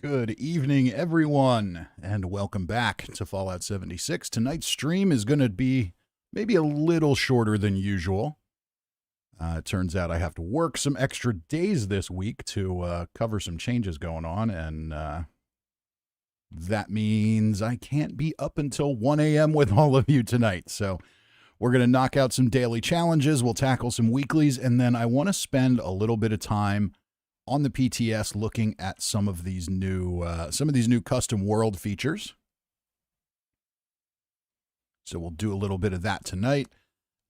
Good evening, everyone, and welcome back to Fallout 76. Tonight's stream is going to be maybe a little shorter than usual. It turns out I have to work some extra days this week to cover some changes going on, and that means I can't be up until 1 a.m. with all of you tonight. So we're going to knock out some daily challenges, we'll tackle some weeklies, and then I want to spend a little bit of time on the PTS looking at some of these new custom world features. So we'll do a little bit of that tonight.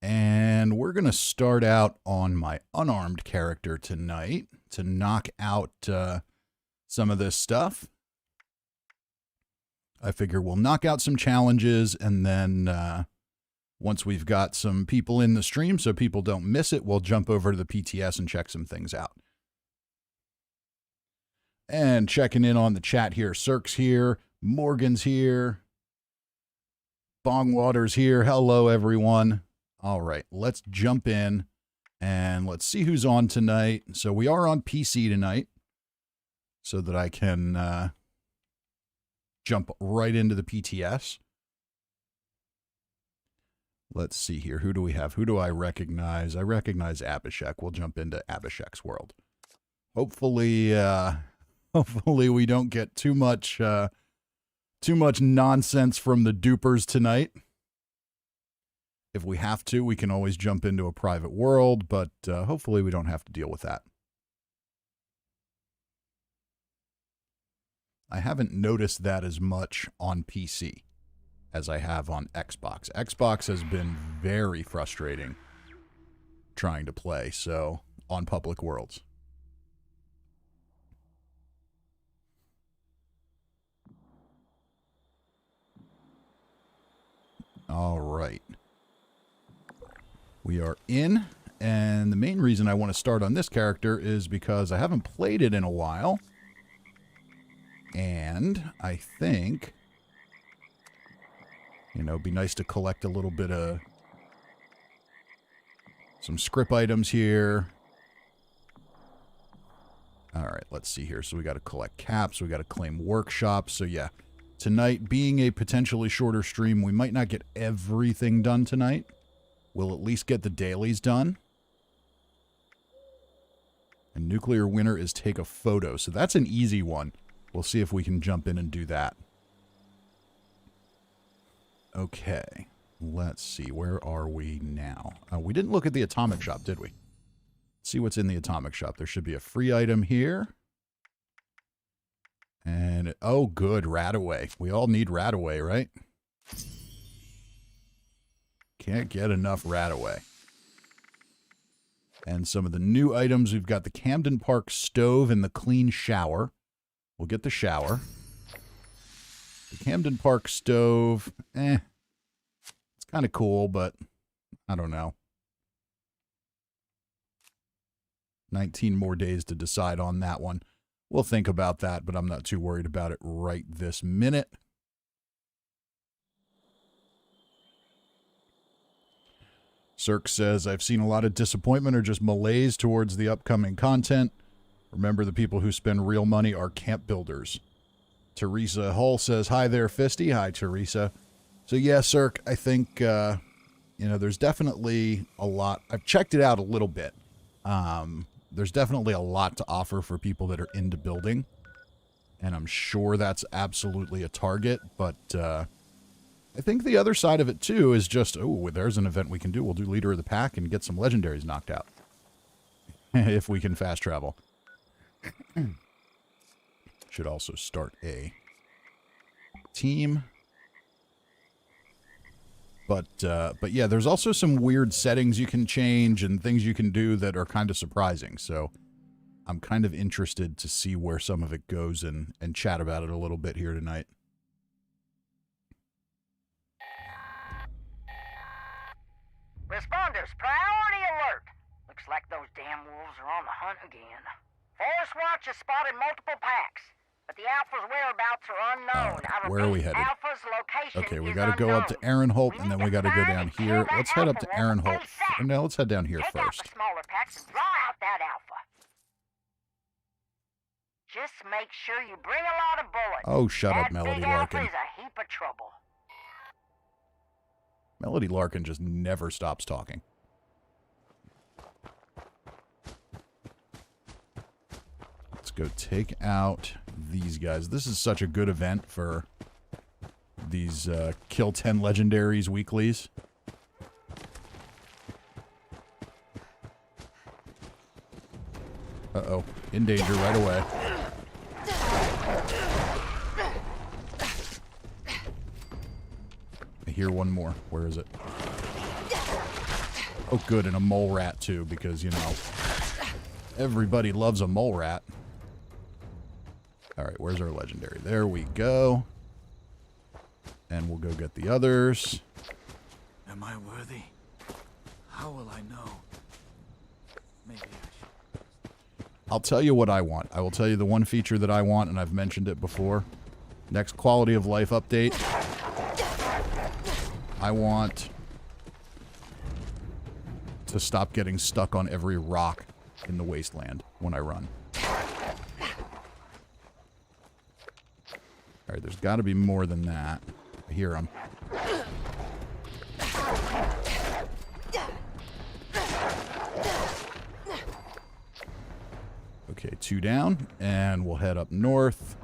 And we're going to start out on my unarmed character tonight to knock out some of this stuff. I figure we'll knock out some challenges, and then once we've got some people in the stream so people don't miss it, we'll jump over to the PTS and check some things out. And checking in on the chat here, Cirque's here, Morgan's here, Bongwater's here. Hello, everyone. All right, let's jump in and let's see who's on tonight. So we are on PC tonight so that I can jump right into the PTS. Let's see here. Who do we have? Who do I recognize? I recognize Abhishek. We'll jump into Abhishek's world. Hopefully we don't get too much nonsense from the dupers tonight. If we have to, we can always jump into a private world, but hopefully we don't have to deal with that. I haven't noticed that as much on PC as I have on Xbox. Xbox has been very frustrating trying to play, so on public worlds. All right. We are in, and the main reason I want to start on this character is because I haven't played it in a while, and I think, it'd be nice to collect a little bit of some script items here. All right, let's see here. So we got to collect caps, we got to claim workshops, so yeah. Tonight, being a potentially shorter stream, we might not get everything done tonight. We'll at least get the dailies done. And nuclear winner is take a photo. So that's an easy one. We'll see if we can jump in and do that. Okay. Let's see. Where are we now? We didn't look at the atomic shop, did we? Let's see what's in the atomic shop. There should be a free item here. And, oh, good, Radaway. We all need Radaway, right? Can't get enough Radaway. And some of the new items, we've got the Camden Park stove and the clean shower. We'll get the shower. The Camden Park stove, it's kind of cool, but I don't know. 19 more days to decide on that one. We'll think about that, but I'm not too worried about it right this minute. Cirque says, I've seen a lot of disappointment or just malaise towards the upcoming content. Remember, the people who spend real money are camp builders. Teresa Hull says, hi there, Fisty. Hi, Teresa. So yeah, Cirque, I think, there's definitely a lot. I've checked it out a little bit. There's definitely a lot to offer for people that are into building, and I'm sure that's absolutely a target, but I think the other side of it, too, is just, oh, there's an event we can do. We'll do Leader of the Pack and get some legendaries knocked out, if we can fast travel. Should also start a team. But yeah, there's also some weird settings you can change and things you can do that are kind of surprising. So I'm kind of interested to see where some of it goes and chat about it a little bit here tonight. Responders, priority alert. Looks like those damn wolves are on the hunt again. Forest Watch has spotted multiple packs, but the Alpha's whereabouts are unknown. Right, where are we headed? Alpha's location Okay, we is got to go up to unknown. Aaronholt, and then we got to go down here. Let's head up to Aaronholt. No, let's head down here Take first. out the smaller packs and draw out that Alpha. Just make sure you bring a lot of bullets. Oh, shut up, That Melody big alpha Larkin. is a heap of trouble. Melody Larkin just never stops talking. Let's go take out these guys. This is such a good event for these Kill 10 Legendaries weeklies. Uh-oh. In danger right away. I hear one more. Where is it? Oh, good. And a mole rat, too, because, you know, everybody loves a mole rat. All right, where's our legendary? There we go. And we'll go get the others. Am I worthy? How will I know? Maybe I should. I'll tell you what I want. I will tell you the one feature that I want, and I've mentioned it before. Next quality of life update. I want to stop getting stuck on every rock in the wasteland when I run. Alright, there's got to be more than that. I hear them. Okay, 2 down, and we'll head up north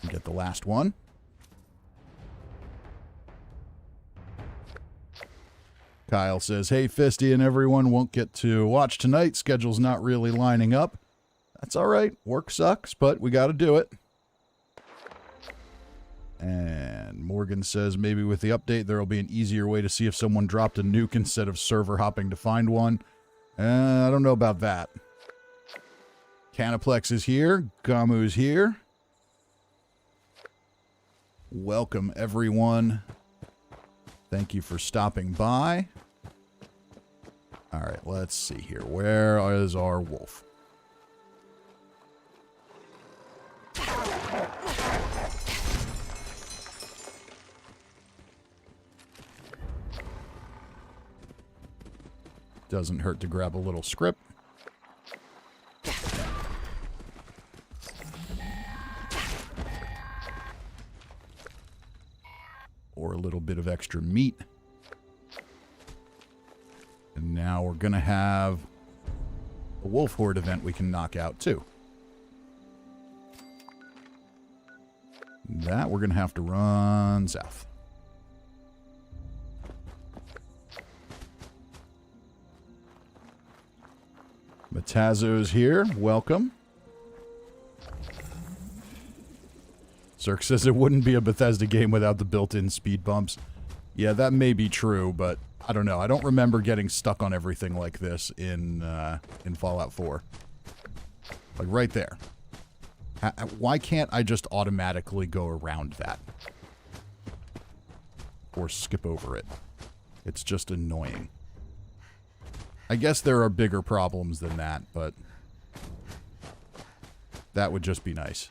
and get the last one. Kyle says, hey, Fisty and everyone, won't get to watch tonight. Schedule's not really lining up. That's all right. Work sucks, but we got to do it. And Morgan says, maybe with the update, there will be an easier way to see if someone dropped a nuke instead of server hopping to find one. I don't know about that. Canaplex is here. Gamu's here. Welcome, everyone. Thank you for stopping by. All right, let's see here. Where is our wolf? Doesn't hurt to grab a little script. Or a little bit of extra meat. And now we're going to have a wolf horde event we can knock out too. That we're going to have to run south. Matazzo's here. Welcome. Cirque says it wouldn't be a Bethesda game without the built-in speed bumps. Yeah, that may be true, but I don't know. I don't remember getting stuck on everything like this in Fallout 4. Like right there. Why can't I just automatically go around that? Or skip over it? It's just annoying. I guess there are bigger problems than that, but that would just be nice.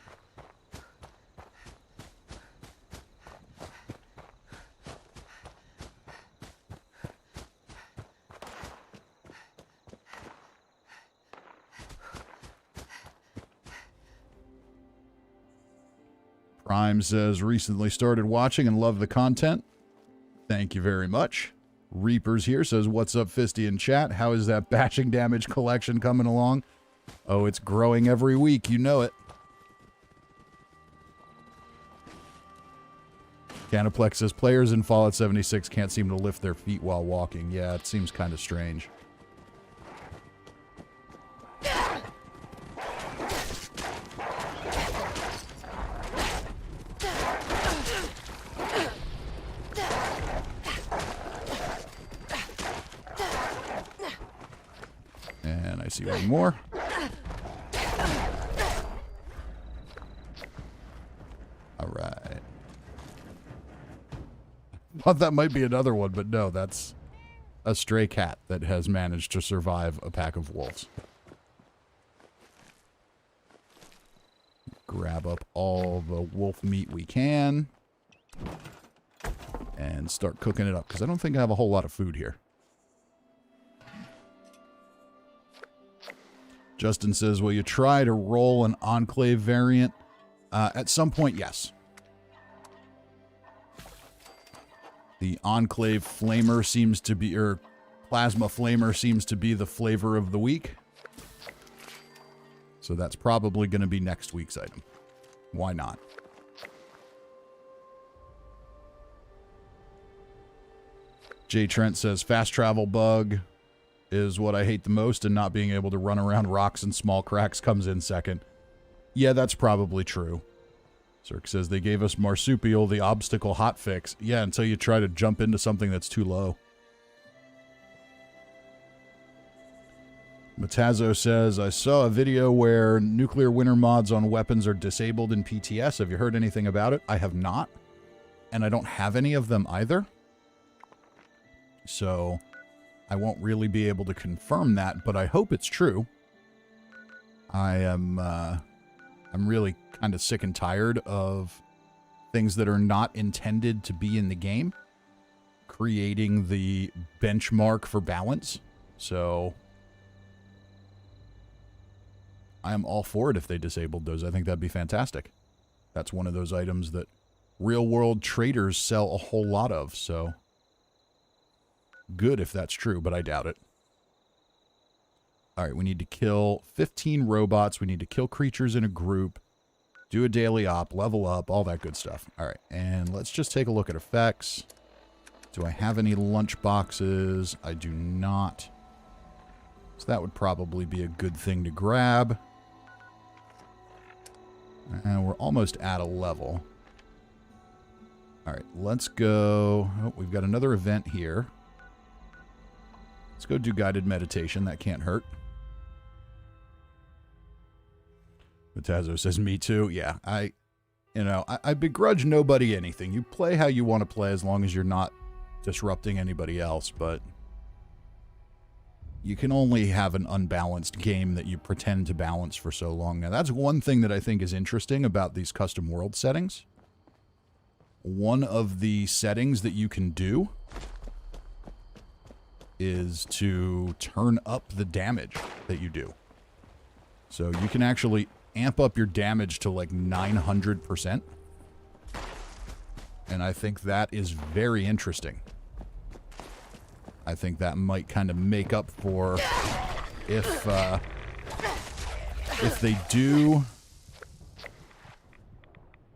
Prime says, recently started watching and love the content. Thank you very much. Reapers here says, what's up, Fisty in chat? How is that batching damage collection coming along? Oh, it's growing every week. You know it. Canaplex says, players in Fallout 76 can't seem to lift their feet while walking. Yeah, it seems kind of strange. And I see one more. All right. Thought that might be another one, but no, that's a stray cat that has managed to survive a pack of wolves. Grab up all the wolf meat we can and start cooking it up, because I don't think I have a whole lot of food here. Justin says, will you try to roll an Enclave variant? At some point, yes. The Enclave Flamer seems to be, or Plasma Flamer seems to be the flavor of the week. So that's probably going to be next week's item. Why not? Jay Trent says, fast travel bug is what I hate the most, and not being able to run around rocks and small cracks comes in second. Yeah, that's probably true. Cirque says, they gave us Marsupial, the obstacle hotfix. Yeah, until you try to jump into something that's too low. Matazzo says, I saw a video where nuclear winter mods on weapons are disabled in PTS. Have you heard anything about it? I have not. And I don't have any of them either. So I won't really be able to confirm that, but I hope it's true. I'm really kind of sick and tired of things that are not intended to be in the game creating the benchmark for balance. So I am all for it if they disabled those. I think that'd be fantastic. That's one of those items that real-world traders sell a whole lot of, so good if that's true, but I doubt it. All right, we need to kill 15 robots. We need to kill creatures in a group, do a daily op, level up, all that good stuff. All right, and let's just take a look at effects. Do I have any lunch boxes? I do not. So that would probably be a good thing to grab. And we're almost at a level. All right, let's go. Oh, we've got another event here. Let's go do guided meditation. That can't hurt. Matazzo says, me too. Yeah, I begrudge nobody anything. You play how you want to play as long as you're not disrupting anybody else, but you can only have an unbalanced game that you pretend to balance for so long. Now, that's one thing that I think is interesting about these custom world settings. One of the settings that you can do is to turn up the damage that you do. So you can actually amp up your damage to like 900%. And I think that is very interesting. I think that might kind of make up for if they do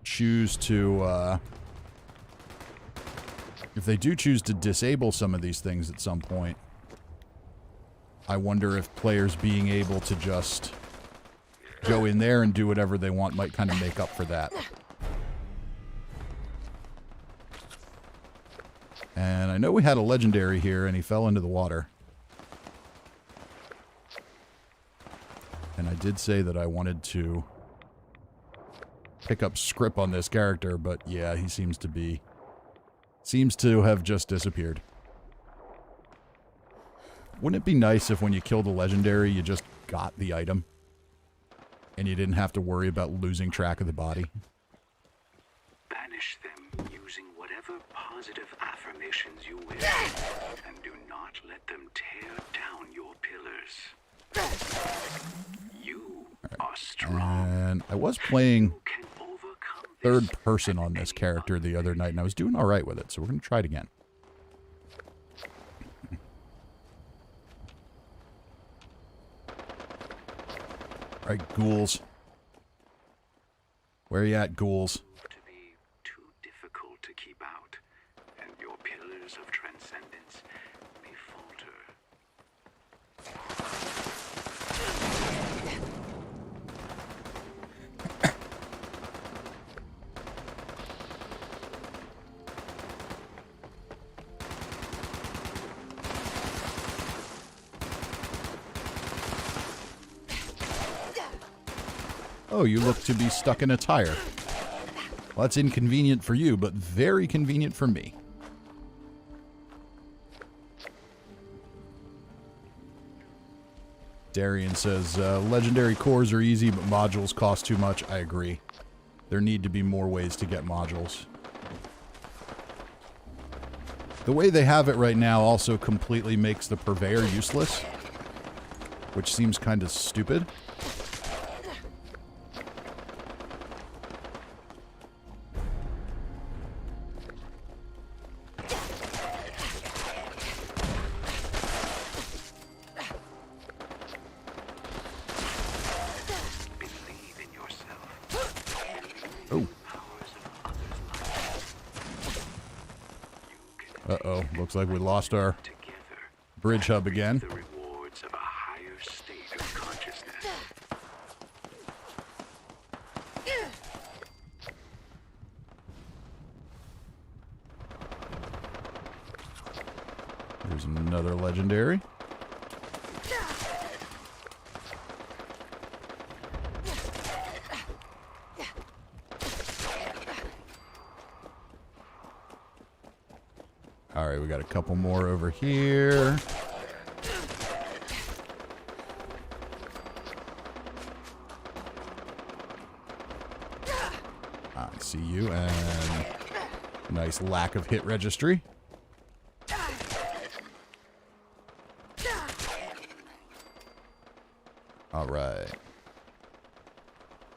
choose to disable some of these things at some point. I wonder if players being able to just go in there and do whatever they want might kind of make up for that. And I know we had a legendary here, and he fell into the water. And I did say that I wanted to pick up script on this character, but yeah, he seems to have just disappeared. Wouldn't it be nice if when you killed a legendary, you just got the item? And you didn't have to worry about losing track of the body? Banish them using whatever positive affirmations you wish, and do not let them tear down your pillars. You are strong. And I was playing third person on this character the other night, and I was doing all right with it, so we're going to try it again. All right, ghouls. Where are you at, ghouls? To be too difficult to keep out, and your pillars of transcendence may falter. Oh, you look to be stuck in a tire. Well, that's inconvenient for you, but very convenient for me. Darian says, legendary cores are easy, but modules cost too much. I agree. There need to be more ways to get modules. The way they have it right now also completely makes the purveyor useless. which seems kind of stupid. Uh-oh, looks like we lost our bridge hub again. The rewards of a higher state of consciousness. There's another legendary. All right, we got a couple more over here. I see you, and nice lack of hit registry. All right.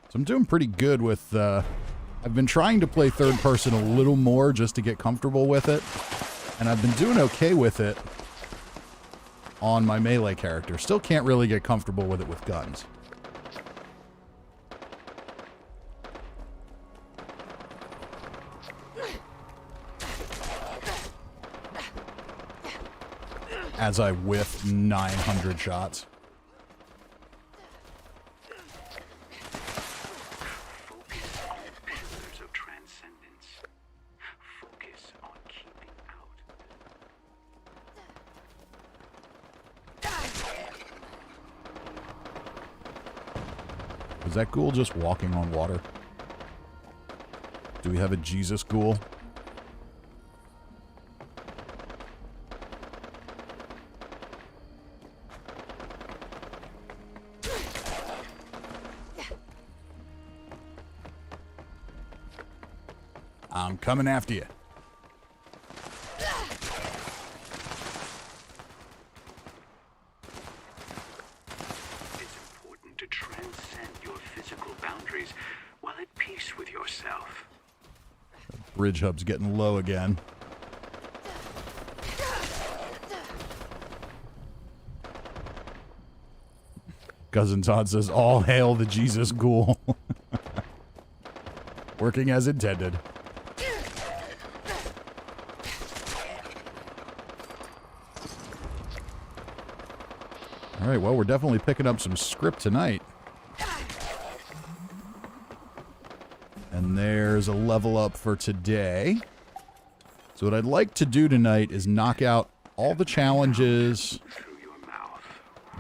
So I'm doing pretty good with, I've been trying to play third person a little more just to get comfortable with it. And I've been doing okay with it on my melee character. Still can't really get comfortable with it with guns. As I whiff 900 shots. Is that ghoul just walking on water? Do we have a Jesus ghoul? I'm coming after you. Bridge hub's getting low again. Cousin Todd says, all hail the Jesus ghoul. Working as intended. All right, well, we're definitely picking up some script tonight. And there's a level up for today. So what I'd like to do tonight is knock out all the challenges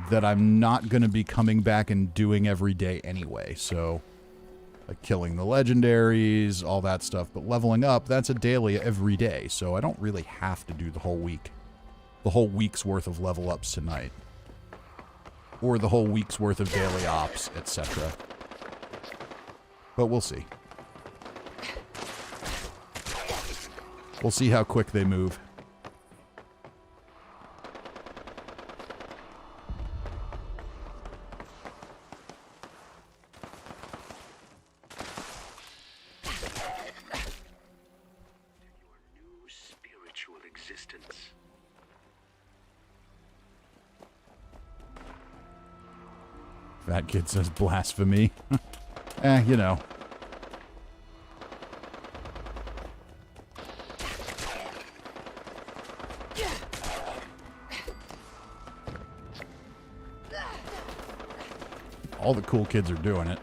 that I'm not going to be coming back and doing every day anyway. So, like killing the legendaries, all that stuff. But leveling up, that's a daily every day. So I don't really have to do the whole week. The whole week's worth of level ups tonight. Or the whole week's worth of daily ops, etc. But we'll see. We'll see how quick they move. Your new spiritual existence. That kid says blasphemy. You know. All the cool kids are doing it.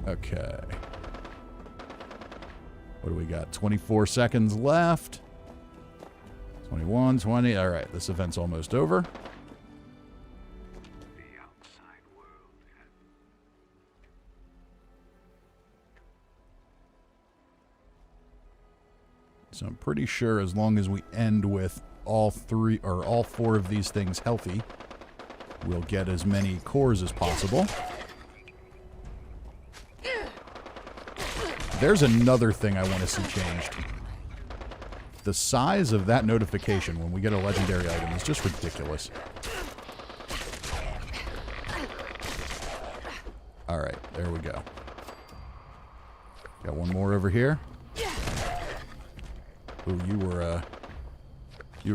Okay. What do we got? 24 seconds left. 21, 20. All right, this event's almost over. The outside world. So I'm pretty sure as long as we end with all four of these things healthy, we'll get as many cores as possible. There's another thing I want to see changed. The size of that notification when we get a legendary item is just ridiculous. Alright, there we go. Got one more over here. Ooh, you were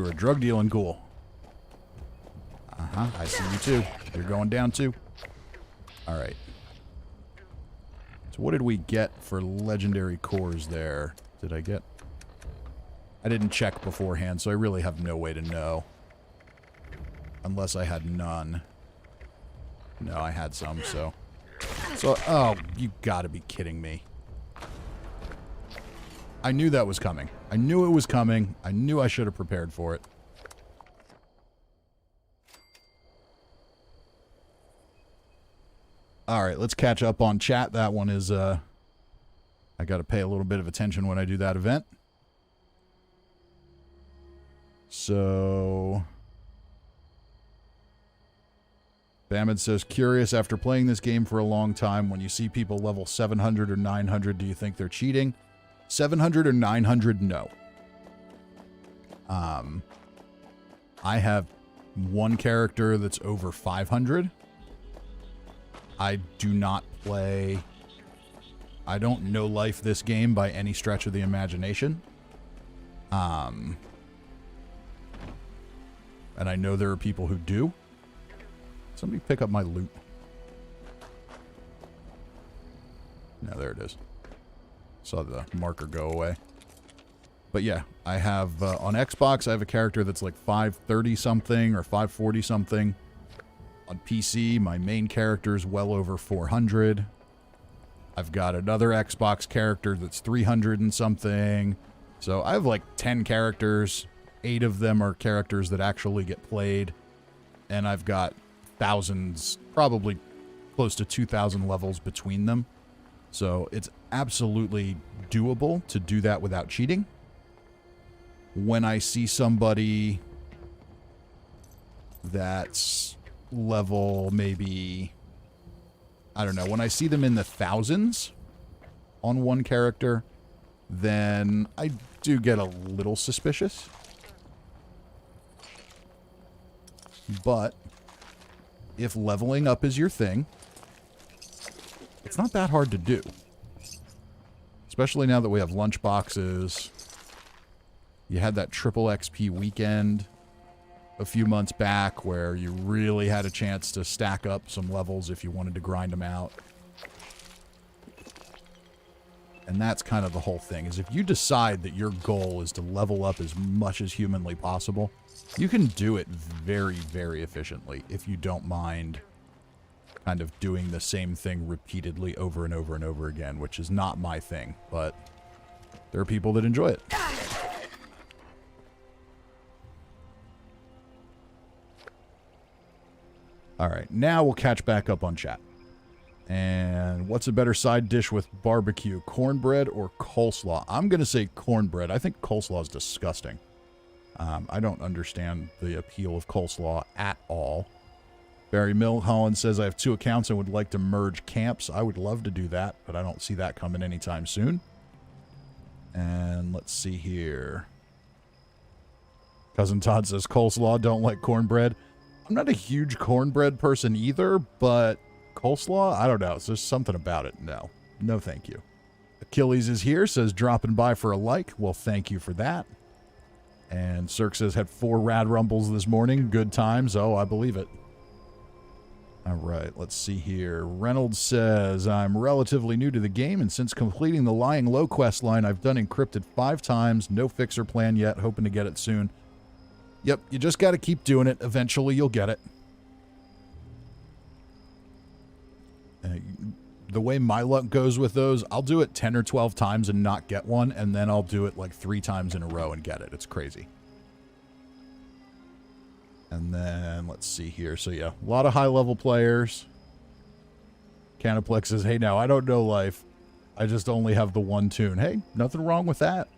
a drug dealing ghoul. Uh-huh, I see you too. You're going down too. Alright. So what did we get for legendary cores there? Did I get... I didn't check beforehand, so I really have no way to know. Unless I had none. No, I had some, so... So, oh, you gotta be kidding me. I knew that was coming. I knew it was coming. I knew I should have prepared for it. Alright, let's catch up on chat. That one is, I gotta pay a little bit of attention when I do that event. So... Bamid says, curious, after playing this game for a long time, when you see people level 700 or 900, do you think they're cheating? 700 or 900, no. I have one character that's over 500. I do not play... I don't know life this game by any stretch of the imagination. And I know there are people who do. Somebody pick up my loot. No, there it is. Saw the marker go away. But yeah, I have, on Xbox, I have a character that's like 530 something or 540 something. On PC, my main character is well over 400. I've got another Xbox character that's 300 and something. So I have like 10 characters. 8 of them are characters that actually get played. And I've got thousands, probably close to 2,000 levels between them. So it's absolutely doable to do that without cheating. When I see somebody that's level maybe, I don't know, when I see them in the thousands on one character, then I do get a little suspicious. But if leveling up is your thing, it's not that hard to do. Especially now that we have lunch boxes. You had that triple XP weekend a few months back where you really had a chance to stack up some levels if you wanted to grind them out. And that's kind of the whole thing, is if you decide that your goal is to level up as much as humanly possible, you can do it very, very efficiently if you don't mind kind of doing the same thing repeatedly over and over and over again, which is not my thing, but there are people that enjoy it. All right, now we'll catch back up on chat. And what's a better side dish with barbecue, cornbread or coleslaw? I'm going to say cornbread. I think coleslaw is disgusting. I don't understand the appeal of coleslaw at all. Barry Milholland says, I have 2 accounts and would like to merge camps. I would love to do that, but I don't see that coming anytime soon. And let's see here. Cousin Todd says, coleslaw, don't like cornbread. I'm not a huge cornbread person either, but coleslaw, I don't know. It's just something about it. No. No, thank you. Achilles is here, says, dropping by for a like. Well, thank you for that. And Cirque says, had 4 rad rumbles this morning. Good times. Oh, I believe it. All right, let's see here. Reynolds says, I'm relatively new to the game, and since completing the Lying Low quest line, I've done encrypted 5 times. No fixer plan yet. Hoping to get it soon. Yep, you just got to keep doing it. Eventually, you'll get it. The way my luck goes with those, I'll do it 10 or 12 times and not get one, and then I'll do it like 3 times in a row and get it. It's crazy. And then, let's see here. So, yeah, a lot of high-level players. Canoplex says, hey, now, I don't know life. I just only have the one tune. Hey, nothing wrong with that.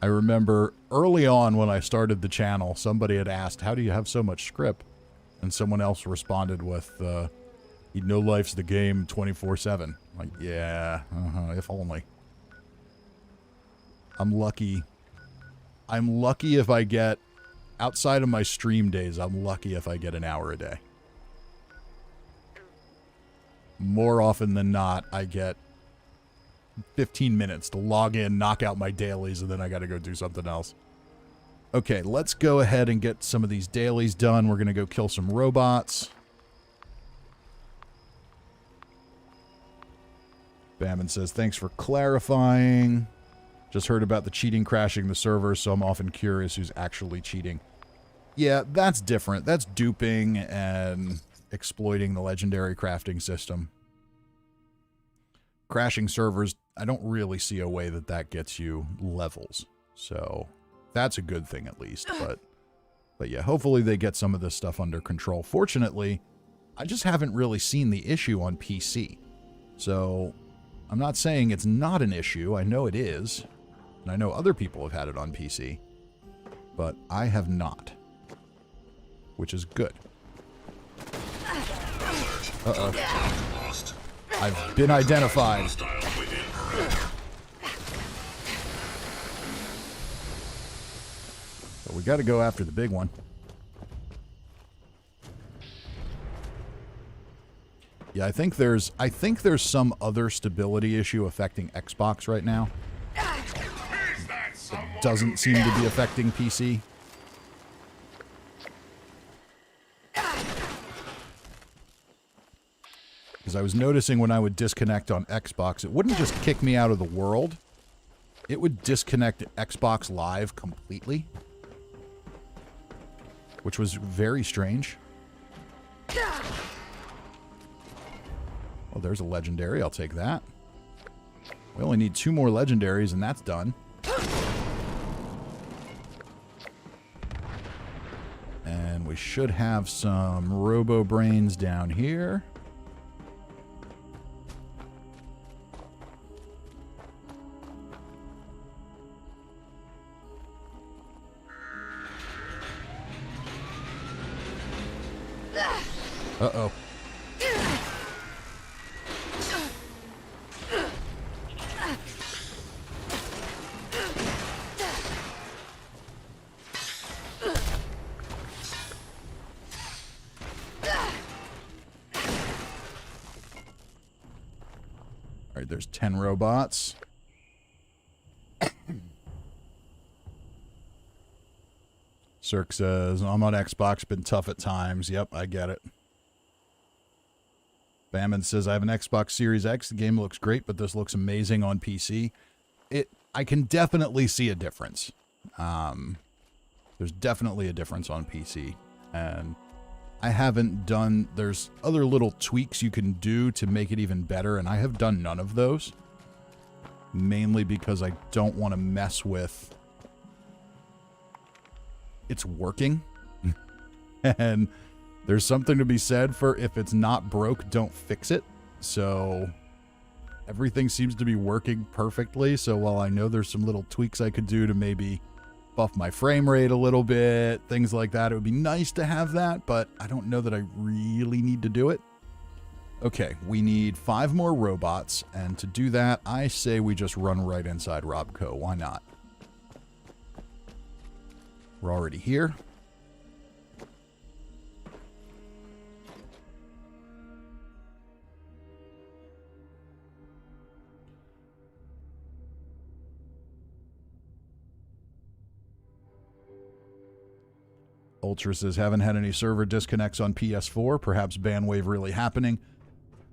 I remember early on when I started the channel, somebody had asked, how do you have so much script? And someone else responded with, you know life's the game 24/7. Like, yeah, if only. I'm lucky. I'm lucky if I get Outside of my stream days, I'm lucky if I get an hour a day. More often than not, I get 15 minutes to log in, knock out my dailies, and then I got to go do something else. Okay, let's go ahead and get some of these dailies done. We're going to go kill some robots. Bammon says, thanks for clarifying. Just heard about the cheating crashing the server, so I'm often curious who's actually cheating. Yeah, that's different. That's duping and exploiting the legendary crafting system. Crashing servers, I don't really see a way that that gets you levels. So that's a good thing at least. But yeah, hopefully they get some of this stuff under control. Fortunately, I just haven't really seen the issue on PC. So I'm not saying it's not an issue. I know it is. And I know other people have had it on PC. But I have not. Which is good. Uh-oh. I've been identified. But we got to go after the big one. Yeah, I think there's some other stability issue affecting Xbox right now. It doesn't seem to be affecting PC. Because I was noticing when I would disconnect on Xbox, it wouldn't just kick me out of the world. It would disconnect Xbox Live completely. Which was very strange. Well, there's a legendary. I'll take that. We only need 2 more legendaries, and that's done. And we should have some Robo Brains down here. Uh-oh. Alright, there's 10 robots. Cirque says, I'm on Xbox, been tough at times. Yep, I get it. Bammon says, I have an Xbox Series X. The game looks great, but this looks amazing on PC. I can definitely see a difference. There's definitely a difference on PC. And I haven't done... There's other little tweaks you can do to make it even better, and I have done none of those. Mainly because I don't want to mess with... It's working. And... There's something to be said for if it's not broke, don't fix it. So everything seems to be working perfectly. So while I know there's some little tweaks I could do to maybe buff my frame rate a little bit, things like that, it would be nice to have that, but I don't know that I really need to do it. Okay, we need 5 more robots, and to do that, I say we just run right inside Robco. Why not? We're already here. Ultra says, haven't had any server disconnects on PS4. Perhaps bandwave really happening.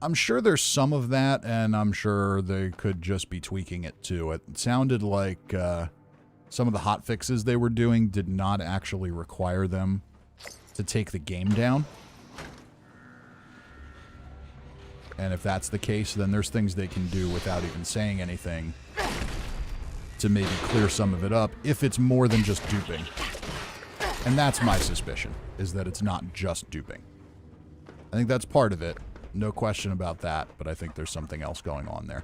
I'm sure there's some of that, and I'm sure they could just be tweaking it too. It sounded like some of the hotfixes they were doing did not actually require them to take the game down. And if that's the case, then there's things they can do without even saying anything to maybe clear some of it up, if it's more than just duping. And that's my suspicion, is that it's not just duping. I think that's part of it. No question about that, but I think there's something else going on there.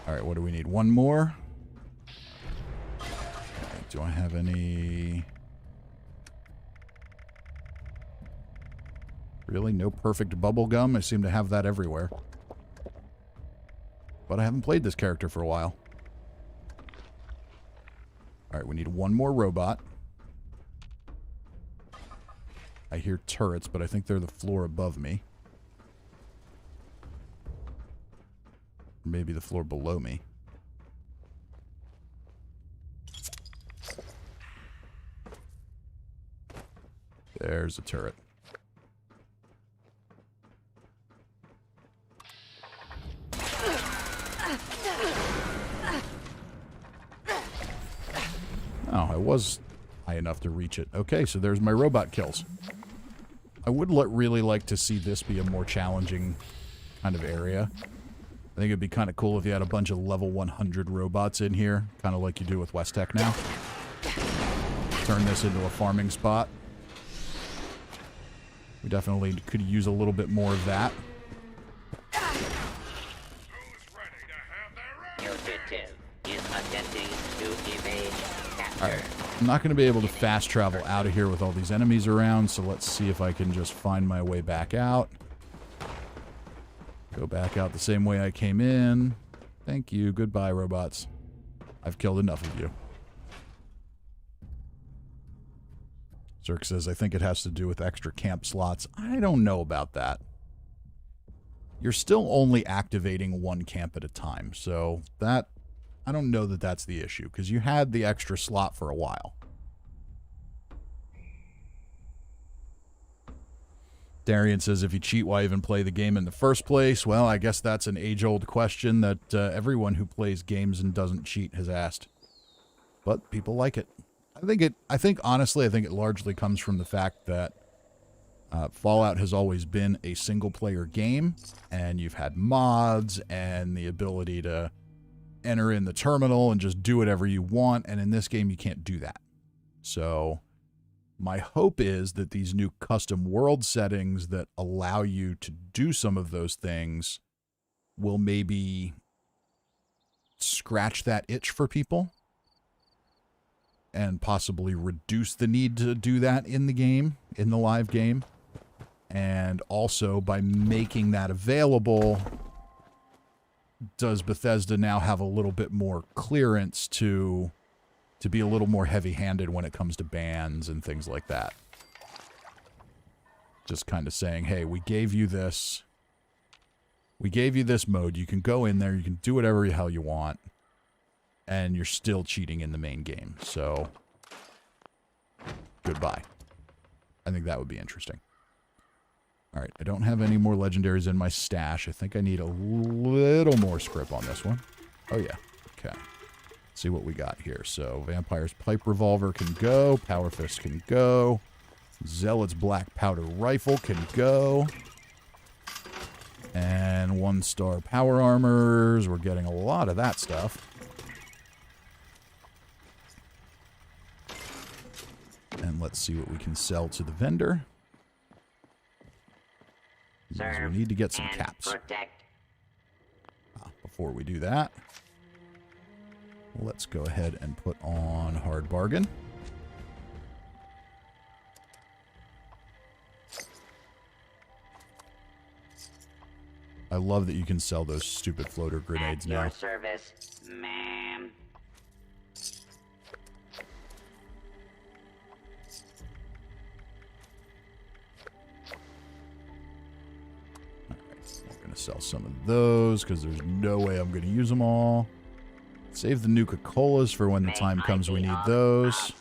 Alright, what do we need? 1 more? Do I have any... Really? No perfect bubble gum? I seem to have that everywhere. But I haven't played this character for a while. Alright, we need one more robot. I hear turrets, but I think they're the floor above me. Or maybe the floor below me. There's a turret. Oh, I was high enough to reach it. Okay, so there's my robot kills. I would really like to see this be a more challenging kind of area. I think it'd be kind of cool if you had a bunch of level 100 robots in here, kind of like you do with West Tech now. Turn this into a farming spot. We definitely could use a little bit more of that. Alright, I'm not going to be able to fast travel out of here with all these enemies around, so let's see if I can just find my way back out. Go back out the same way I came in. Thank you. Goodbye, robots. I've killed enough of you. Zerk says, I think it has to do with extra camp slots. I don't know about that. You're still only activating one camp at a time, so that... I don't know that that's the issue, because you had the extra slot for a while. Darian says, if you cheat, why even play the game in the first place? Well, I guess that's an age-old question that everyone who plays games and doesn't cheat has asked. But people like it. Honestly, I think it largely comes from the fact that Fallout has always been a single-player game, and you've had mods and the ability to enter in the terminal and just do whatever you want, and in this game you can't do that. So my hope is that these new custom world settings that allow you to do some of those things will maybe scratch that itch for people and possibly reduce the need to do that in the game, in the live game. And also, by making that available, does Bethesda now have a little bit more clearance to be a little more heavy-handed when it comes to bans and things like that? Just kind of saying, hey, we gave you this. We gave you this mode. You can go in there. You can do whatever the hell you want. And you're still cheating in the main game. So, goodbye. I think that would be interesting. Alright, I don't have any more legendaries in my stash. I think I need a little more script on this one. Oh, yeah. Okay. Let's see what we got here. So, Vampire's Pipe Revolver can go. Power Fist can go. Zealot's Black Powder Rifle can go. And 1-star Power Armors. We're getting a lot of that stuff. And let's see what we can sell to the vendor. Because we need to get some caps. Before we do that, let's go ahead and put on Hard Bargain. I love that you can sell those stupid floater grenades now. At your service, ma'am. Sell some of those because there's no way I'm going to use them all. Save the Nuka-Colas for when the time comes we need those.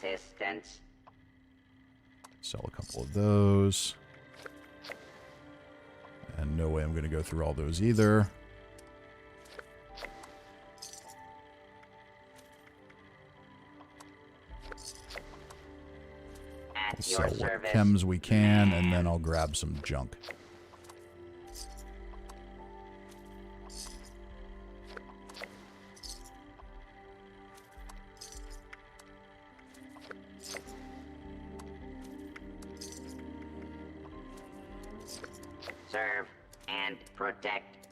Sell a couple of those. And no way I'm going to go through all those either. We'll sell what chems we can, and then I'll grab some junk. Serve and protect.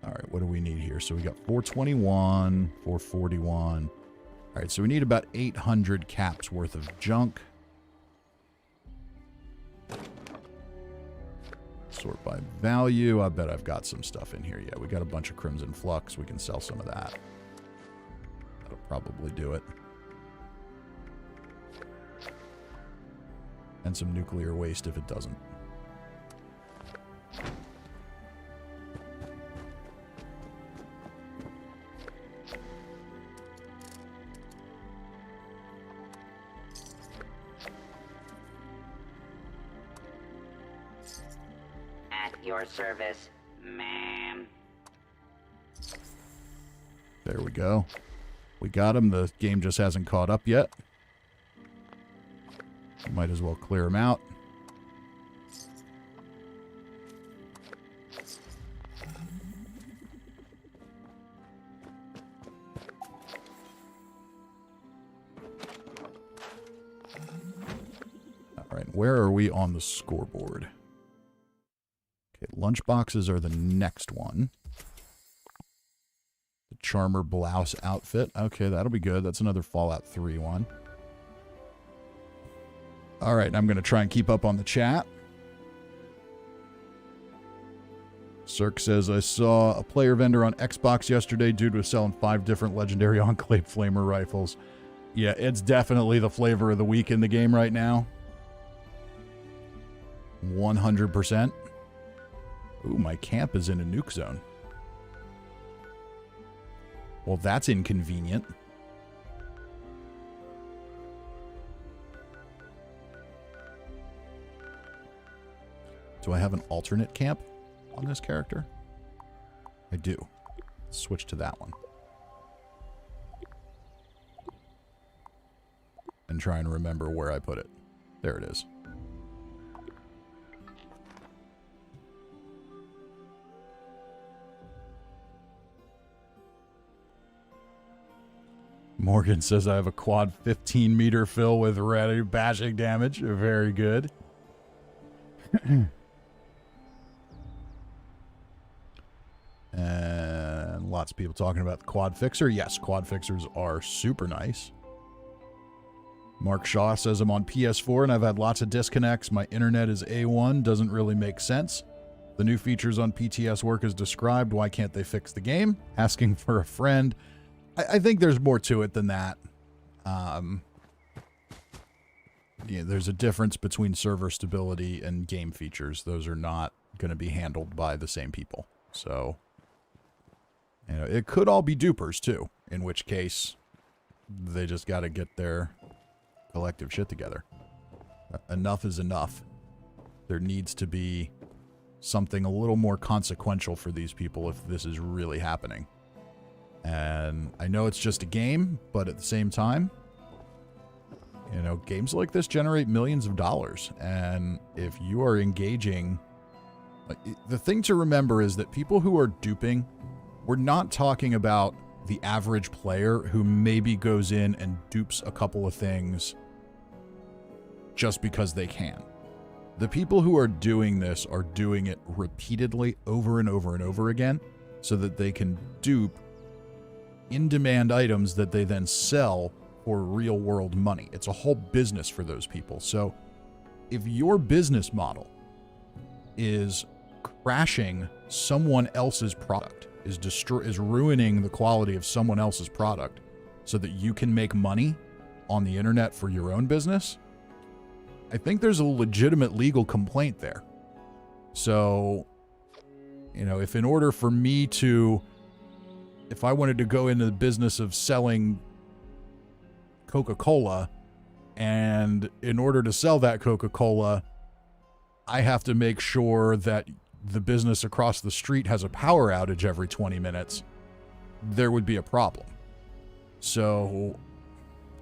Alright, what do we need here? So we got 421, 441. Alright, so we need about 800 caps worth of junk. Sort by value. I bet I've got some stuff in here. Yeah, we got a bunch of Crimson Flux. We can sell some of that. That'll probably do it. And some nuclear waste if it doesn't. Your service, ma'am. There we go. We got him. The game just hasn't caught up yet. Might as well clear him out. All right, where are we on the scoreboard? Okay, lunchboxes are the next one. The Charmer blouse outfit. Okay, that'll be good. That's another Fallout 3 one. All right, I'm going to try and keep up on the chat. Cirque says, I saw a player vendor on Xbox yesterday. Dude was selling 5 different Legendary Enclave Flamer rifles. Yeah, it's definitely the flavor of the week in the game right now. 100%. Ooh, my camp is in a nuke zone. Well, that's inconvenient. Do I have an alternate camp on this character? I do. Switch to that one. And try and remember where I put it. There it is. Morgan says I have a quad 15-meter fill with ready bashing damage. Very good. And lots of people talking about the quad fixer. Yes, quad fixers are super nice. Mark Shaw says I'm on PS4 and I've had lots of disconnects. My internet is A1. Doesn't really make sense. The new features on PTS work as described. Why can't they fix the game? Asking for a friend. I think there's more to it than that. Yeah, there's a difference between server stability and game features. Those are not going to be handled by the same people. So, you know, it could all be dupers too, in which case they just got to get their collective shit together. Enough is enough. There needs to be something a little more consequential for these people if this is really happening. And I know it's just a game, but at the same time, you know, games like this generate millions of dollars. And if you are engaging, like, the thing to remember is that people who are duping, we're not talking about the average player who maybe goes in and dupes a couple of things just because they can. The people who are doing this are doing it repeatedly over and over and over again so that they can dupe in-demand items that they then sell for real-world money. It's a whole business for those people. So if your business model is crashing someone else's product, is ruining the quality of someone else's product so that you can make money on the internet for your own business, I think there's a legitimate legal complaint there. So, you know, if in order for me to, if I wanted to go into the business of selling Coca-Cola, and in order to sell that Coca-Cola, I have to make sure that the business across the street has a power outage every 20 minutes, there would be a problem. So,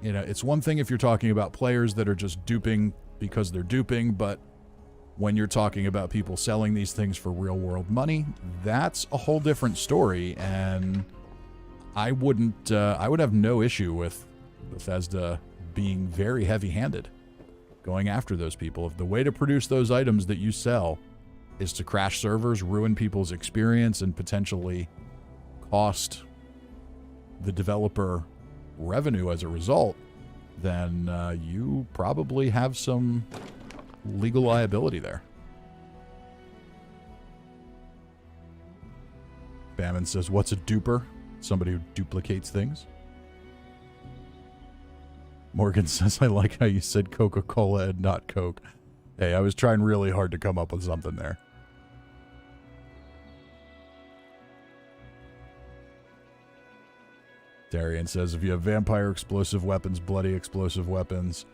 you know, it's one thing if you're talking about players that are just duping because they're duping, but when you're talking about people selling these things for real world money, that's a whole different story. And I would have no issue with Bethesda being very heavy handed going after those people. If the way to produce those items that you sell is to crash servers, ruin people's experience, and potentially cost the developer revenue as a result, then you probably have some legal liability there. Bammon says, what's a duper? Somebody who duplicates things. Morgan says, I like how you said Coca-Cola and not Coke. Hey, I was trying really hard to come up with something there. Darian says, if you have vampire explosive weapons, bloody explosive weapons.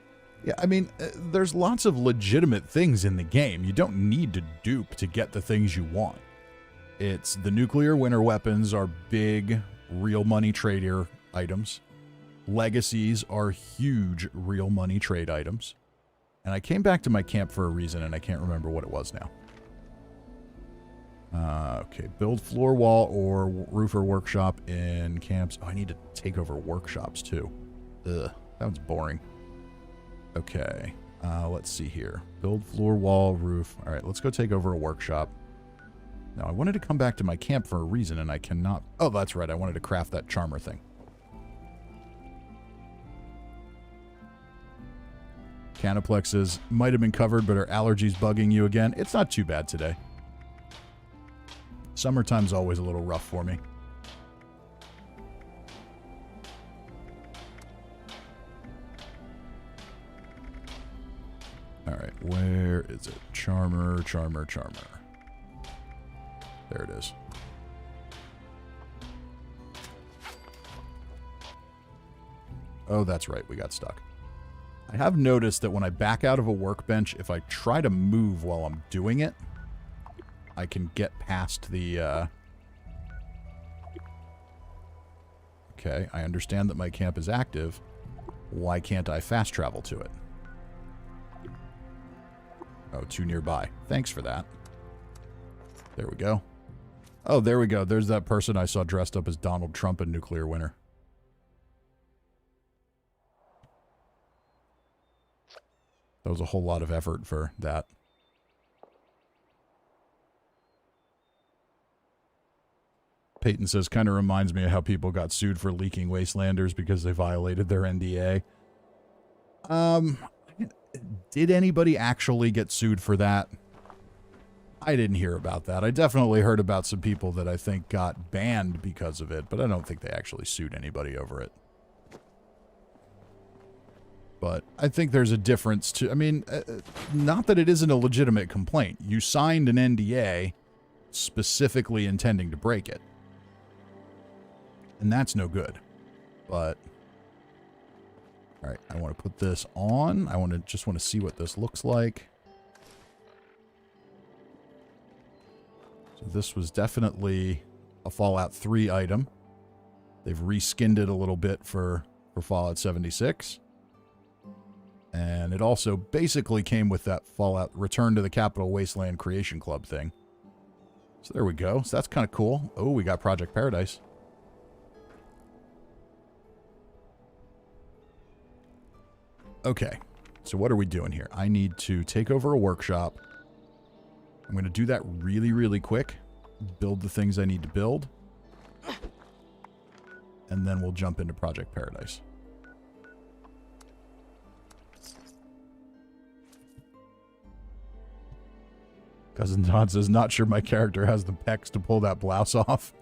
Yeah, I mean, there's lots of legitimate things in the game. You don't need to dupe to get the things you want. It's the nuclear winter weapons are big, real money trader items. Legacies are huge, real money trade items. And I came back to my camp for a reason, and I can't remember what it was now. Okay, build floor wall or roofer workshop in camps. Oh, I need to take over workshops, too. Ugh, that one's boring. Okay, let's see here. Build floor wall, roof. All right, let's go take over a workshop. Now, I wanted to come back to my camp for a reason, and I cannot... Oh, that's right. I wanted to craft that charmer thing. Canaplexes might have been covered, but are allergies bugging you again? It's not too bad today. Summertime's always a little rough for me. All right, where is it? Charmer, charmer, charmer. There it is. Oh, that's right. We got stuck. I have noticed that when I back out of a workbench, if I try to move while I'm doing it, I can get past the... Okay, I understand that my camp is active. Why can't I fast travel to it? Oh, too nearby. Thanks for that. There we go. Oh, there we go. There's that person I saw dressed up as Donald Trump in Nuclear Winter. That was a whole lot of effort for that. Peyton says, kind of reminds me of how people got sued for leaking Wastelanders because they violated their NDA. Did anybody actually get sued for that? I didn't hear about that. I definitely heard about some people that I think got banned because of it, but I don't think they actually sued anybody over it. But I think there's a difference to, I mean, not that it isn't a legitimate complaint. You signed an NDA specifically intending to break it. And that's no good. But, all right, I want to put this on. I just want to see what this looks like. So this was definitely a Fallout 3 item. They've reskinned it a little bit for Fallout 76. And it also basically came with that Fallout Return to the Capital Wasteland Creation Club thing. So there we go. So that's kind of cool. Oh, we got Project Paradise. Okay. So what are we doing here? I need to take over a workshop. I'm going to do that really, really quick. Build the things I need to build. And then we'll jump into Project Paradise. Cousin Todd says, not sure my character has the pecs to pull that blouse off.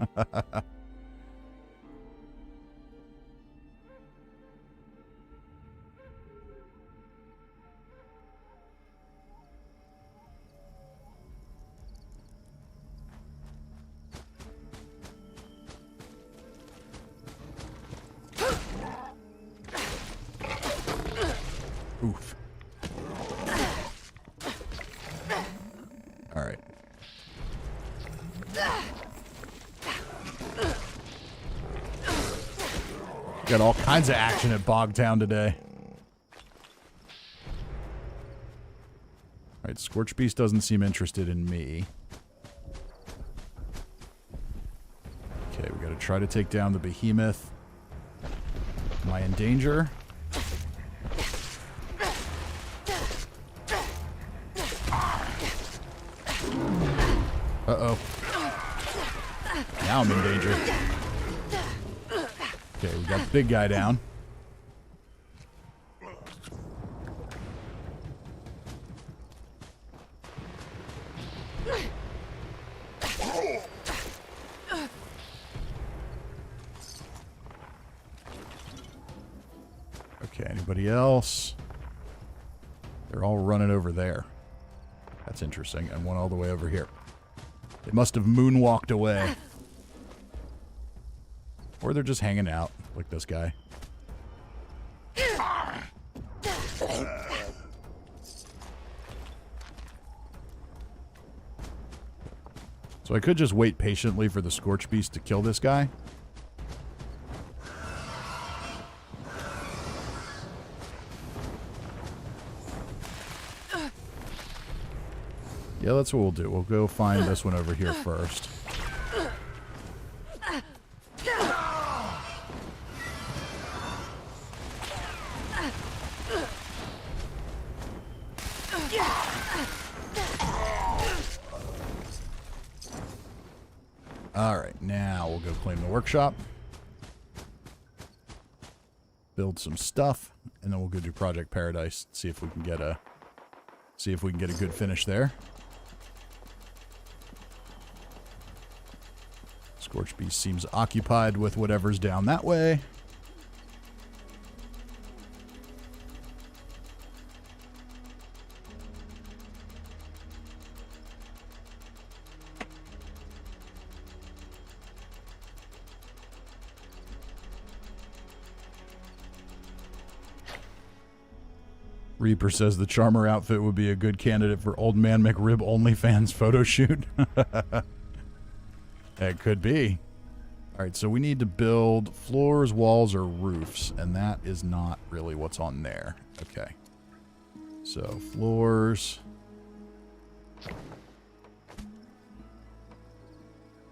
Oof. All right. Got all kinds of action at Bogtown today. All right, Scorch Beast doesn't seem interested in me. Okay, we got to try to take down the behemoth. Am I in danger? Uh-oh. Now I'm in danger. Okay, we got the big guy down. Anybody else? They're all running over there. That's interesting. And one all the way over here. They must have moonwalked away. Or they're just hanging out, like this guy. So I could just wait patiently for the Scorch Beast to kill this guy. Yeah, that's what we'll do. We'll go find this one over here first. Alright, now we'll go claim the workshop. Build some stuff, and then we'll go do Project Paradise, see if we can get a good finish there. Scorch Beast seems occupied with whatever's down that way. Reaper says the Charmer outfit would be a good candidate for Old Man McRib OnlyFans photo shoot. It could be. Alright, so we need to build floors, walls, or roofs, and that is not really what's on there. Okay. So, floors.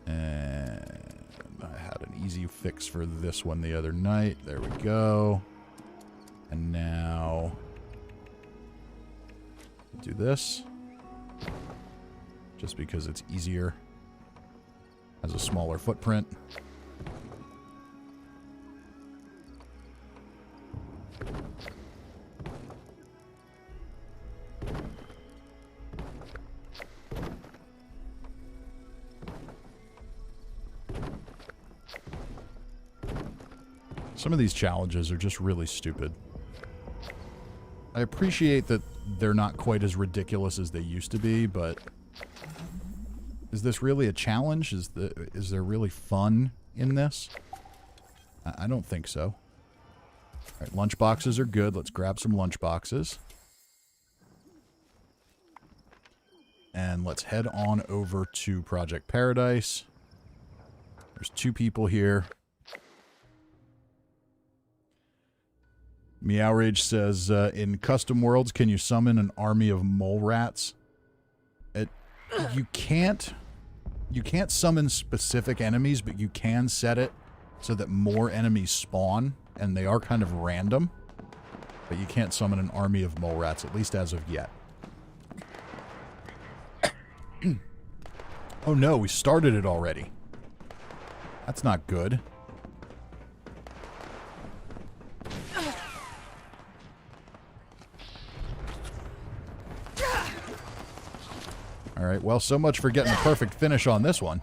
And I had an easy fix for this one the other night. There we go. And now... do this. Just because it's easier. Has a smaller footprint. Some of these challenges are just really stupid. I appreciate that they're not quite as ridiculous as they used to be, but is this really a challenge? Is there really fun in this? I don't think so. All right, lunch boxes are good. Let's grab some lunch boxes. And let's head on over to Project Paradise. There's 2 people here. Meow Rage says, in custom worlds, can you summon an army of mole rats? You can't summon specific enemies, but you can set it so that more enemies spawn, and they are kind of random. But you can't summon an army of mole rats, at least as of yet. Oh no, we started it already. That's not good. Alright, well, so much for getting the perfect finish on this one.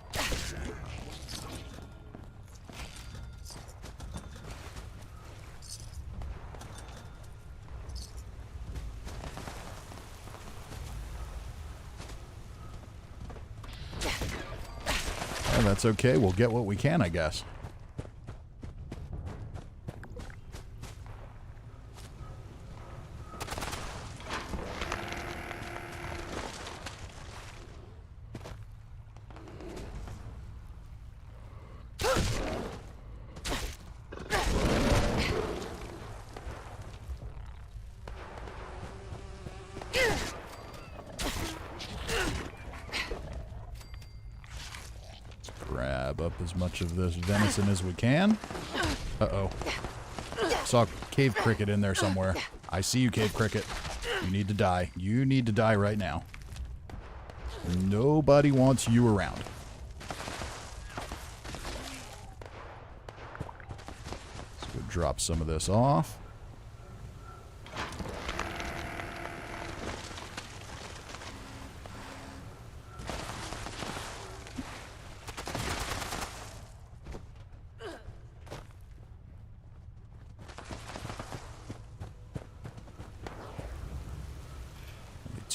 Well, that's okay. We'll get what we can, I guess. As much of this venison as we can. Uh-oh. Saw Cave Cricket in there somewhere. I see you, Cave Cricket. You need to die. You need to die right now. Nobody wants you around. Let's go drop some of this off.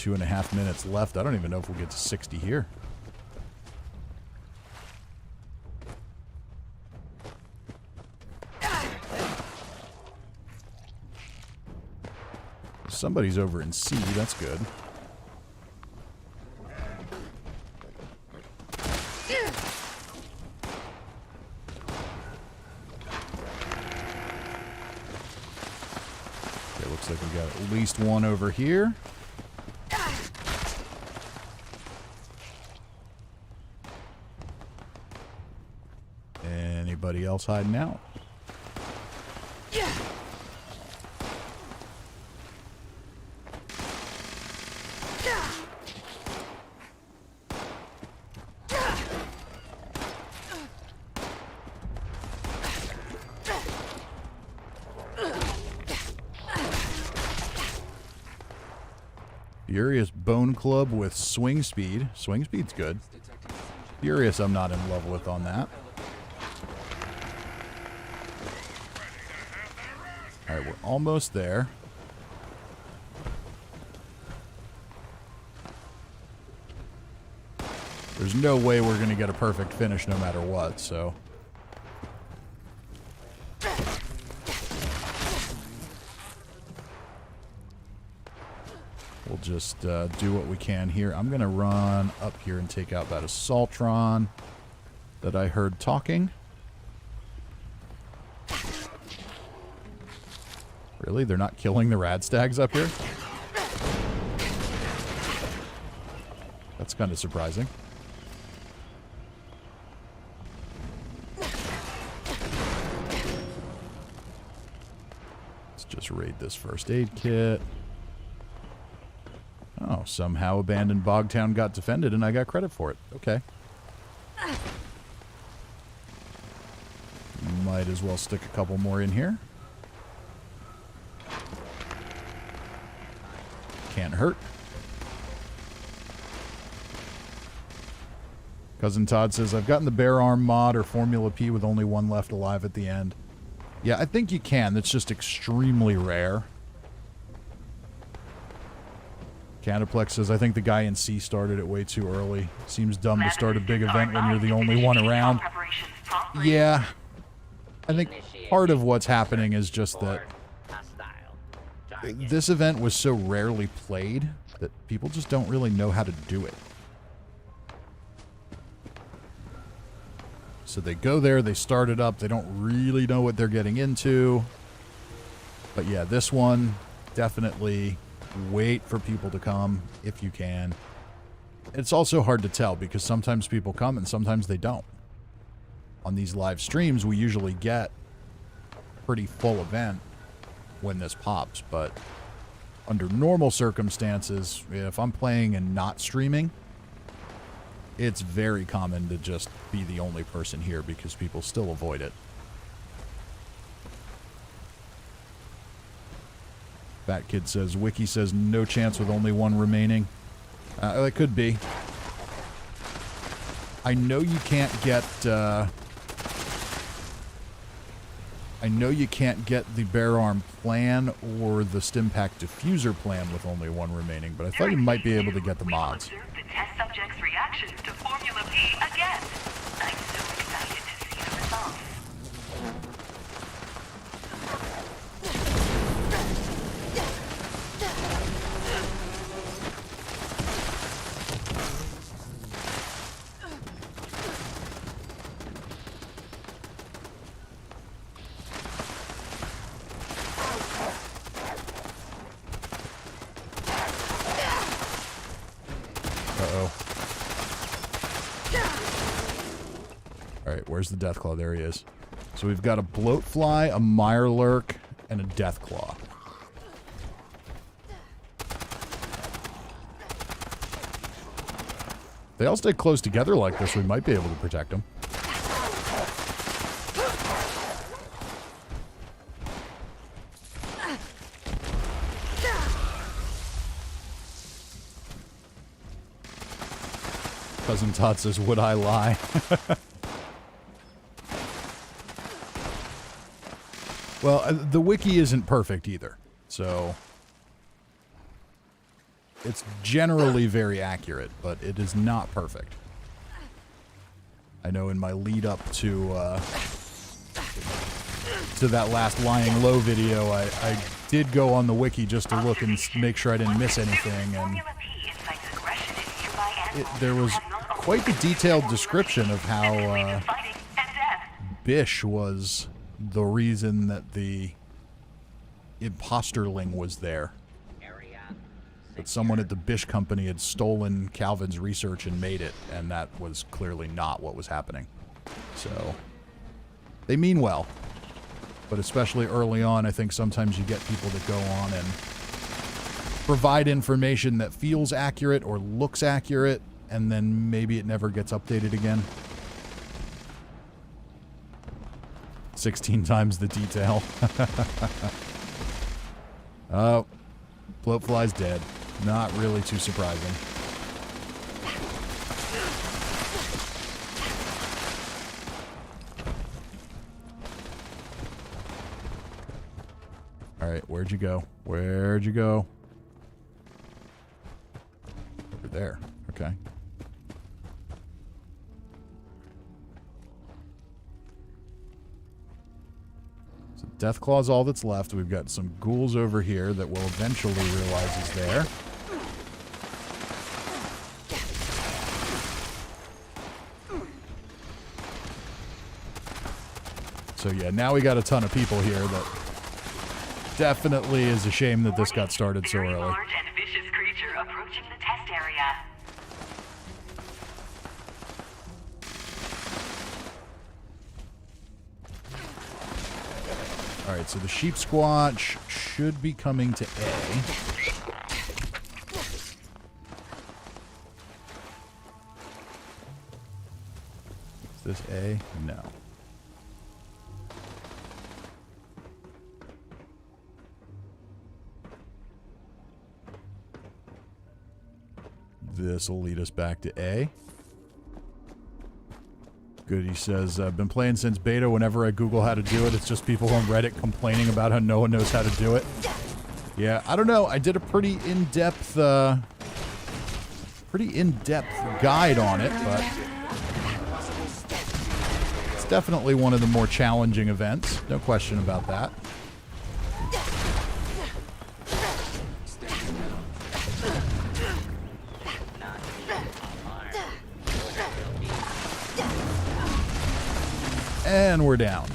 2.5 minutes left. I don't even know if we'll get to 60 here. Somebody's over in C. That's good. Okay, looks like we got at least one over here. Anybody else hiding out? Furious Bone Club with Swing Speed. Swing Speed's good. Furious I'm not in love with on that. Alright, we're almost there. There's no way we're going to get a perfect finish no matter what, so... We'll just do what we can here. I'm going to run up here and take out that Assaultron that I heard talking. Really? They're not killing the rad stags up here? That's kind of surprising. Let's just raid this first aid kit. Oh, somehow Abandoned Bogtown got defended and I got credit for it. Okay. Might as well stick a couple more in here. Can't hurt. Cousin Todd says, I've gotten the Bear Arm mod or Formula P with only one left alive at the end. Yeah, I think you can. That's just extremely rare. Cataplex says, I think the guy in C started it way too early. Seems dumb to start a big event when you're the only one around. Yeah. I think part of what's happening is just that this event was so rarely played that people just don't really know how to do it. So they go there, they start it up, they don't really know what they're getting into. But yeah, this one, definitely wait for people to come if you can. It's also hard to tell because sometimes people come and sometimes they don't. On these live streams, we usually get a pretty full event when this pops, but under normal circumstances, if I'm playing and not streaming, it's very common to just be the only person here because people still avoid it. Fat Kid says, Wiki says no chance with only one remaining. That could be. I know you can't get, I know you can't get the Bear Arm plan or the Stimpack Diffuser plan with only one remaining, but I thought you might be able to get the mods. The test subject's reaction to Formula P again. I'm so excited to see the results. Where's the Deathclaw? There he is. So we've got a Bloatfly, a Mirelurk, and a Deathclaw. If they all stay close together like this, we might be able to protect them. Cousin Todd says, would I lie? Well, the wiki isn't perfect either, so it's generally very accurate, but it is not perfect. I know in my lead up to that last lying low video, I did go on the wiki just to look and make sure I didn't miss anything, and there was quite the detailed description of how Bish was the reason that the imposterling was there. That someone at the Bish company had stolen Calvin's research and made it, and that was clearly not what was happening. So, they mean well. But especially early on, I think sometimes you get people that go on and provide information that feels accurate or looks accurate, and then maybe it never gets updated again. 16 times the detail. Oh, Bloatfly's dead. Not really too surprising. Alright, where'd you go? Where'd you go? Over there. Okay. So Deathclaw's all that's left. We've got some ghouls over here that we'll eventually realize is there. So yeah, now we got a ton of people here that definitely is a shame that this got started so early. Large and vicious creature approaching the test area. Alright, so the sheep squatch should be coming to A. Is this A? No. This will lead us back to A. Good, he says, I've been playing since beta. Whenever I Google how to do it, it's just people on Reddit complaining about how no one knows how to do it. Yeah, I don't know. I did a pretty in-depth guide on it, but it's definitely one of the more challenging events. No question about that. And we're down.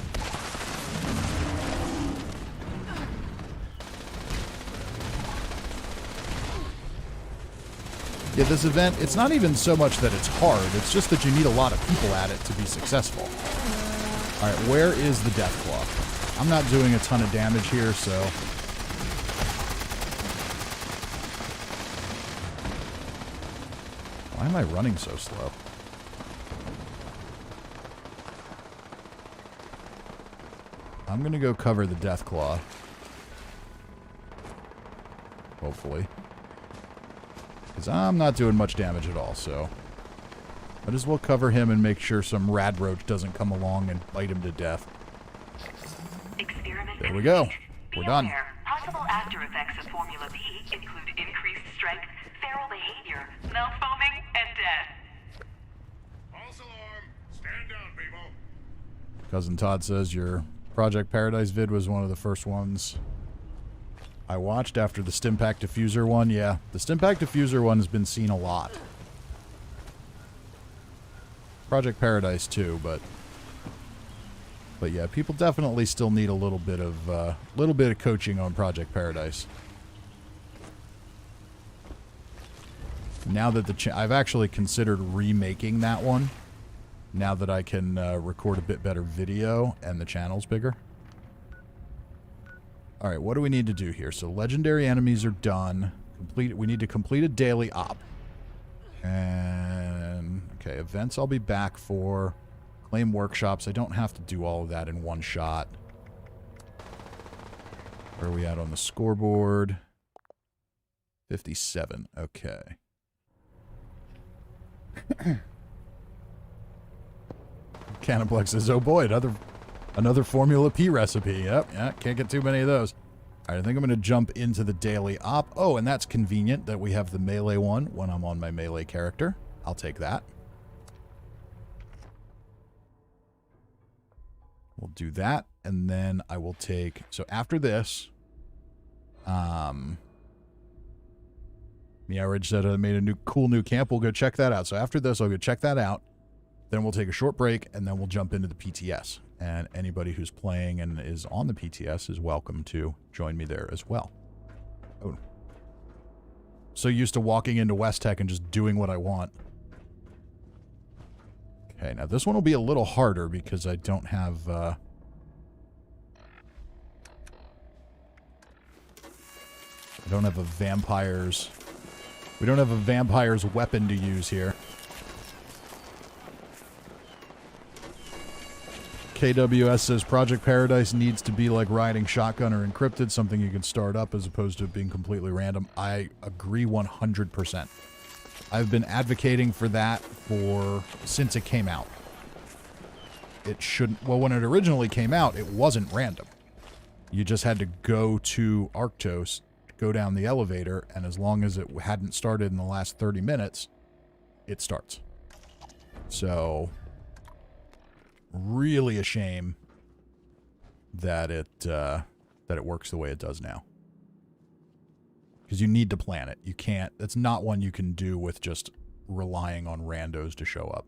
Yeah, this event, it's not even so much that it's hard, it's just that you need a lot of people at it to be successful. Alright, where is the Deathclaw? I'm not doing a ton of damage here, so... Why am I running so slow? I'm gonna go cover the Deathclaw. Hopefully. Because I'm not doing much damage at all, so... might as well cover him and make sure some rad roach doesn't come along and bite him to death. Experiment There we go. complete. We're Be done. aware, possible after effects of Formula P include increased strength, feral behavior, mouth-foaming, and death. False alarm! Stand down, people! Cousin Todd says your Project Paradise vid was one of the first ones I watched after the Stimpack Diffuser one. Yeah, the Stimpack Diffuser one has been seen a lot. Project Paradise too, but yeah, people definitely still need a little bit of coaching on Project Paradise. Now that I've actually considered remaking that one. Now that I can record a bit better video and the channel's bigger. Alright, what do we need to do here? So legendary enemies are done. We need to complete a daily op. And okay, events I'll be back for. Claim workshops. I don't have to do all of that in one shot. Where are we at on the scoreboard? 57. Okay. Canoplex says, oh boy, another Formula P recipe. Yep, yeah, can't get too many of those. All right, I think I'm going to jump into the daily op. Oh, and that's convenient that we have the melee one when I'm on my melee character. I'll take that. We'll do that, and then I will take... So after this, Meowridge said I made a cool new camp. We'll go check that out. So after this, I'll go check that out. Then we'll take a short break, and then we'll jump into the PTS. And anybody who's playing and is on the PTS is welcome to join me there as well. Oh. So used to walking into West Tech and just doing what I want. Okay, now this one will be a little harder because I don't have... I don't have a vampire's... We don't have a vampire's weapon to use here. KWS says Project Paradise needs to be like riding shotgun or encrypted, something you can start up as opposed to it being completely random. I agree 100%. I've been advocating for that since it came out. It shouldn't... Well, when it originally came out, it wasn't random. You just had to go to Arctos, go down the elevator, and as long as it hadn't started in the last 30 minutes, it starts. So, really a shame that it works the way it does now. Because you need to plan it. You can't... That's not one you can do with just relying on randos to show up.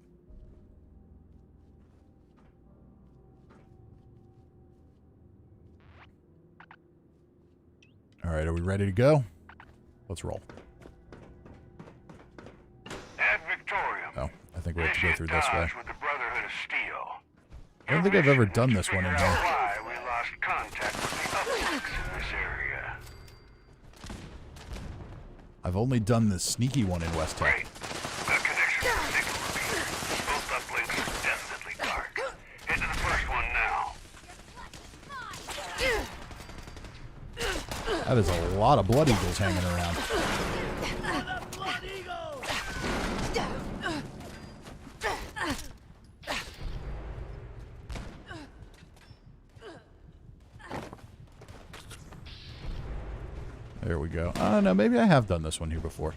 Alright, are we ready to go? Let's roll. Ad Victorium. Oh, I think we have to go through this way. With the Brotherhood of Steel. I don't think I've ever done this one in here. Why we lost contact with the uplinks in this area. I've only done the sneaky one in West Tech. Great. The connection with Nickel appears. Both uplinks are definitely dark. Head to the first one now. That is a lot of Blood Eagles hanging around. There we go. No, maybe I have done this one here before.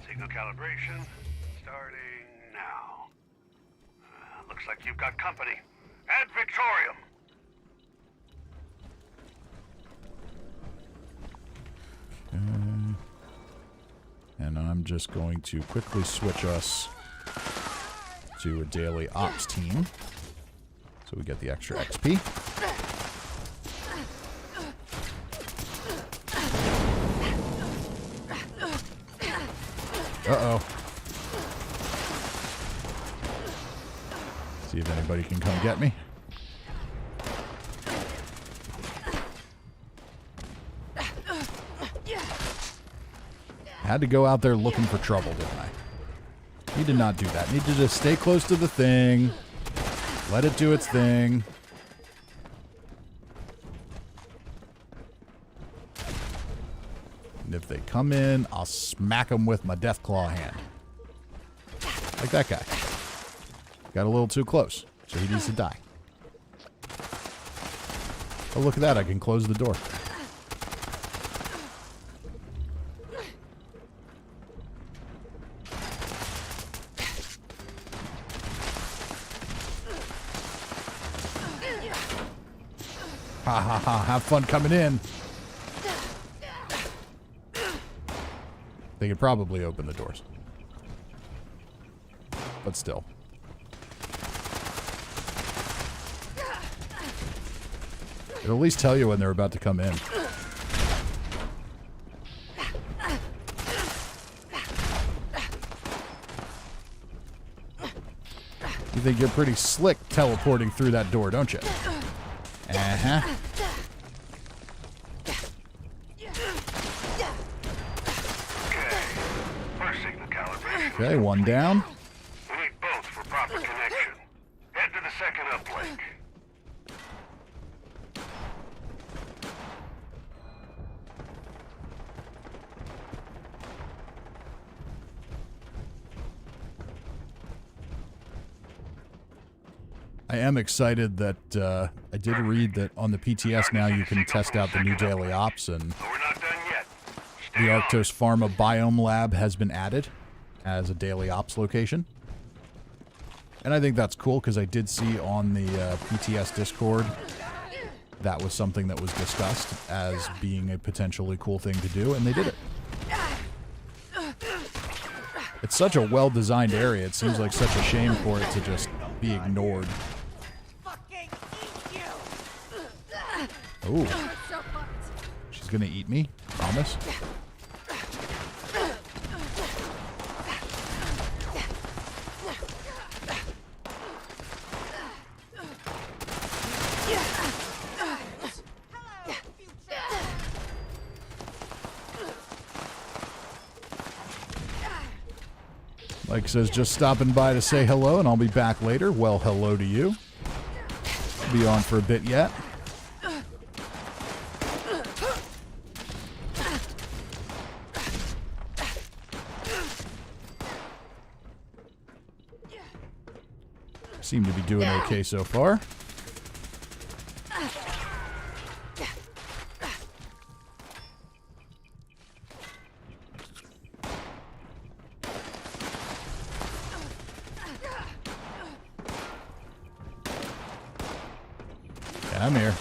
Signal calibration starting now. Looks like you've got company. Ad Victorium. And I'm just going to quickly switch us to a daily ops team. So we get the extra XP. Uh-oh. See if anybody can come get me. I had to go out there looking for trouble, didn't I? Need to not do that. Need to just stay close to the thing. Let it do its thing. And if they come in, I'll smack them with my Deathclaw hand. Like that guy. Got a little too close, so he needs to die. Oh, look at that. I can close the door. Ha ha ha, have fun coming in. They could probably open the doors. But still. It'll at least tell you when they're about to come in. You think you're pretty slick teleporting through that door, don't you? Uh-huh. Okay, one down. We need both for proper connection. Head to the second uplink. I I am excited that I did read that on the PTS now you can test out the new daily ops, and But we're not done yet. the Stay on. Arctos Pharma Biome Lab has been added as a daily ops location. And I think that's cool because I did see on the PTS Discord that was something that was discussed as being a potentially cool thing to do, and they did it. It's such a well-designed area. It seems like such a shame for it to just be ignored. Oh. She's gonna eat me? Promise? Mike says, just stopping by to say hello, and I'll be back later. Well, hello to you. I'll be on for a bit yet. Seem to be doing okay so far. Yeah, I'm here.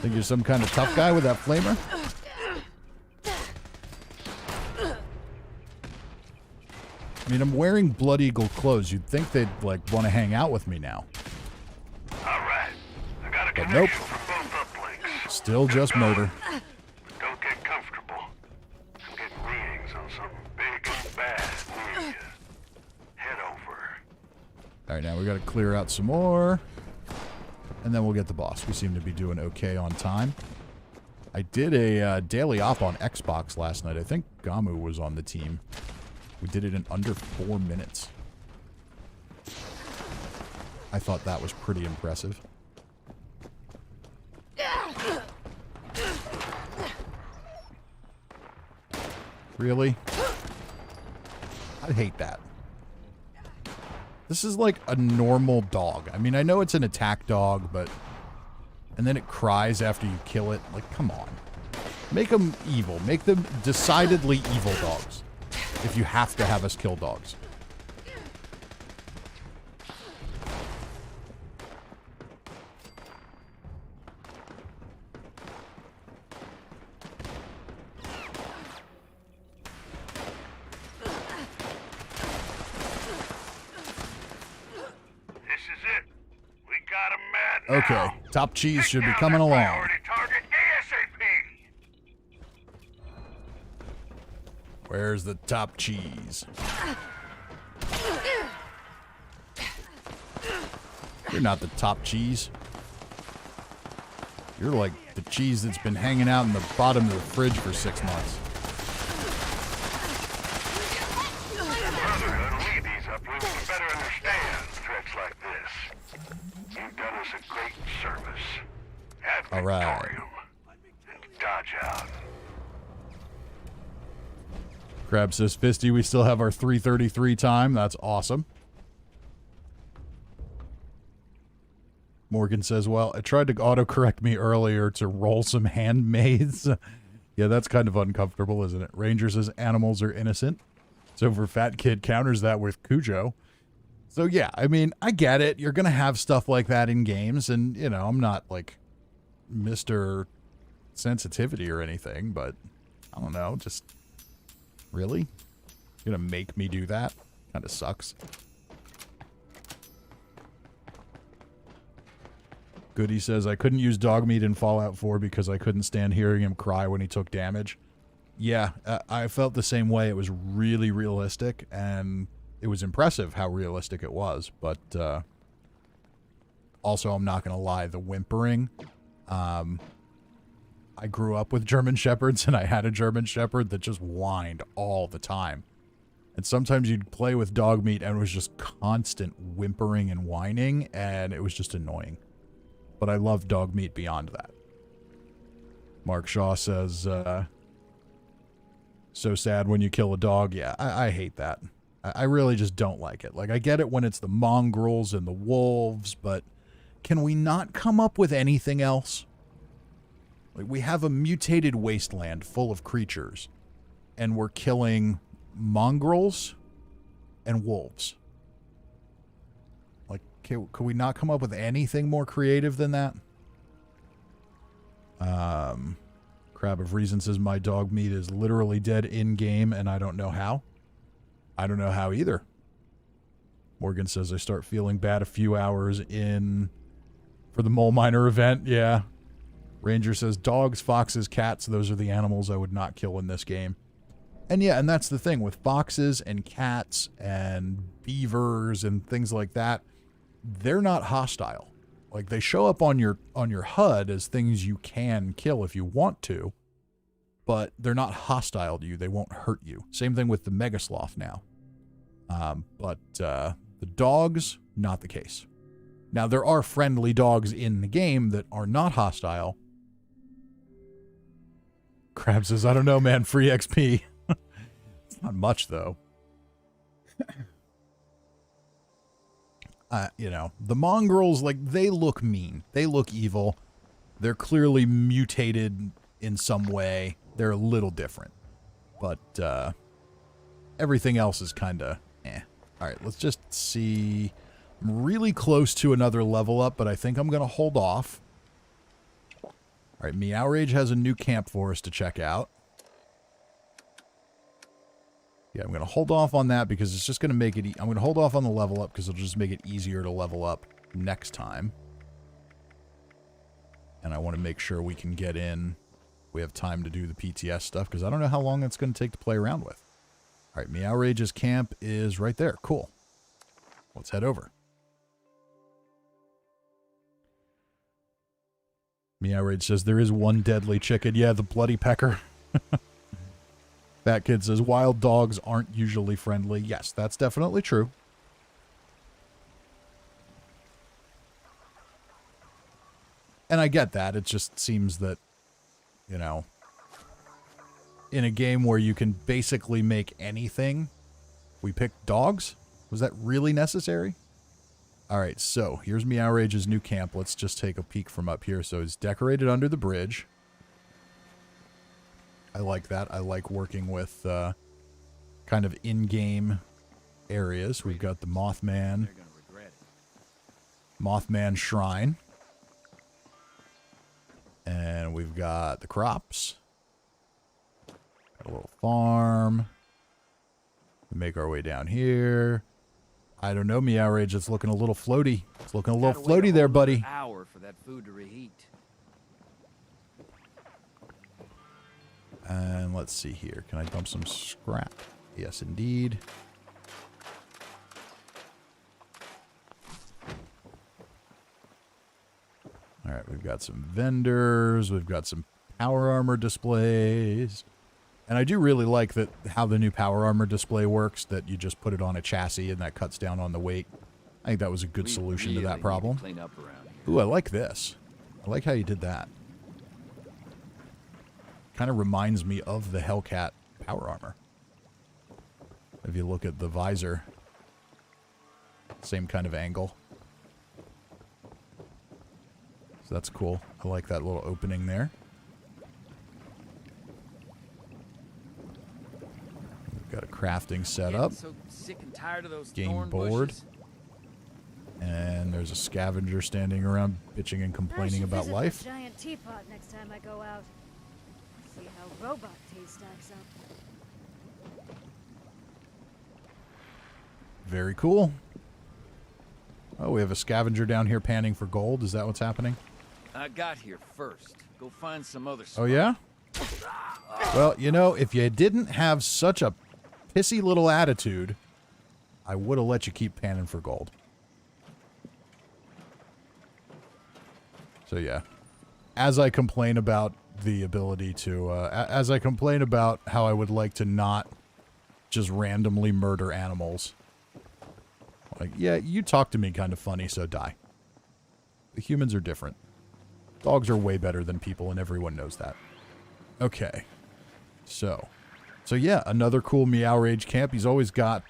Think you're some kind of tough guy with that flamer? I mean, I'm wearing Blood Eagle clothes. You'd think they'd, like, want to hang out with me now. Alright. I got a But connection nope. for both uplinks. Still just murder. Don't get comfortable. I'm getting readings on something big and bad near you. Head over. Alright, now we gotta clear out some more. And then we'll get the boss. We seem to be doing okay on time. I did a daily op on Xbox last night. I think Gamu was on the team. We did it in under 4 minutes. I thought that was pretty impressive. Really? I hate that. This is like a normal dog. I mean, I know it's an attack dog, but... And then it cries after you kill it. Like, come on. Make them evil. Make them decidedly evil dogs. If you have to have us kill dogs. Okay, top cheese should be coming along. Target ASAP. Where's the top cheese? You're not the top cheese. You're like the cheese that's been hanging out in the bottom of the fridge for 6 months. Brotherhood will need these uplinks to better understand threats like this. You've done us a great service. Ad All right. Victorium. And dodge out. Crab says, Fisty, we still have our 3:33 time. That's awesome. Morgan says, well, I tried to autocorrect me earlier to roll some handmaids. Yeah, that's kind of uncomfortable, isn't it? Ranger says animals are innocent. So for Fat Kid counters that with Cujo. So yeah, I mean, I get it. You're going to have stuff like that in games. And, you know, I'm not like Mr. Sensitivity or anything, but I don't know. Just really? You're going to make me do that? Kind of sucks. Goody says, I couldn't use dog meat in Fallout 4 because I couldn't stand hearing him cry when he took damage. Yeah, I felt the same way. It was really realistic, and it was impressive how realistic it was. But also, I'm not going to lie, the whimpering. I grew up with German Shepherds, and I had a German Shepherd that just whined all the time. And sometimes you'd play with dog meat, and it was just constant whimpering and whining, and it was just annoying. but I love dog meat beyond that. Mark Shaw says, so sad when you kill a dog. Yeah, I hate that. I really just don't like it. Like, I get it when it's the mongrels and the wolves, but can we not come up with anything else? Like, we have a mutated wasteland full of creatures, and we're killing mongrels and wolves. Like, could we not come up with anything more creative than that? Crab of Reason says, my dog meat is literally dead in-game, and I don't know how. I don't know how either. Morgan says, I start feeling bad a few hours in for the Mole Miner event. Yeah. Ranger says, dogs, foxes, cats, those are the animals I would not kill in this game. And yeah, and that's the thing with foxes and cats and beavers and things like that. They're not hostile. Like, they show up on your HUD as things you can kill if you want to, but they're not hostile to you. They won't hurt you. Same thing with the Mega Sloth now. But the dogs, not the case. Now, there are friendly dogs in the game that are not hostile. Crab says, I don't know, man. Free XP. It's not much, though. You know, the mongrels, like, they look mean. They look evil. They're clearly mutated in some way. They're a little different. But everything else is kind of eh. All right, let's just see. I'm really close to another level up, but I think I'm going to hold off. All right, Meow Rage has a new camp for us to check out. Yeah, I'm going to hold off on that because it's just going to make it... I'm going to hold off on the level up because it'll just make it easier to level up next time. And I want to make sure we can get in. We have time to do the PTS stuff because I don't know how long it's going to take to play around with. All right, Meow Rage's camp is right there. Cool. Let's head over. Meow Rage says there is one deadly chicken. Yeah, the bloody pecker. That kid says wild dogs aren't usually friendly. Yes, that's definitely true. And I get that. It just seems that, you know, in a game where you can basically make anything, we picked dogs? Was that really necessary? All right, so here's Meow Rage's new camp. Let's just take a peek from up here. So it's decorated under the bridge. I like that. I like working with kind of in-game areas. We've got the Mothman Shrine. And we've got the crops. Got a little farm. We make our way down here. I don't know, Meow Rage. It's looking a little floaty. It's looking a little floaty there, buddy. Hour for that food to reheat. And let's see here. Can I dump some scrap? Yes, indeed. All right, we've got some vendors. We've got some power armor displays. And I do really like that how the new power armor display works, that you just put it on a chassis and that cuts down on the weight. I think that was a good solution to that problem. Ooh, I like this. I like how you did that. Kind of reminds me of the Hellcat power armor. If you look at the visor, same kind of angle. So that's cool. I like that little opening there. We've got a crafting setup. So sick and tired of those game board. And there's a scavenger standing around bitching and complaining about life. Giant teapot next time I go out. See how robot tea stacks up. Very cool. Oh, we have a scavenger down here panning for gold. Is that what's happening? I got here first. Go find some other spot. Oh, yeah? Well, you know, if you didn't have such a pissy little attitude, I would have let you keep panning for gold. So, yeah. As I complain about the ability to, as I complain about how I would like to not just randomly murder animals. Like, yeah, you talk to me kind of funny, so die. The humans are different. Dogs are way better than people, and everyone knows that. Okay. So yeah, another cool Meow Rage camp. He's always got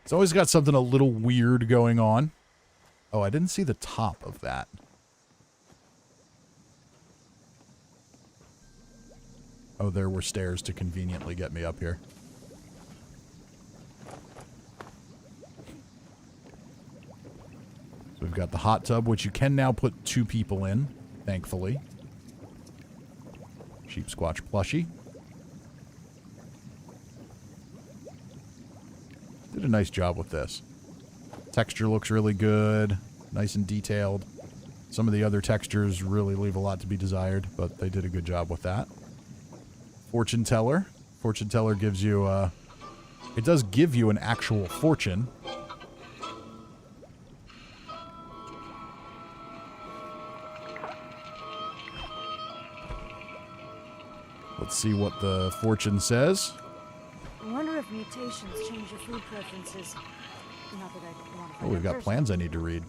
something a little weird going on. Oh, I didn't see the top of that. Oh, there were stairs to conveniently get me up here. So we've got the hot tub, which you can now put 2 people in, thankfully. Sheep Squatch plushie. Did a nice job with this. Texture looks really good, nice and detailed. Some of the other textures really leave a lot to be desired, but they did a good job with that. Fortune Teller. Fortune Teller gives you, it does give you an actual fortune. Let's see what the fortune says. I wonder if mutations change your food preferences. Not that I want to. Oh, we've got plans I need to read.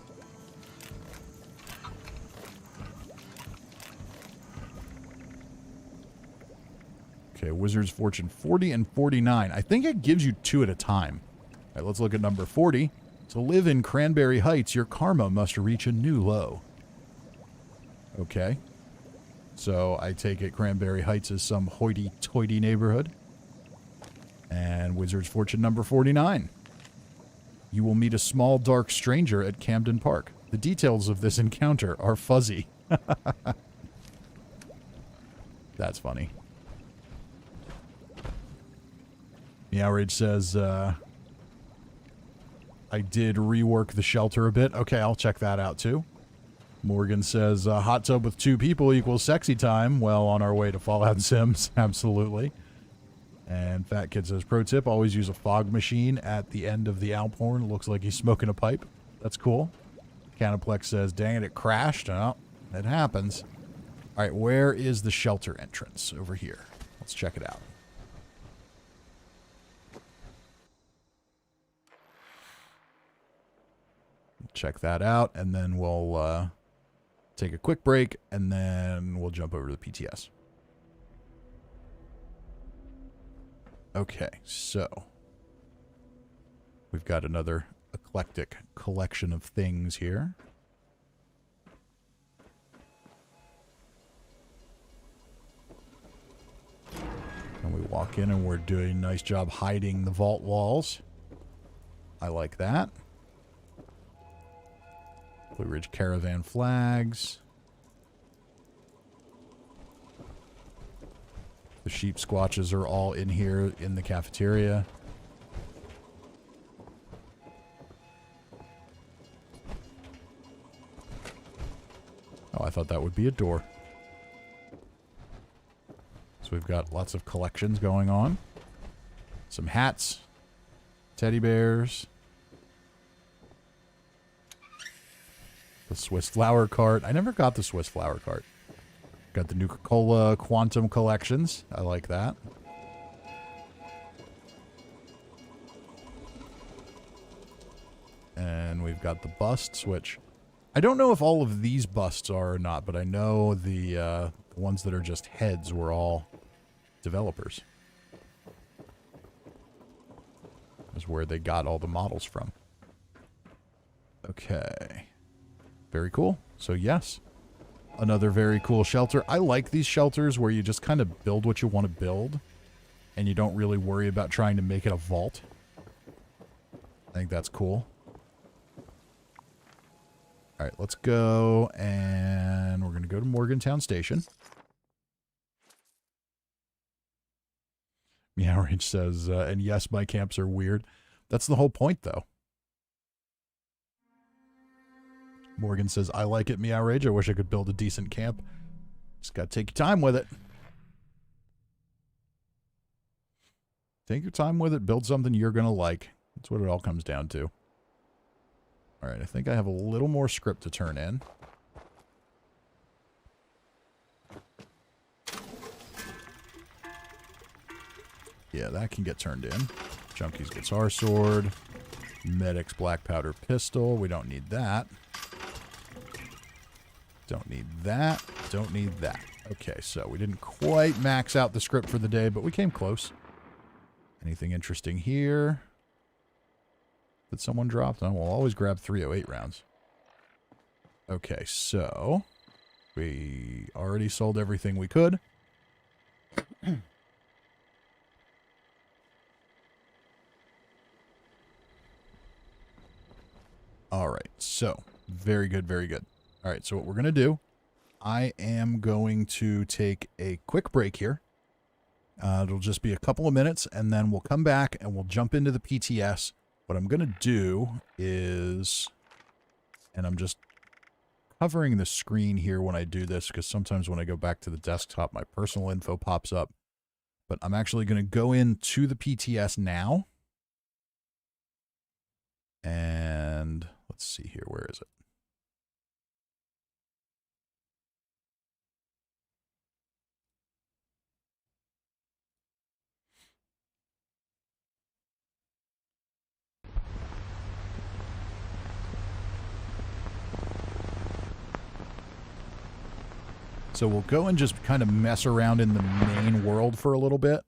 Okay, Wizard's Fortune 40 and 49. I think it gives you 2 at a time. All right, let's look at number 40. To live in Cranberry Heights, your karma must reach a new low. Okay. So I take it Cranberry Heights is some hoity-toity neighborhood. And Wizard's Fortune number 49. You will meet a small, dark stranger at Camden Park. The details of this encounter are fuzzy. That's funny. Meowrage says, I did rework the shelter a bit. Okay, I'll check that out too. Morgan says, hot tub with 2 people equals sexy time. Well, on our way to Fallout Sims, absolutely. And Fat Kid says, pro tip, always use a fog machine at the end of the Alphorn. Looks like he's smoking a pipe. That's cool. Canoplex says, dang it crashed. Oh, it happens. All right, where is the shelter entrance? Over here. Let's check it out. Check that out, and then we'll take a quick break, and then we'll jump over to the PTS. Okay, so we've got another eclectic collection of things here. And we walk in, and we're doing a nice job hiding the vault walls. I like that. Blue Ridge Caravan flags. The sheep squatches are all in here in the cafeteria. Oh, I thought that would be a door. So we've got lots of collections going on. Some hats. Teddy bears. The Swiss flower cart. I never got the Swiss flower cart. Got the Nuka-Cola Quantum collections. I like that. And we've got the busts, which I don't know if all of these busts are or not, but I know the ones that are just heads were all developers. That's where they got all the models from. Okay. Very cool. So yes. Another very cool shelter. I like these shelters where you just kind of build what you want to build and you don't really worry about trying to make it a vault. I think that's cool. All right, let's go, and we're going to go to Morgantown Station. Meowrage says, and yes, my camps are weird. That's the whole point, though. Morgan says, I like it, Meowrage. I wish I could build a decent camp. Just got to take your time with it. Take your time with it. Build something you're going to like. That's what it all comes down to. All right, I think I have a little more script to turn in. Yeah, that can get turned in. Junkie's Guitar Sword. Medic's Black Powder Pistol. We don't need that. Don't need that. Don't need that. Okay, so we didn't quite max out the script for the day, but we came close. Anything interesting here that someone dropped? Oh, we'll always grab 308 rounds. Okay, so we already sold everything we could. All right, so very good, very good. All right, so what we're going to do, I am going to take a quick break here. It'll just be a couple of minutes, and then we'll come back and we'll jump into the PTS. What I'm going to do is, and I'm just covering the screen here when I do this, because sometimes when I go back to the desktop, my personal info pops up. But I'm actually going to go into the PTS now. And let's see here. Where is it? So we'll go and just kind of mess around in the main world for a little bit.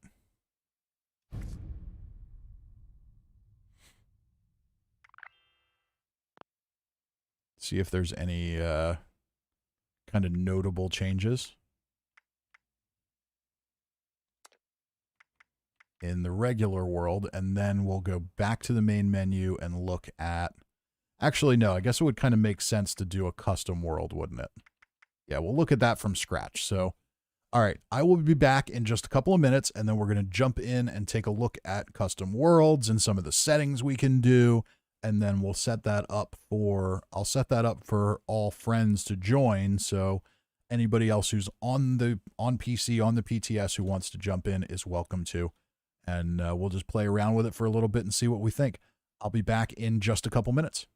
See if there's any kind of notable changes in the regular world, and then we'll go back to the main menu and look at... Actually, no, I guess it would kind of make sense to do a custom world, wouldn't it? Yeah, we'll look at that from scratch. So, all right, I will be back in just a couple of minutes, and then we're going to jump in and take a look at custom worlds and some of the settings we can do, and then we'll set that up for... I'll set that up for all friends to join, so anybody else who's on PC, on the PTS, who wants to jump in is welcome to. And we'll just play around with it for a little bit and see what we think. I'll be back in just a couple minutes.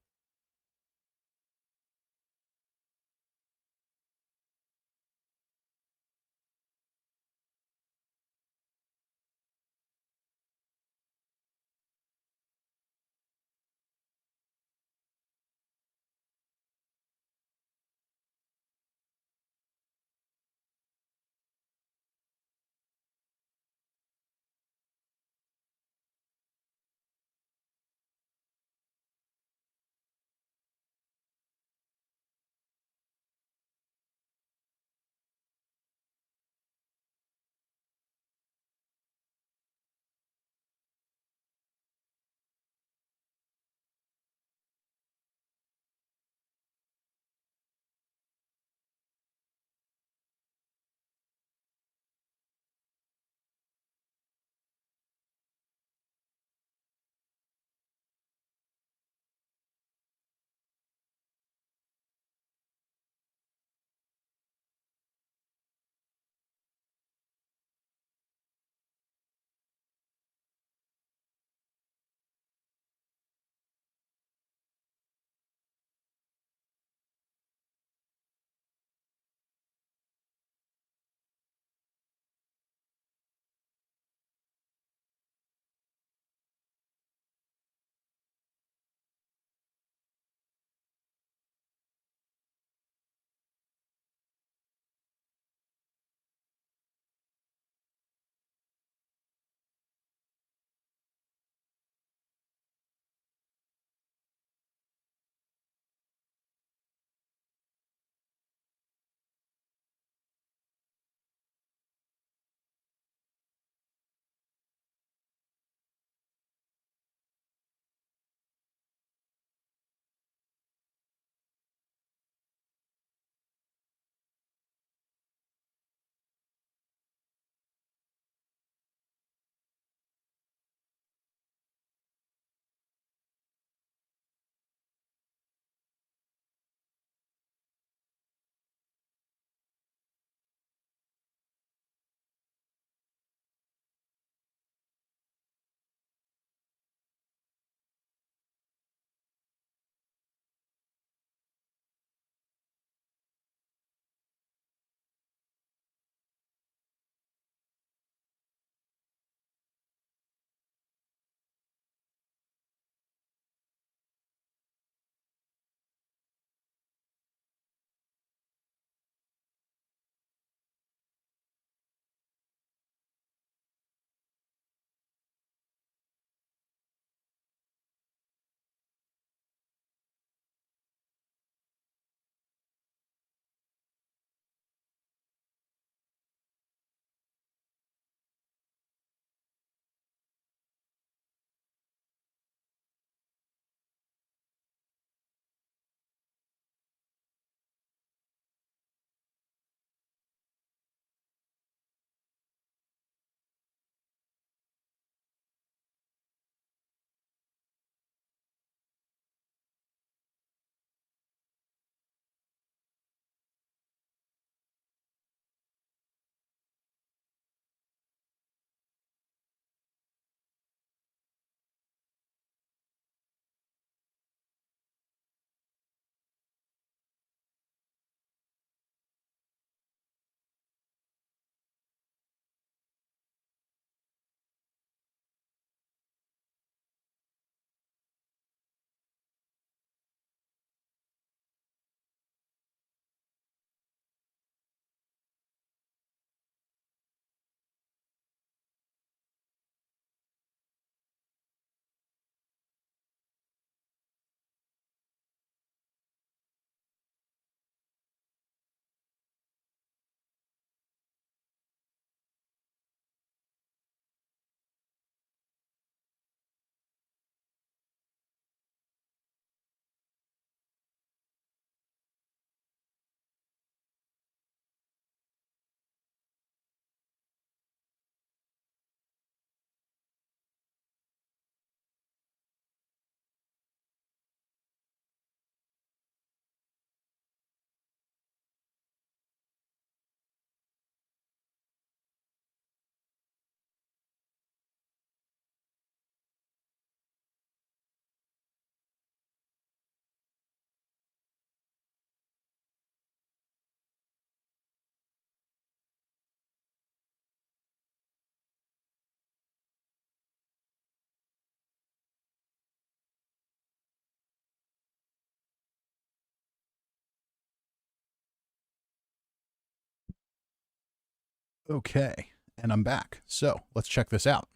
Okay, and I'm back. So let's check this out.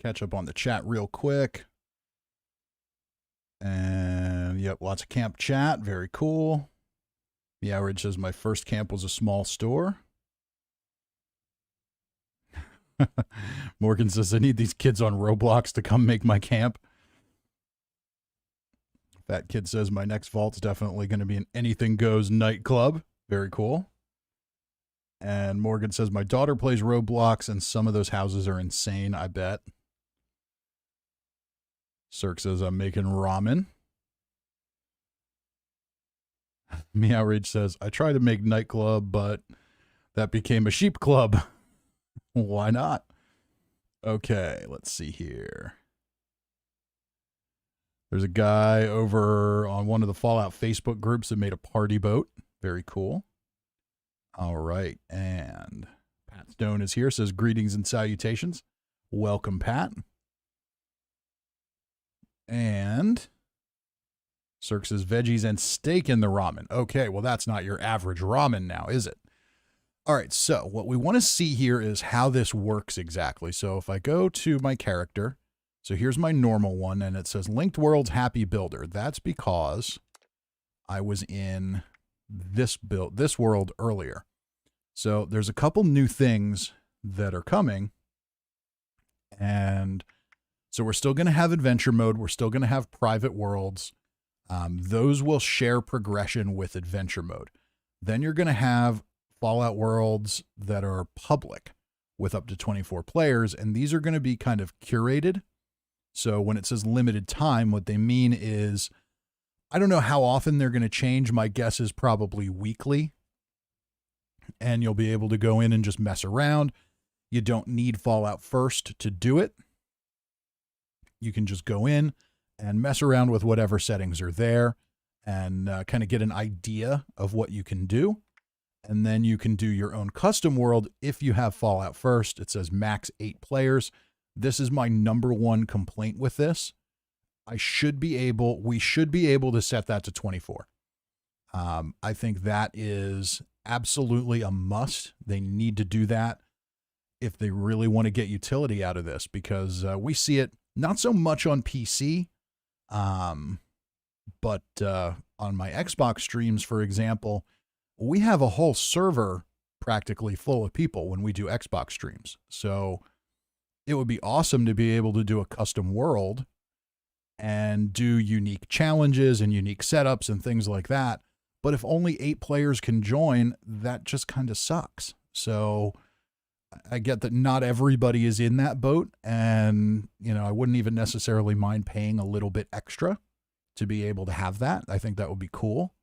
Catch up on the chat real quick. And yep, lots of camp chat. Very cool. The average says my first camp was a small store. Morgan says I need these kids on Roblox to come make my camp. That kid says my next vault's definitely going to be an anything goes nightclub. Very cool. And Morgan says my daughter plays Roblox and some of those houses are insane, I bet. Cirque says I'm making ramen. Meow Rage says I tried to make nightclub, but that became a sheep club. Why not? Okay, let's see here. There's a guy over on one of the Fallout Facebook groups that made a party boat. Very cool. All right, and Pat Stone is here, says greetings and salutations. Welcome, Pat. And Cirque says veggies and steak in the ramen. Okay, well, that's not your average ramen now, is it? All right, so what we want to see here is how this works exactly. So if I go to my character, so here's my normal one, and it says Linked Worlds Happy Builder. That's because I was in this world earlier. So there's a couple new things that are coming, and so we're still going to have adventure mode. We're still going to have private worlds. Those will share progression with adventure mode. Then you're going to have Fallout worlds that are public with up to 24 players, and these are going to be kind of curated. So when it says limited time, what they mean is, I don't know how often they're going to change. My guess is probably weekly, and you'll be able to go in and just mess around. You don't need Fallout First to do it. You can just go in and mess around with whatever settings are there and kind of get an idea of what you can do. And then you can do your own custom world if you have Fallout First. It says max 8 players. This is my number one complaint with this. We should be able to set that to 24. I think that is absolutely a must. They need to do that if they really want to get utility out of this, because we see it not so much on PC, but on my Xbox streams, for example, we have a whole server practically full of people when we do Xbox streams. So it would be awesome to be able to do a custom world and do unique challenges and unique setups and things like that. But if only 8 players can join, that just kind of sucks. So I get that not everybody is in that boat, and, you know, I wouldn't even necessarily mind paying a little bit extra to be able to have that. I think that would be cool,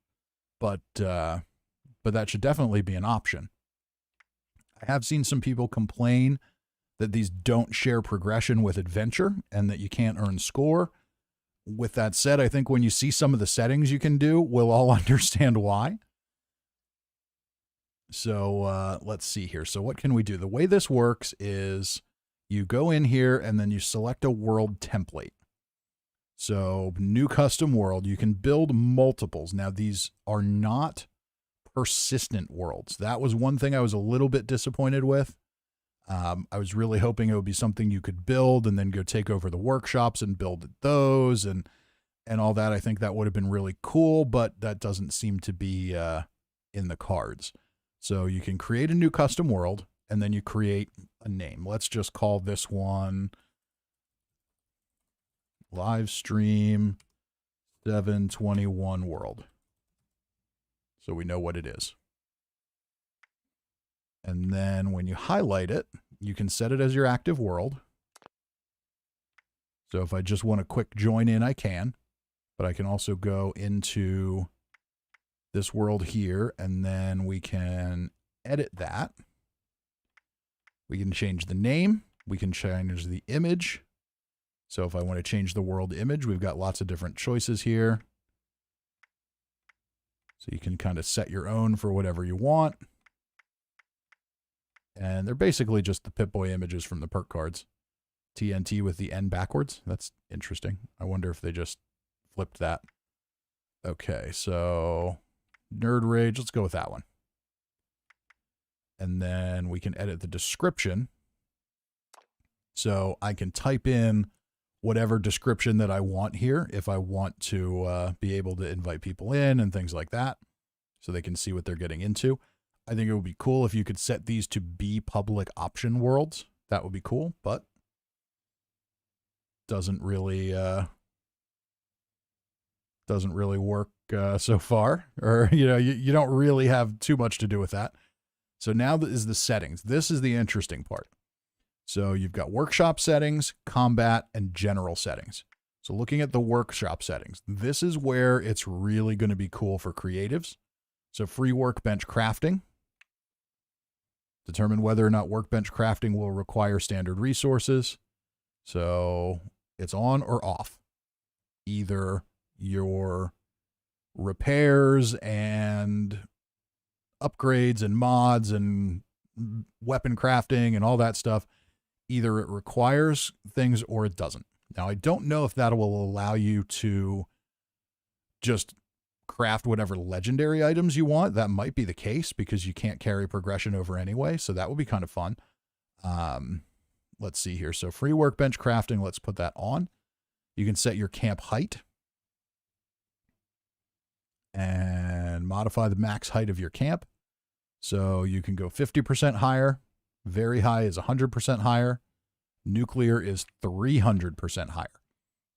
but that should definitely be an option. I have seen some people complain that these don't share progression with adventure and that you can't earn score. With that said, I think when you see some of the settings you can do, we'll all understand why. So let's see here. So what can we do? The way this works is you go in here and then you select a world template. So new custom world, you can build multiples. Now these are not persistent worlds. That was one thing I was a little bit disappointed with. I was really hoping it would be something you could build and then go take over the workshops and build those and all that. I think that would have been really cool, but that doesn't seem to be in the cards. So you can create a new custom world and then you create a name. Let's just call this one Live Stream 721 World, so we know what it is. And then when you highlight it, you can set it as your active world. So if I just want a quick join in, I can, but I can also go into this world here, and then we can edit that. We can change the name. We can change the image. So if I want to change the world image, we've got lots of different choices here. So you can kind of set your own for whatever you want. And they're basically just the Pip-Boy images from the perk cards. TNT with the N backwards. That's interesting. I wonder if they just flipped that. Okay, so Nerd Rage. Let's go with that one. And then we can edit the description. So I can type in whatever description that I want here if I want to be able to invite people in and things like that so they can see what they're getting into. I think it would be cool if you could set these to be public option worlds. That would be cool, but doesn't really work so far, or you don't really have too much to do with that. So now is the settings. This is the interesting part. So you've got workshop settings, combat, and general settings. So looking at the workshop settings, this is where it's really going to be cool for creatives. So free workbench crafting. Determine whether or not workbench crafting will require standard resources. So it's on or off. Either your repairs and upgrades and mods and weapon crafting and all that stuff, either it requires things or it doesn't. Now, I don't know if that will allow you to just craft whatever legendary items you want. That might be the case because you can't carry progression over anyway, so that would be kind of fun. Let's see here. So free workbench crafting, let's put that on. You can set your camp height and modify the max height of your camp. So you can go 50% higher. Very high is 100% higher. Nuclear is 300% higher.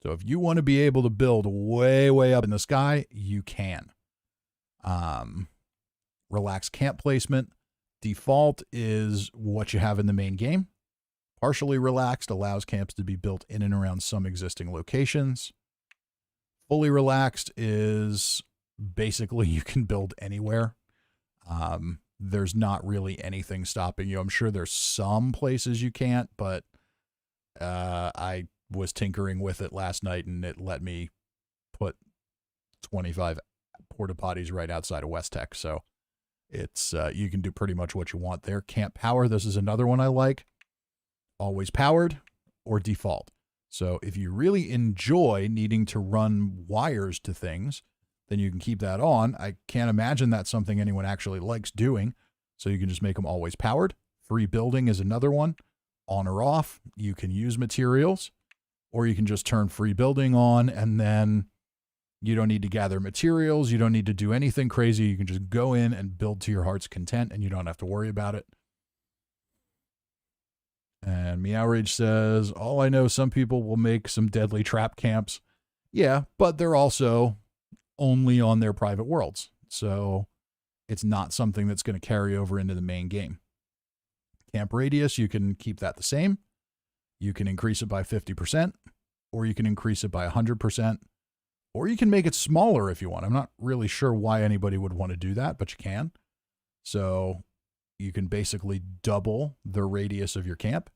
So if you want to be able to build way, way up in the sky, you can. Relax camp placement. Default is what you have in the main game. Partially relaxed allows camps to be built in and around some existing locations. Fully relaxed is basically you can build anywhere. There's not really anything stopping you. I'm sure there's some places you can't, but I was tinkering with it last night and it let me put 25 porta potties right outside of West Tech. So it's you can do pretty much what you want there. Camp power, this is another one I like. Always powered or default. So if you really enjoy needing to run wires to things, then you can keep that on. I can't imagine that's something anyone actually likes doing. So you can just make them always powered. Free building is another one. On or off. You can use materials, or you can just turn free building on, and then you don't need to gather materials. You don't need to do anything crazy. You can just go in and build to your heart's content, and you don't have to worry about it. And Meow Rage says, all I know, some people will make some deadly trap camps. Yeah, but they're also only on their private worlds. So it's not something that's going to carry over into the main game. Camp radius, you can keep that the same. You can increase it by 50%, or you can increase it by 100%, or you can make it smaller if you want. I'm not really sure why anybody would want to do that, but you can. So you can basically double the radius of your camp.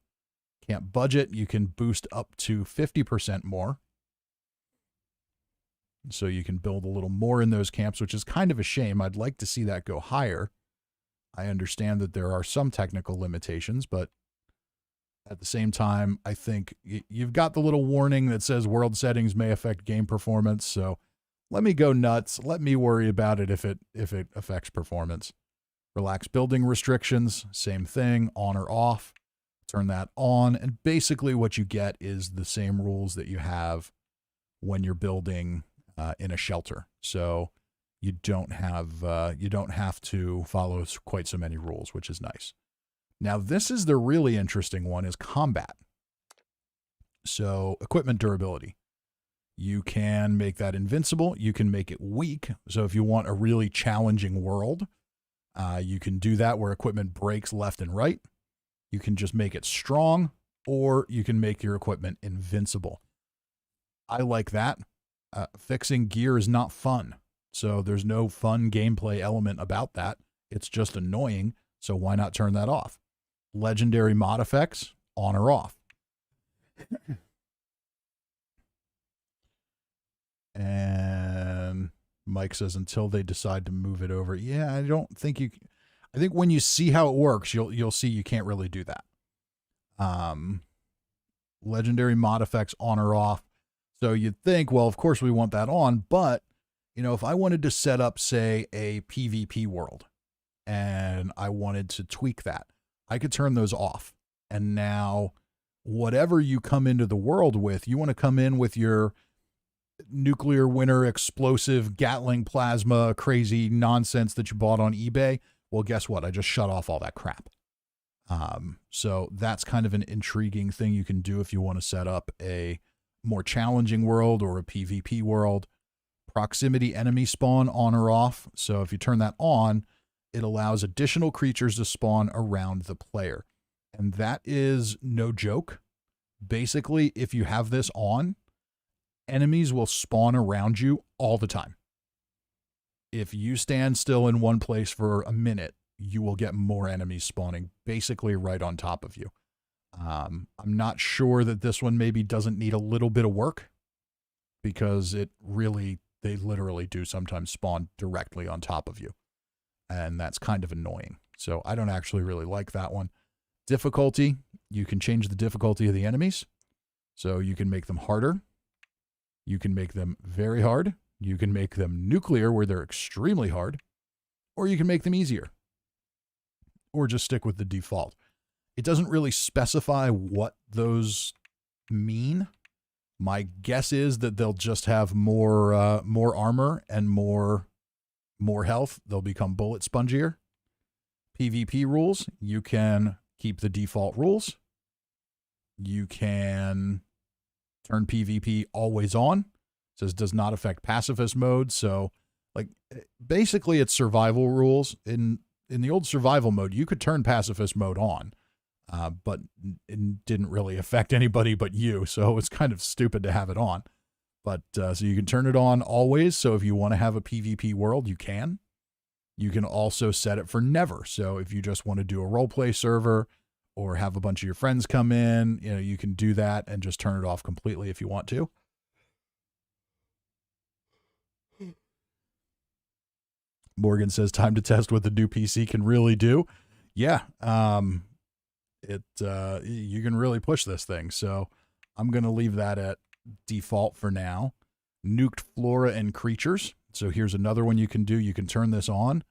Camp budget, you can boost up to 50% more. So you can build a little more in those camps, which is kind of a shame. I'd like to see that go higher. I understand that there are some technical limitations, but at the same time, I think you've got the little warning that says world settings may affect game performance. So let me go nuts. Let me worry about it if it affects performance. Relax building restrictions, same thing, on or off. Turn that on, and basically what you get is the same rules that you have when you're building in a shelter. So you don't have to follow quite so many rules, which is nice. Now, this is the really interesting one, is combat. So equipment durability. You can make that invincible. You can make it weak. So if you want a really challenging world, you can do that where equipment breaks left and right. You can just make it strong, or you can make your equipment invincible. I like that. Fixing gear is not fun. So there's no fun gameplay element about that. It's just annoying. So why not turn that off? Legendary mod effects, on or off. And Mike says, until they decide to move it over. Yeah, I think when you see how it works, you'll see you can't really do that. Legendary mod effects, on or off. So you'd think, well, of course we want that on, but if I wanted to set up, say, a PvP world, and I wanted to tweak that, I could turn those off. And now whatever you come into the world with, you want to come in with your nuclear winter explosive Gatling plasma crazy nonsense that you bought on eBay. Well, guess what? I just shut off all that crap. So that's kind of an intriguing thing you can do if you want to set up a more challenging world or a PvP world. Proximity enemy spawn on or off. So if you turn that on, it allows additional creatures to spawn around the player. And that is no joke. Basically, if you have this on, enemies will spawn around you all the time. If you stand still in one place for a minute, you will get more enemies spawning basically right on top of you. I'm not sure that this one maybe doesn't need a little bit of work, because they literally do sometimes spawn directly on top of you. And that's kind of annoying. So I don't actually really like that one. Difficulty, you can change the difficulty of the enemies. So you can make them harder. You can make them very hard. You can make them nuclear, where they're extremely hard. Or you can make them easier. Or just stick with the default. It doesn't really specify what those mean. My guess is that they'll just have more armor and more health. They'll become bullet spongier. PvP rules, you can keep the default rules. You can turn PvP always on. It says does not affect pacifist mode. So like basically it's survival rules. In the old survival mode, you could turn pacifist mode on, but it didn't really affect anybody but you. So it's kind of stupid to have it on. But so you can turn it on always. So if you want to have a PvP world, you can. You can also set it for never. So if you just want to do a roleplay server or have a bunch of your friends come in, you can do that and just turn it off completely if you want to. Morgan says time to test what the new PC can really do. Yeah. You can really push this thing. So I'm going to leave that at default for now. Nuked Flora and creatures. So here's another one you can do. You can turn this on.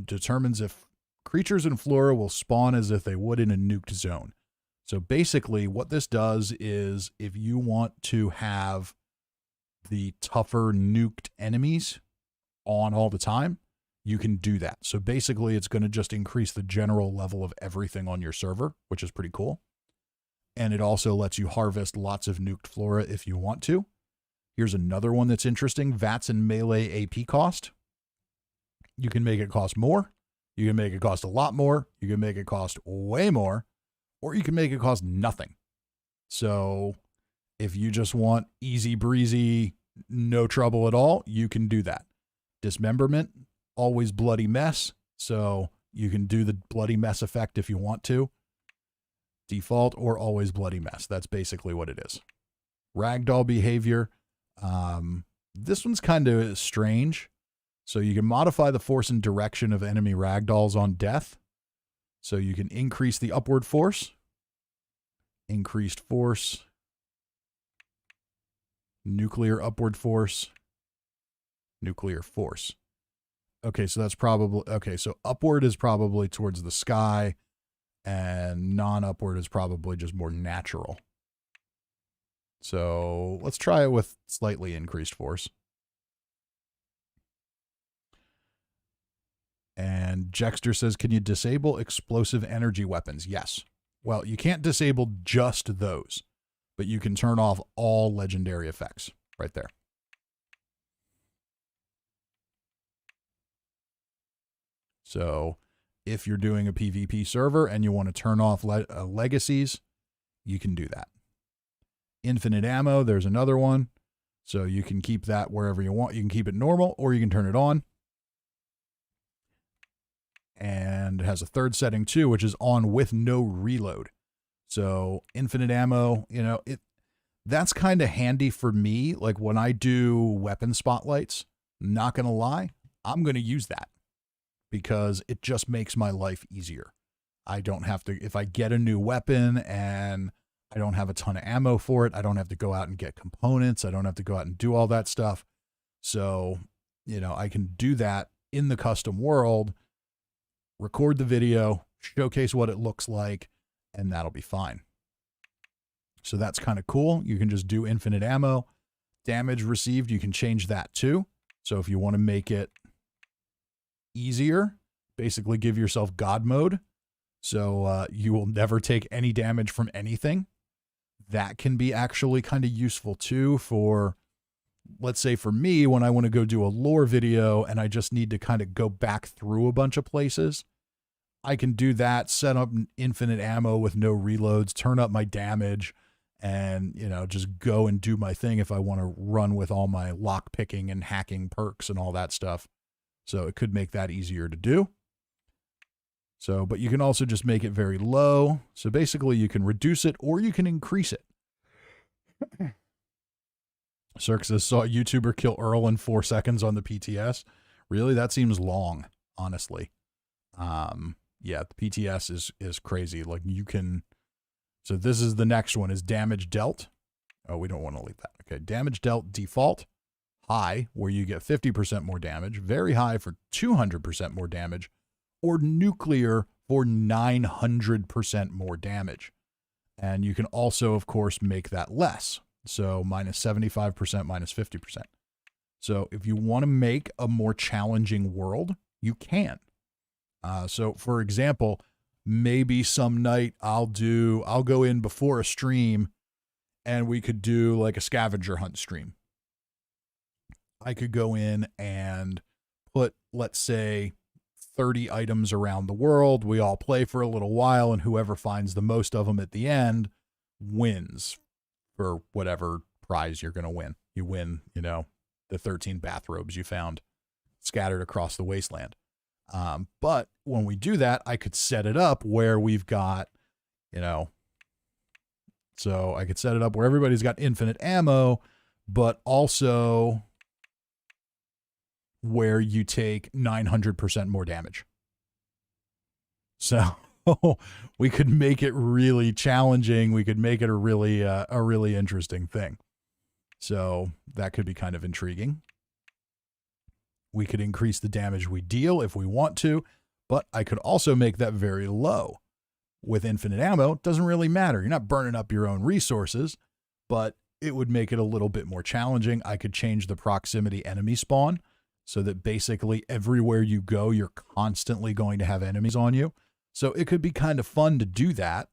Determines if creatures in Flora will spawn as if they would in a nuked zone. So basically what this does is if you want to have the tougher nuked enemies on all the time, you can do that. So basically it's going to just increase the general level of everything on your server, which is pretty cool. And it also lets you harvest lots of nuked Flora if you want to. Here's another one that's interesting. Vats and melee AP cost. You can make it cost more. You can make it cost a lot more. You can make it cost way more. Or you can make it cost nothing. So if you just want easy breezy, no trouble at all, you can do that. Dismemberment, always bloody mess. So you can do the bloody mess effect if you want to. Default or always bloody mess. That's basically what it is. Ragdoll behavior. This one's kind of strange. So you can modify the force and direction of enemy ragdolls on death. So you can increase the upward force. Increased force. Nuclear upward force. Nuclear force. Okay, so that's probably... Okay, so upward is probably towards the sky. And non-upward is probably just more natural. So let's try it with slightly increased force. And Jexter says, can you disable explosive energy weapons? Yes. Well, you can't disable just those, but you can turn off all legendary effects right there. So if you're doing a PvP server and you want to turn off legacies, you can do that. Infinite ammo, there's another one. So you can keep that wherever you want. You can keep it normal or you can turn it on. And it has a third setting too, which is on with no reload. So infinite ammo, that's kind of handy for me. Like when I do weapon spotlights, not going to lie, I'm going to use that because it just makes my life easier. I don't have to, if I get a new weapon and I don't have a ton of ammo for it, I don't have to go out and get components. I don't have to go out and do all that stuff. So, I can do that in the custom world, record the video, showcase what it looks like, and that'll be fine. So that's kind of cool. You can just do infinite ammo. Damage received, you can change that too. So if you want to make it easier, basically give yourself God mode. So you will never take any damage from anything. That can be actually kind of useful too for, let's say for me, when I want to go do a lore video and I just need to kind of go back through a bunch of places, I can do that, set up infinite ammo with no reloads, turn up my damage, and, you know, just go and do my thing if I want to run with all my lock picking and hacking perks and all that stuff. So it could make that easier to do. So, but you can also just make it very low. So basically you can reduce it or you can increase it. Cirque says, saw a YouTuber kill Earl in 4 seconds on the PTS. Really? That seems long, honestly. Yeah, the PTS is crazy. Like you can, so this is the next one is damage dealt. Oh, we don't want to leave that. Okay. Damage dealt default, high, where you get 50% more damage, very high for 200% more damage, or nuclear for 900% more damage. And you can also, of course, make that less. So minus 75%, minus 50%. So if you want to make a more challenging world, you can. So for example, maybe some night I'll go in before a stream and we could do like a scavenger hunt stream. I could go in and put, let's say, 30 items around the world. We all play for a little while, and whoever finds the most of them at the end wins for whatever prize you're going to win. You win, you know, the 13 bathrobes you found scattered across the wasteland. But when we do that, I could set it up where we've got, you know, so I could set it up where everybody's got infinite ammo, but also where you take 900% more damage. So we could make it really challenging. We could make it a really interesting thing. So that could be kind of intriguing. We could increase the damage we deal if we want to, but I could also make that very low. With infinite ammo, it doesn't really matter. You're not burning up your own resources, but it would make it a little bit more challenging. I could change the proximity enemy spawn so that basically everywhere you go, you're constantly going to have enemies on you. So it could be kind of fun to do that.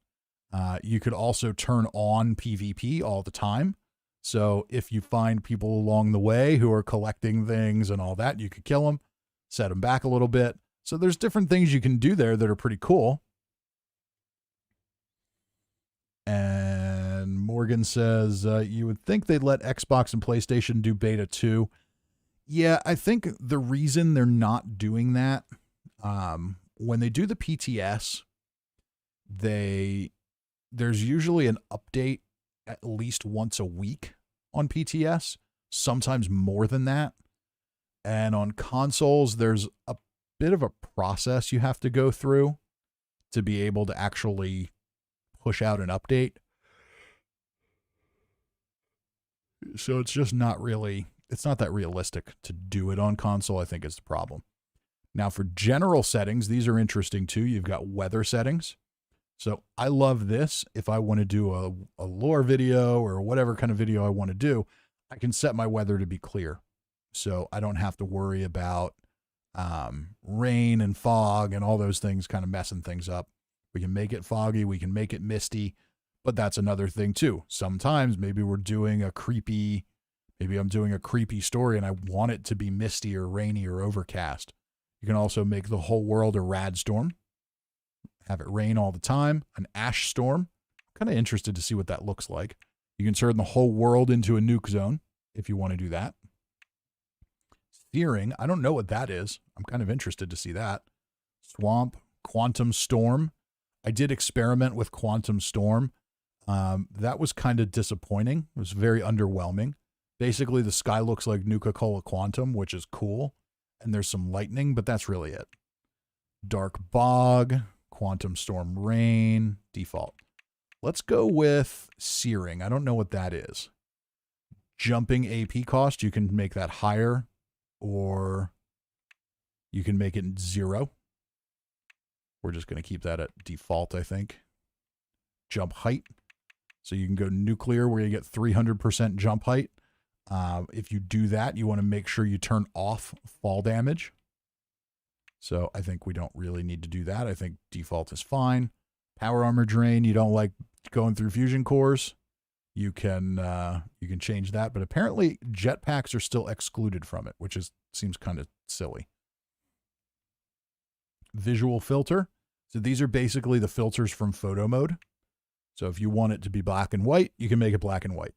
You could also turn on PvP all the time. So if you find people along the way who are collecting things and all that, you could kill them, set them back a little bit. So there's different things you can do there that are pretty cool. And Morgan says, you would think they'd let Xbox and PlayStation do beta too. Yeah, I think the reason they're not doing that, when they do the PTS, there's usually an update at least once a week on PTS, sometimes more than that. And on consoles, there's a bit of a process you have to go through to be able to actually push out an update. So it's just not really, it's not that realistic to do it on console, I think is the problem. Now for general settings, these are interesting too. You've got weather settings. So I love this. If I want to do a lore video or whatever kind of video I want to do, I can set my weather to be clear. So I don't have to worry about rain and fog and all those things kind of messing things up. We can make it foggy. We can make it misty. But that's another thing too. Sometimes maybe we're doing maybe I'm doing a creepy story and I want it to be misty or rainy or overcast. You can also make the whole world a rad storm. Have it rain all the time, an ash storm. I'm kind of interested to see what that looks like. You can turn the whole world into a nuke zone if you want to do that. Searing, I don't know what that is. I'm kind of interested to see that. Swamp, quantum storm. I did experiment with quantum storm. That was kind of disappointing. It was very underwhelming. Basically, the sky looks like Nuka-Cola Quantum, which is cool. And there's some lightning, but that's really it. Dark bog. Quantum storm rain, default. Let's go with searing. I don't know what that is. Jumping AP cost, you can make that higher, or You can make it 0. We're just going to keep that at default, I think. Jump height. So you can go nuclear where you get 300% jump height. If you do that, you want to make sure you turn off fall damage. So I think we don't really need to do that. I think default is fine. Power armor drain. You don't like going through fusion cores. You can change that, but apparently jetpacks are still excluded from it, which seems kind of silly. Visual filter. So these are basically the filters from photo mode. So if you want it to be black and white, you can make it black and white.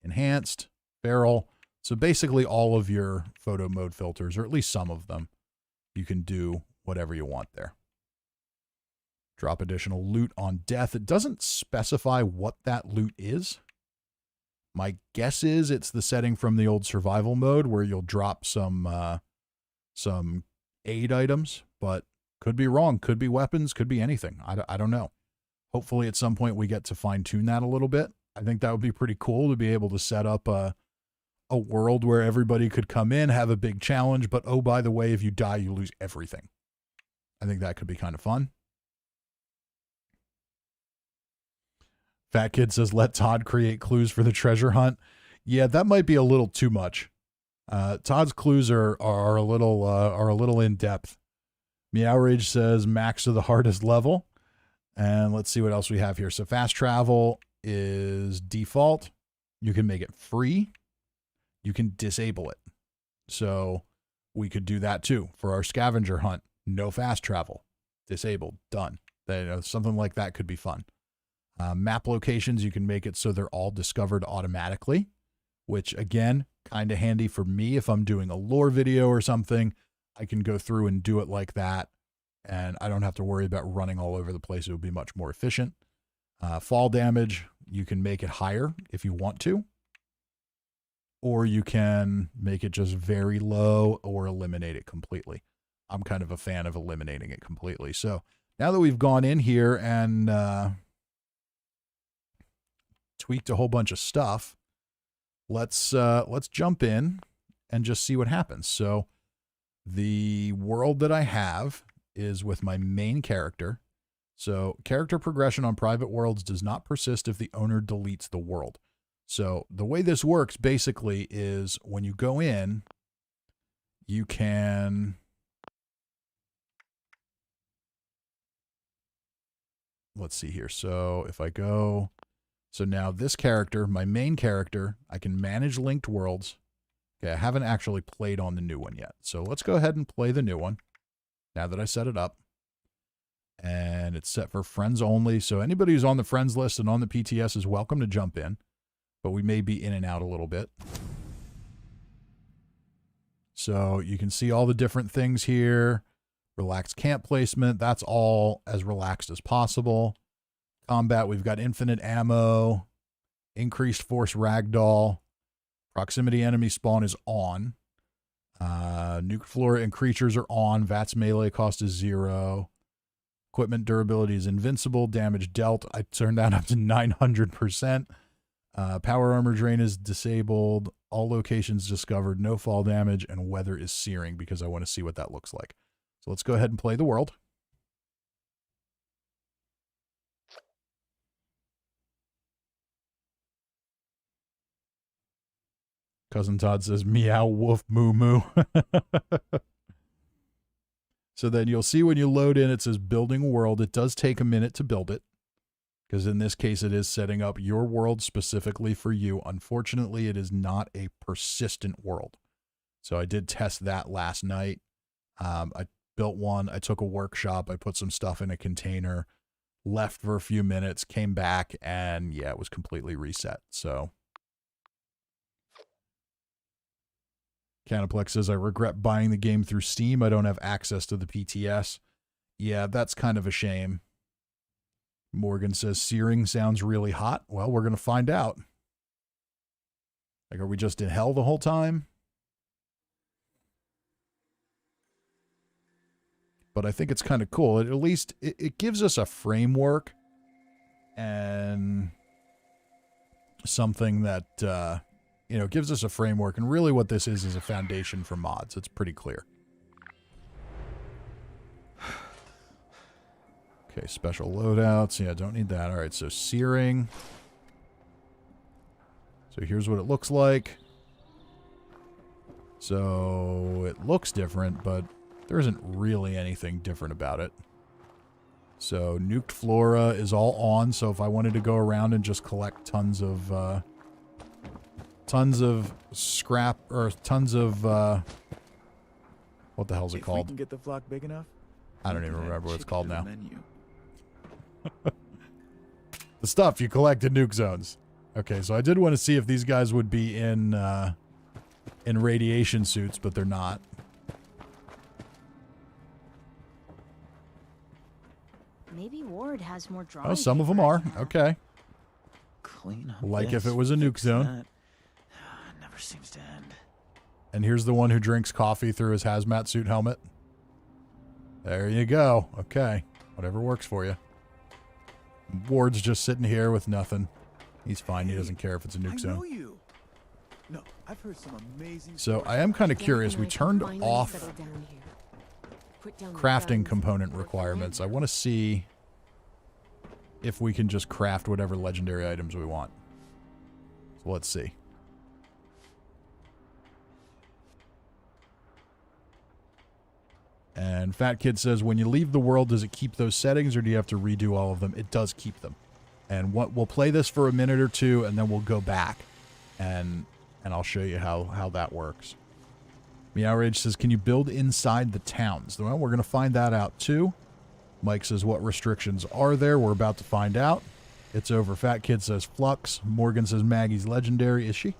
Enhanced, barrel. So basically all of your photo mode filters, or at least some of them, you can do whatever you want there. Drop additional loot on death. It doesn't specify what that loot is. My guess is it's the setting from the old survival mode where you'll drop some aid items, but could be wrong. Could be weapons. Could be anything. I don't know. Hopefully at some point we get to fine tune that a little bit. I think that would be pretty cool to be able to set up a world where everybody could come in, have a big challenge, but oh, by the way, if you die, you lose everything. I think that could be kind of fun. Fat Kid says, let Todd create clues for the treasure hunt. Yeah, that might be a little too much. Todd's clues are a little in depth. Meow Rage says max to the hardest level. And let's see what else we have here. So fast travel is default. You can make it free. You can disable it. So we could do that too for our scavenger hunt. No fast travel. Disabled. Done. Something like that could be fun. Map locations, you can make it so they're all discovered automatically, which again, kind of handy for me if I'm doing a lore video or something. I can go through and do it like that, and I don't have to worry about running all over the place. It would be much more efficient. Fall damage, you can make it higher if you want to, or you can make it just very low or eliminate it completely. I'm kind of a fan of eliminating it completely. So now that we've gone in here and tweaked a whole bunch of stuff, let's jump in and just see what happens. So the world that I have is with my main character. So character progression on private worlds does not persist if the owner deletes the world. So the way this works basically is when you go in, you can let's see here. So if I go, so now this character, my main character, I can manage linked worlds. Okay, I haven't actually played on the new one yet. So let's go ahead and play the new one now that I set it up. And it's set for friends only. So anybody who's on the friends list and on the PTS is welcome to jump in. But we may be in and out a little bit. So you can see all the different things here. Relaxed camp placement. That's all as relaxed as possible. Combat, we've got infinite ammo. Increased force ragdoll. Proximity enemy spawn is on. Nuked Flora and creatures are on. Vats melee cost is 0. Equipment durability is invincible. Damage dealt, I turned that up to 900%. Power armor drain is disabled. All locations discovered. No fall damage. And weather is searing because I want to see what that looks like. So let's go ahead and play the world. Cousin Todd says, meow, woof, moo, moo. So then you'll see when you load in, it says building world. It does take a minute to build it, because in this case, it is setting up your world specifically for you. Unfortunately, it is not a persistent world. So I did test that last night. I built one. I took a workshop. I put some stuff in a container, left for a few minutes, came back, and yeah, it was completely reset. So Canaplex says, I regret buying the game through Steam. I don't have access to the PTS. Yeah, that's kind of a shame. Morgan says, searing sounds really hot. Well, we're going to find out. Like, are we just in hell the whole time? But I think it's kind of cool. At least it gives us a framework and something that, gives us a framework. And really what this is a foundation for mods. It's pretty clear. Okay, special loadouts. Yeah, don't need that. All right, so searing. So here's what it looks like. So it looks different, but there isn't really anything different about it. So Nuked Flora is all on, so if I wanted to go around and just collect tons of scrap, or tons of, what the hell's it If called? we can get the flock big enough, I don't we even can add remember what it's chicken called to the now. menu. The stuff you collect in nuke zones. Okay, so I did want to see if these guys would be in radiation suits, but they're not. Maybe Ward has more drawing. Oh, some of them are. Okay. Clean up Like if this, it was a nuke fix zone. that. Never seems to end. And here's the one who drinks coffee through his hazmat suit helmet. There you go. Okay. Whatever works for you. Ward's just sitting here with nothing. He's fine. He doesn't care if it's a nuke I zone. know you. No, I've heard some amazing So stories I am kind of Then curious. I We can turned finally off settle down here. Put down the crafting guns, component work requirements. I away. want to see if we can just craft whatever legendary items we want. So let's see. And Fat Kid says, when you leave the world, does it keep those settings or do you have to redo all of them? It does keep them. And we'll play this for a minute or two and then we'll go back and I'll show you how that works. Meow Rage says, can you build inside the towns? Well, we're going to find that out too. Mike says, what restrictions are there? We're about to find out. It's over. Fat Kid says, Flux. Morgan says, Maggie's legendary. Is she?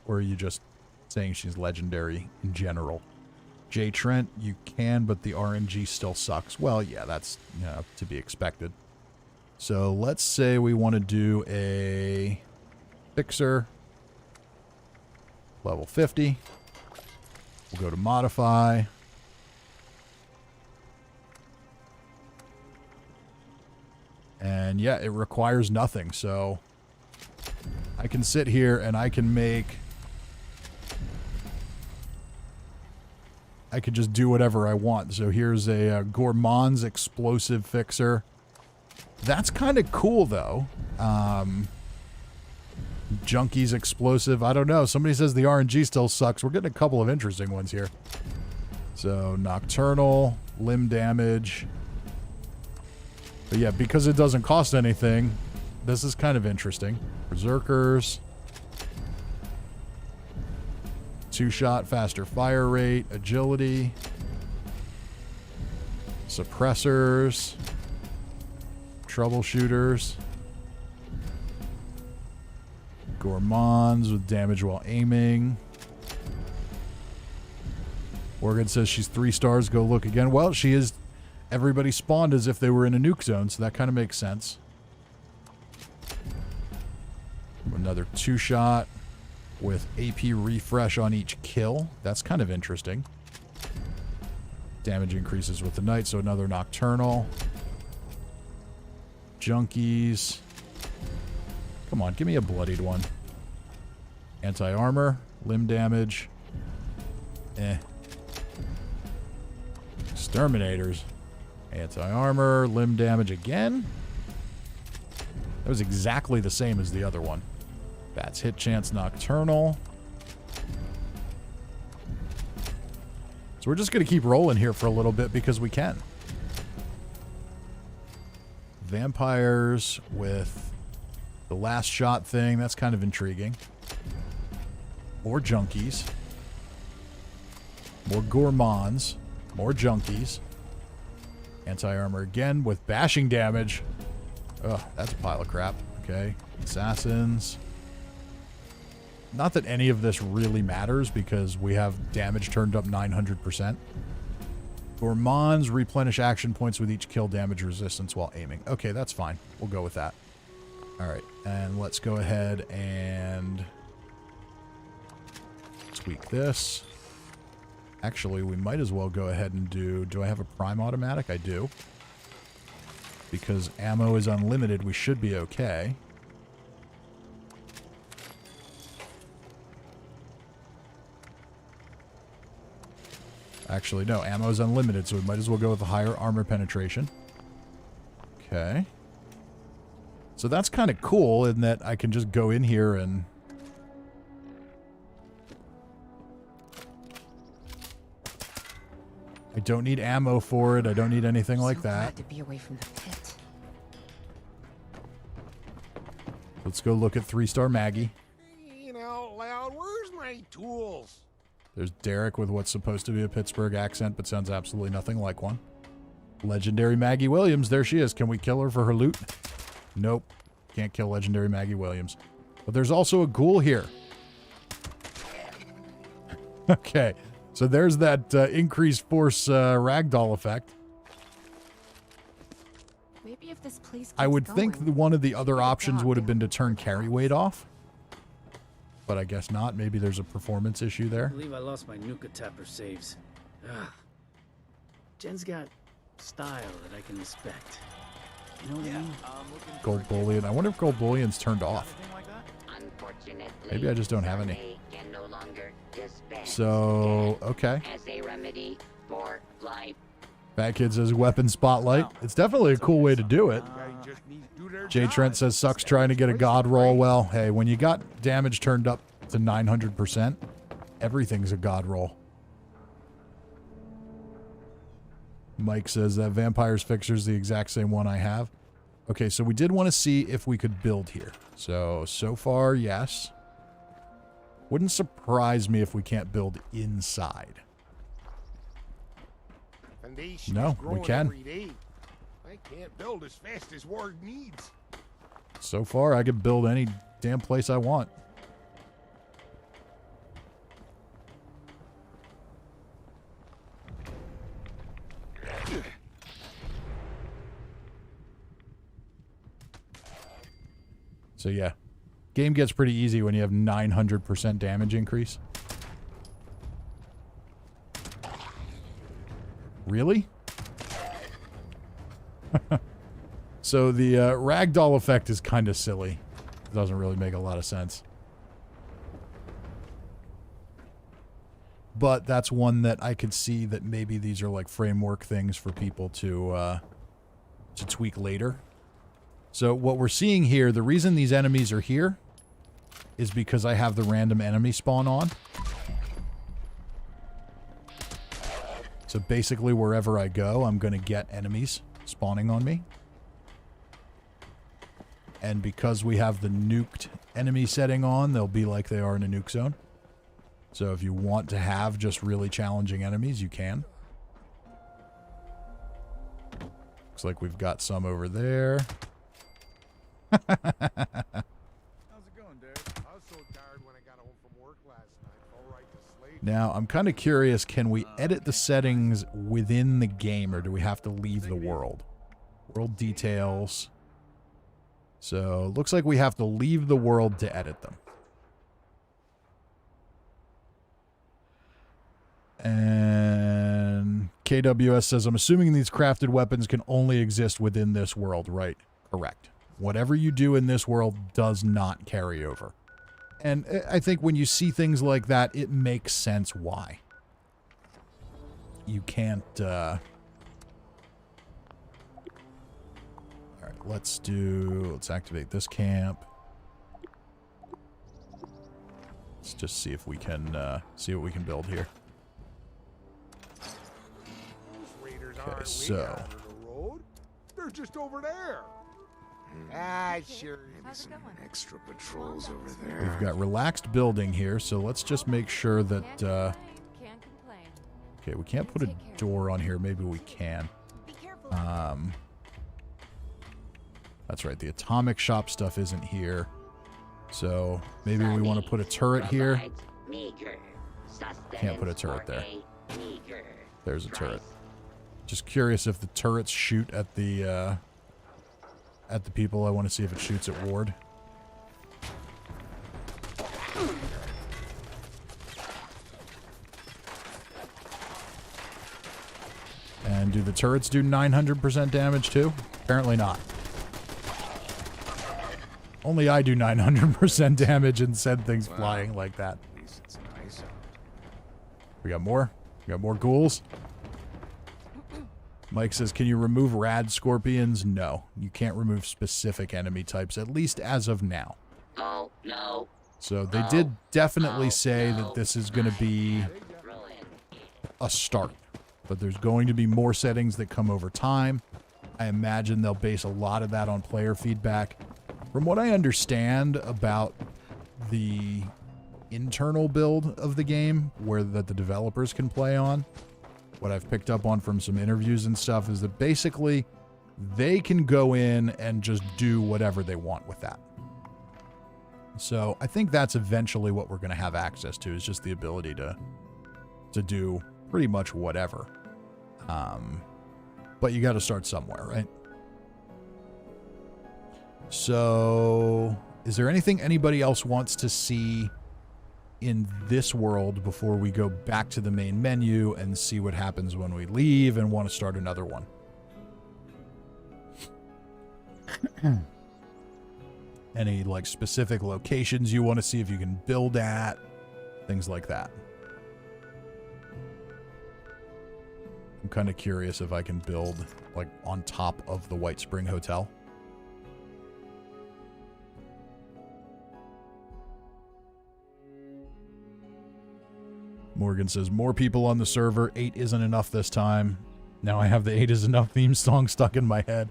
Or are you just saying she's legendary in general? Jay Trent, you can, but the RNG still sucks. Well, yeah, that's to be expected. So let's say we want to do a fixer. Level 50. We'll go to modify. And yeah, it requires nothing. So I can sit here and I can I could just do whatever I want. So here's a Gourmand's explosive fixer. That's kind of cool though. Junkie's explosive. I don't know. Somebody says the RNG still sucks. We're getting a couple of interesting ones here. So nocturnal, limb damage. But yeah, because it doesn't cost anything, this is kind of interesting. Berserkers. 2-shot, faster fire rate, agility. Suppressors. Troubleshooters. Gourmands with damage while aiming. Morgan says she's 3 stars. Go look again. Well, she is. Everybody spawned as if they were in a nuke zone, so that kind of makes sense. Another 2-shot with AP refresh on each kill. That's kind of interesting. Damage increases with the night, so another nocturnal. Junkies. Come on, give me a bloodied one. Anti-armor, limb damage. Exterminators. Anti-armor, limb damage again. That was exactly the same as the other one. Vats hit chance, nocturnal. So we're just going to keep rolling here for a little bit because we can. Vampires with the last shot thing. That's kind of intriguing. More junkies. More gourmands. More junkies. Anti-armor again with bashing damage. Ugh, that's a pile of crap. Okay. Assassins. Not that any of this really matters because we have damage turned up 900%. Gourmands replenish action points with each kill, damage resistance while aiming. Okay, that's fine. We'll go with that. All right, and let's go ahead and tweak this. Actually, we might as well go ahead and do I have a prime automatic? I do. Because ammo is unlimited, we should be okay. Actually, no, ammo is unlimited, so we might as well go with the higher armor penetration. Okay. So that's kind of cool in that I can just go in here and... I don't need ammo for it. I don't need anything like that. Glad to be away from the pit. Let's go look at 3-star Maggie. You know, loud, where's my tools? There's Derek with what's supposed to be a Pittsburgh accent, but sounds absolutely nothing like one. Legendary Maggie Williams. There she is. Can we kill her for her loot? Nope. Can't kill legendary Maggie Williams. But there's also a ghoul here. Okay. So there's that increased force ragdoll effect. Maybe if this place I would keeps think going, one of the other get a options dog would have been to down. turn carry weight off. But I guess not. Maybe there's a performance issue I there. believe I lost my Nuked Tapper saves. Ugh. Jen's got style that I can respect. You know what I mean? Gold bullion. I wonder if gold bullion's turned off. Maybe I just don't have any. So, okay. As a remedy for life. Fat Kid says weapon spotlight. It's definitely a cool way to do it. Jay Trent says sucks trying to get a god roll. Well, hey, when you got damage turned up to 900%, everything's a god roll. Mike says that Vampire's Fixer's the exact same one I have. Okay, so we did want to see if we could build here. So far, yes. Wouldn't surprise me if we can't build inside. No, we can. I can't build as fast as Ward needs. So far, I could build any damn place I want. So yeah, game gets pretty easy when you have 900% damage increase. Really? So the ragdoll effect is kind of silly. It doesn't really make a lot of sense. But that's one that I could see that maybe these are like framework things for people to tweak later. So what we're seeing here, the reason these enemies are here is because I have the random enemy spawn on. So basically wherever I go, I'm going to get enemies spawning on me. And because we have the nuked enemy setting on, they'll be like they are in a nuke zone. So if you want to have just really challenging enemies, you can. Looks like we've got some over there. How's it going, Derek? I was so tired when I got home from work last night. All right to sleep. Now, I'm kind of curious, can we edit the settings within the game, or do we have to leave the world? World details. So, looks like we have to leave the world to edit them. And KWS says, I'm assuming these crafted weapons can only exist within this world, right? Correct. Whatever you do in this world does not carry over. And I think when you see things like that, it makes sense why. You can't, Alright, let's activate this camp. Let's just see if we can, see what we can build here. Okay, so. They're just over there. Sure. Extra patrols over there. We've got relaxed building here, so let's just make sure that, Can't complain. okay, we can't put a door on here. Maybe we can. That's right. The atomic shop stuff isn't here. So maybe we want to put a turret here. Can't put a turret there. There's a turret. Just curious if the turrets shoot at the people. I want to see if it shoots at Ward. And do the turrets do 900% damage too? Apparently not. Only I do 900% damage and send things flying like that. We got more? We got more ghouls? Mike says, can you remove rad scorpions? No, you can't remove specific enemy types, at least as of now. Oh, no. So they did definitely say that this is going to be a start, but there's going to be more settings that come over time. I imagine they'll base a lot of that on player feedback. From what I understand about the internal build of the game, where that the developers can play on, what I've picked up on from some interviews and stuff is that basically they can go in and just do whatever they want with that. So I think that's eventually what we're going to have access to, is just the ability to do pretty much whatever. But you got to start somewhere, right? So is there anything anybody else wants to see in this world before we go back to the main menu and see what happens when we leave and want to start another one? Any like specific locations you want to see if you can build at, things like that. I'm kind of curious if I can build like on top of the White Spring Hotel. Morgan says, more people on the server. 8 isn't enough this time. Now I have the 8 is enough theme song stuck in my head.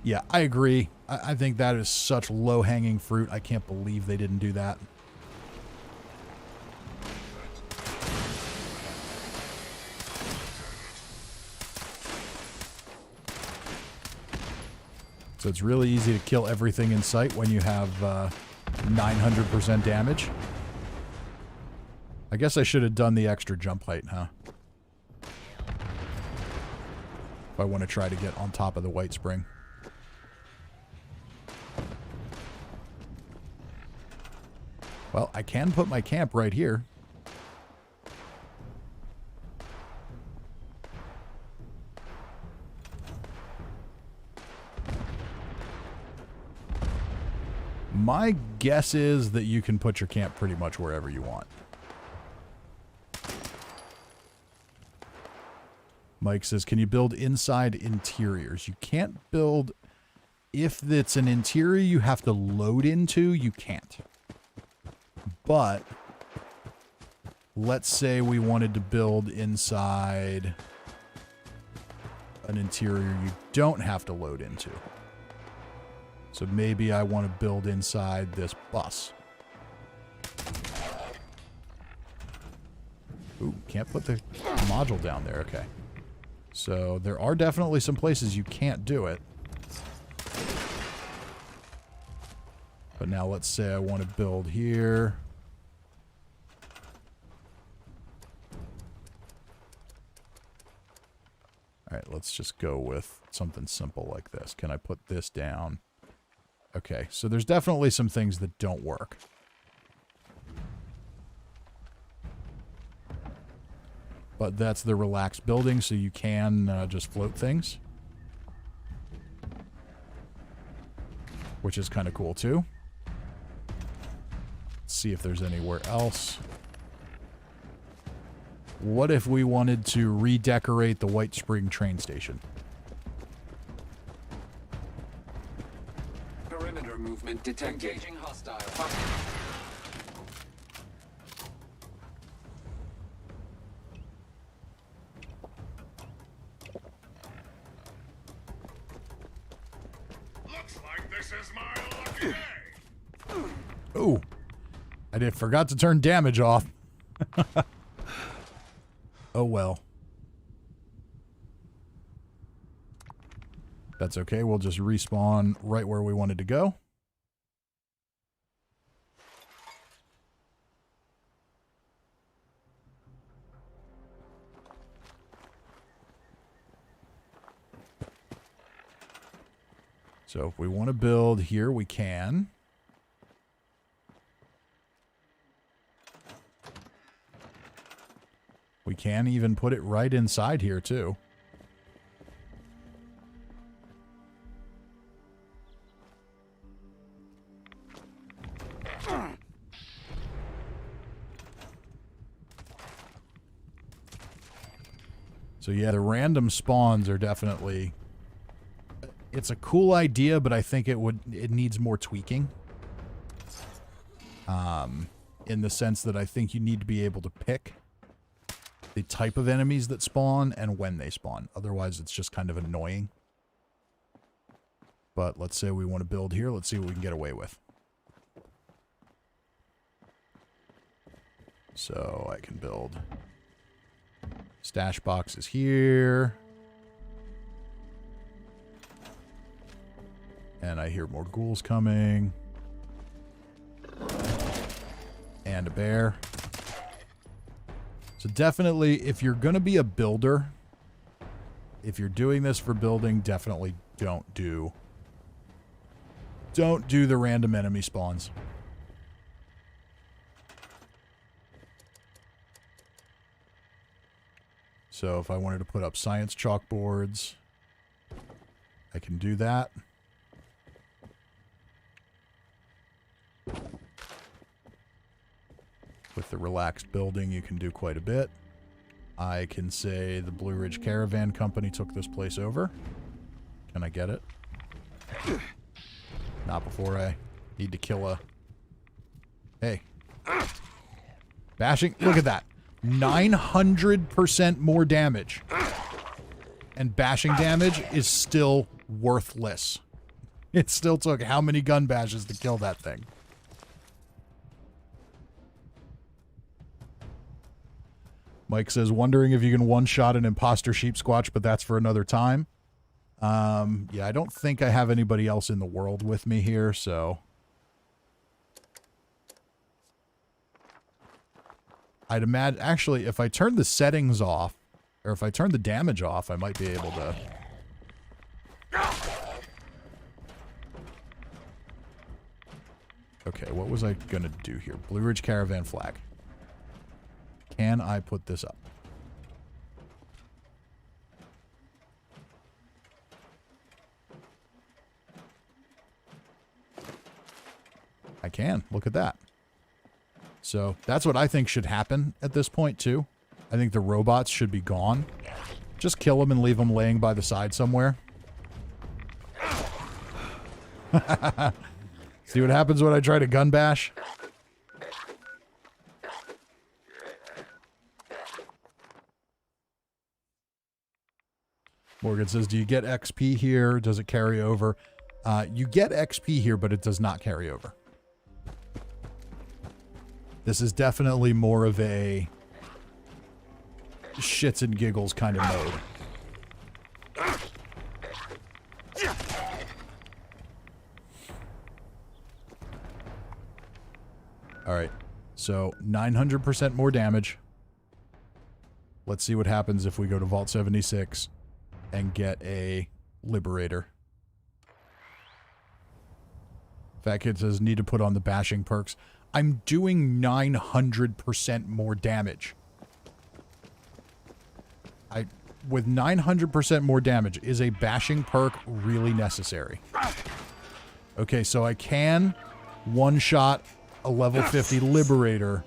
Yeah, I agree. I think that is such low-hanging fruit. I can't believe they didn't do that. So it's really easy to kill everything in sight when you have 900% damage. I guess I should have done the extra jump height, huh? If I want to try to get on top of the White Spring. Well, I can put my camp right here. My guess is that you can put your camp pretty much wherever you want. Mike says, can you build inside interiors? You can't build... If it's an interior you have to load into, you can't. But let's say we wanted to build inside an interior you don't have to load into. So maybe I want to build inside this bus. Ooh, can't put the module down there. Okay. So there are definitely some places you can't do it. But now let's say I want to build here. All right, let's just go with something simple like this. Can I put this down? Okay, so there's definitely some things that don't work. But that's the relaxed building, so you can just float things. Which is kind of cool, too. Let's see if there's anywhere else. What if we wanted to redecorate the White Spring train station? Perimeter movement detected. Engaging hostile. Looks like this is my lucky day. Oh, I forgot to turn damage off. Oh well. That's okay. We'll just respawn right where we wanted to go. So if we want to build here, we can. We can even put it right inside here, too. So yeah, the random spawns are definitely... It's a cool idea, but I think it needs more tweaking. In the sense that I think you need to be able to pick the type of enemies that spawn and when they spawn. Otherwise, it's just kind of annoying. But let's say we want to build here. Let's see what we can get away with. So I can build stash boxes here. And I hear more ghouls coming. And a bear. So definitely, if you're going to be a builder, if you're doing this for building, definitely don't do the random enemy spawns. So if I wanted to put up science chalkboards, I can do that. With the relaxed building, you can do quite a bit. I can say the Blue Ridge Caravan Company took this place over. Can I get it? Not before I need to kill a... Hey. Bashing. Look at that. 900% more damage. And bashing damage is still worthless. It still took how many gun bashes to kill that thing? Mike says, wondering if you can one-shot an imposter sheep squatch, but that's for another time. Yeah, I don't think I have anybody else in the world with me here, so... I'd imagine... Actually, if I turn the settings off, or if I turn the damage off, I might be able to... Okay, what was I gonna do here? Blue Ridge Caravan flag. Can I put this up? I can. Look at that. So that's what I think should happen at this point, too. I think the robots should be gone. Just kill them and leave them laying by the side somewhere. See what happens when I try to gun bash? Morgan says, do you get XP here? Does it carry over? You get XP here, but it does not carry over. This is definitely more of a shits and giggles kind of mode. Alright, so 900% more damage. Let's see what happens if we go to Vault 76 and get a Liberator. Fat Kid says, need to put on the bashing perks. I'm doing 900% more damage. With 900% more damage, is a bashing perk really necessary? Okay, so I can one-shot a level 50 Liberator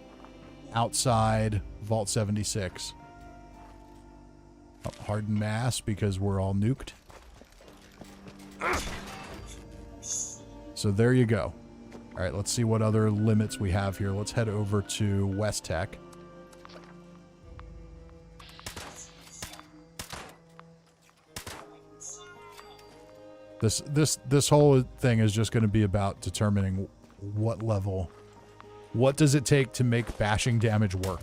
outside Vault 76. Hardened mass because we're all nuked. So there you go. All right, let's see what other limits we have here. Let's head over to West Tech. This whole thing is just going to be about determining what level. What does it take to make bashing damage work?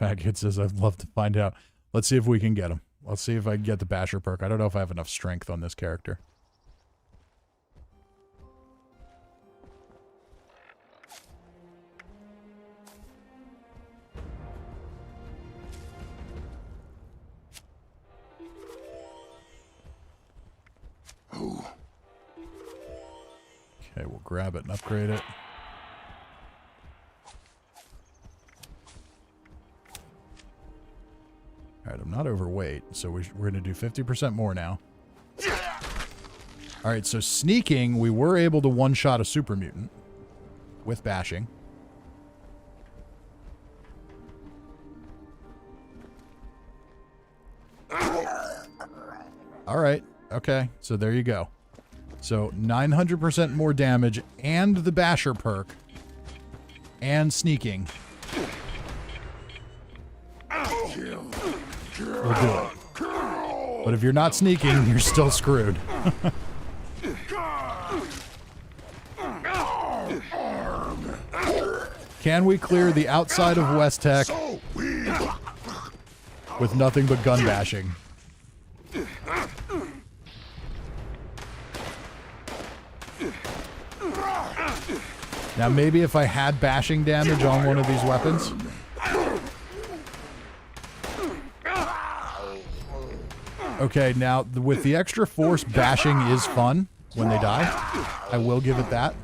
Faggot says, I'd love to find out. Let's see if we can get him. Let's see if I can get the basher perk. I don't know if I have enough strength on this character. Okay, we'll grab it and upgrade it. All right, I'm not overweight, so we're going to do 50% more now. All right, so sneaking, we were able to one-shot a super mutant with bashing. All right, okay, so there you go. So 900% more damage and the basher perk and sneaking. We'll do it. But if you're not sneaking, you're still screwed. Can we clear the outside of West Tech with nothing but gun bashing? Now maybe if I had bashing damage on one of these weapons. Okay, now with the extra force, bashing is fun when they die. I will give it that.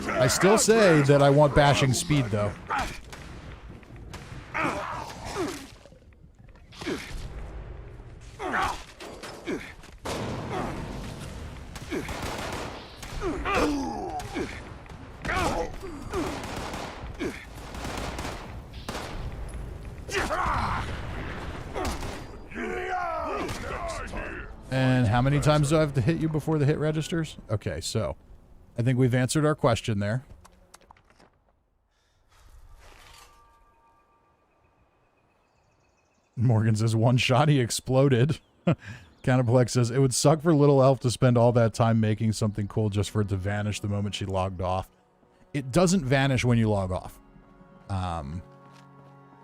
I still say that I want bashing speed, though. And how many times do I have to hit you before the hit registers? Okay, so I think we've answered our question there. Morgan says, one shot, he exploded. Counterplex says, it would suck for Little Elf to spend all that time making something cool just for it to vanish the moment she logged off. It doesn't vanish when you log off.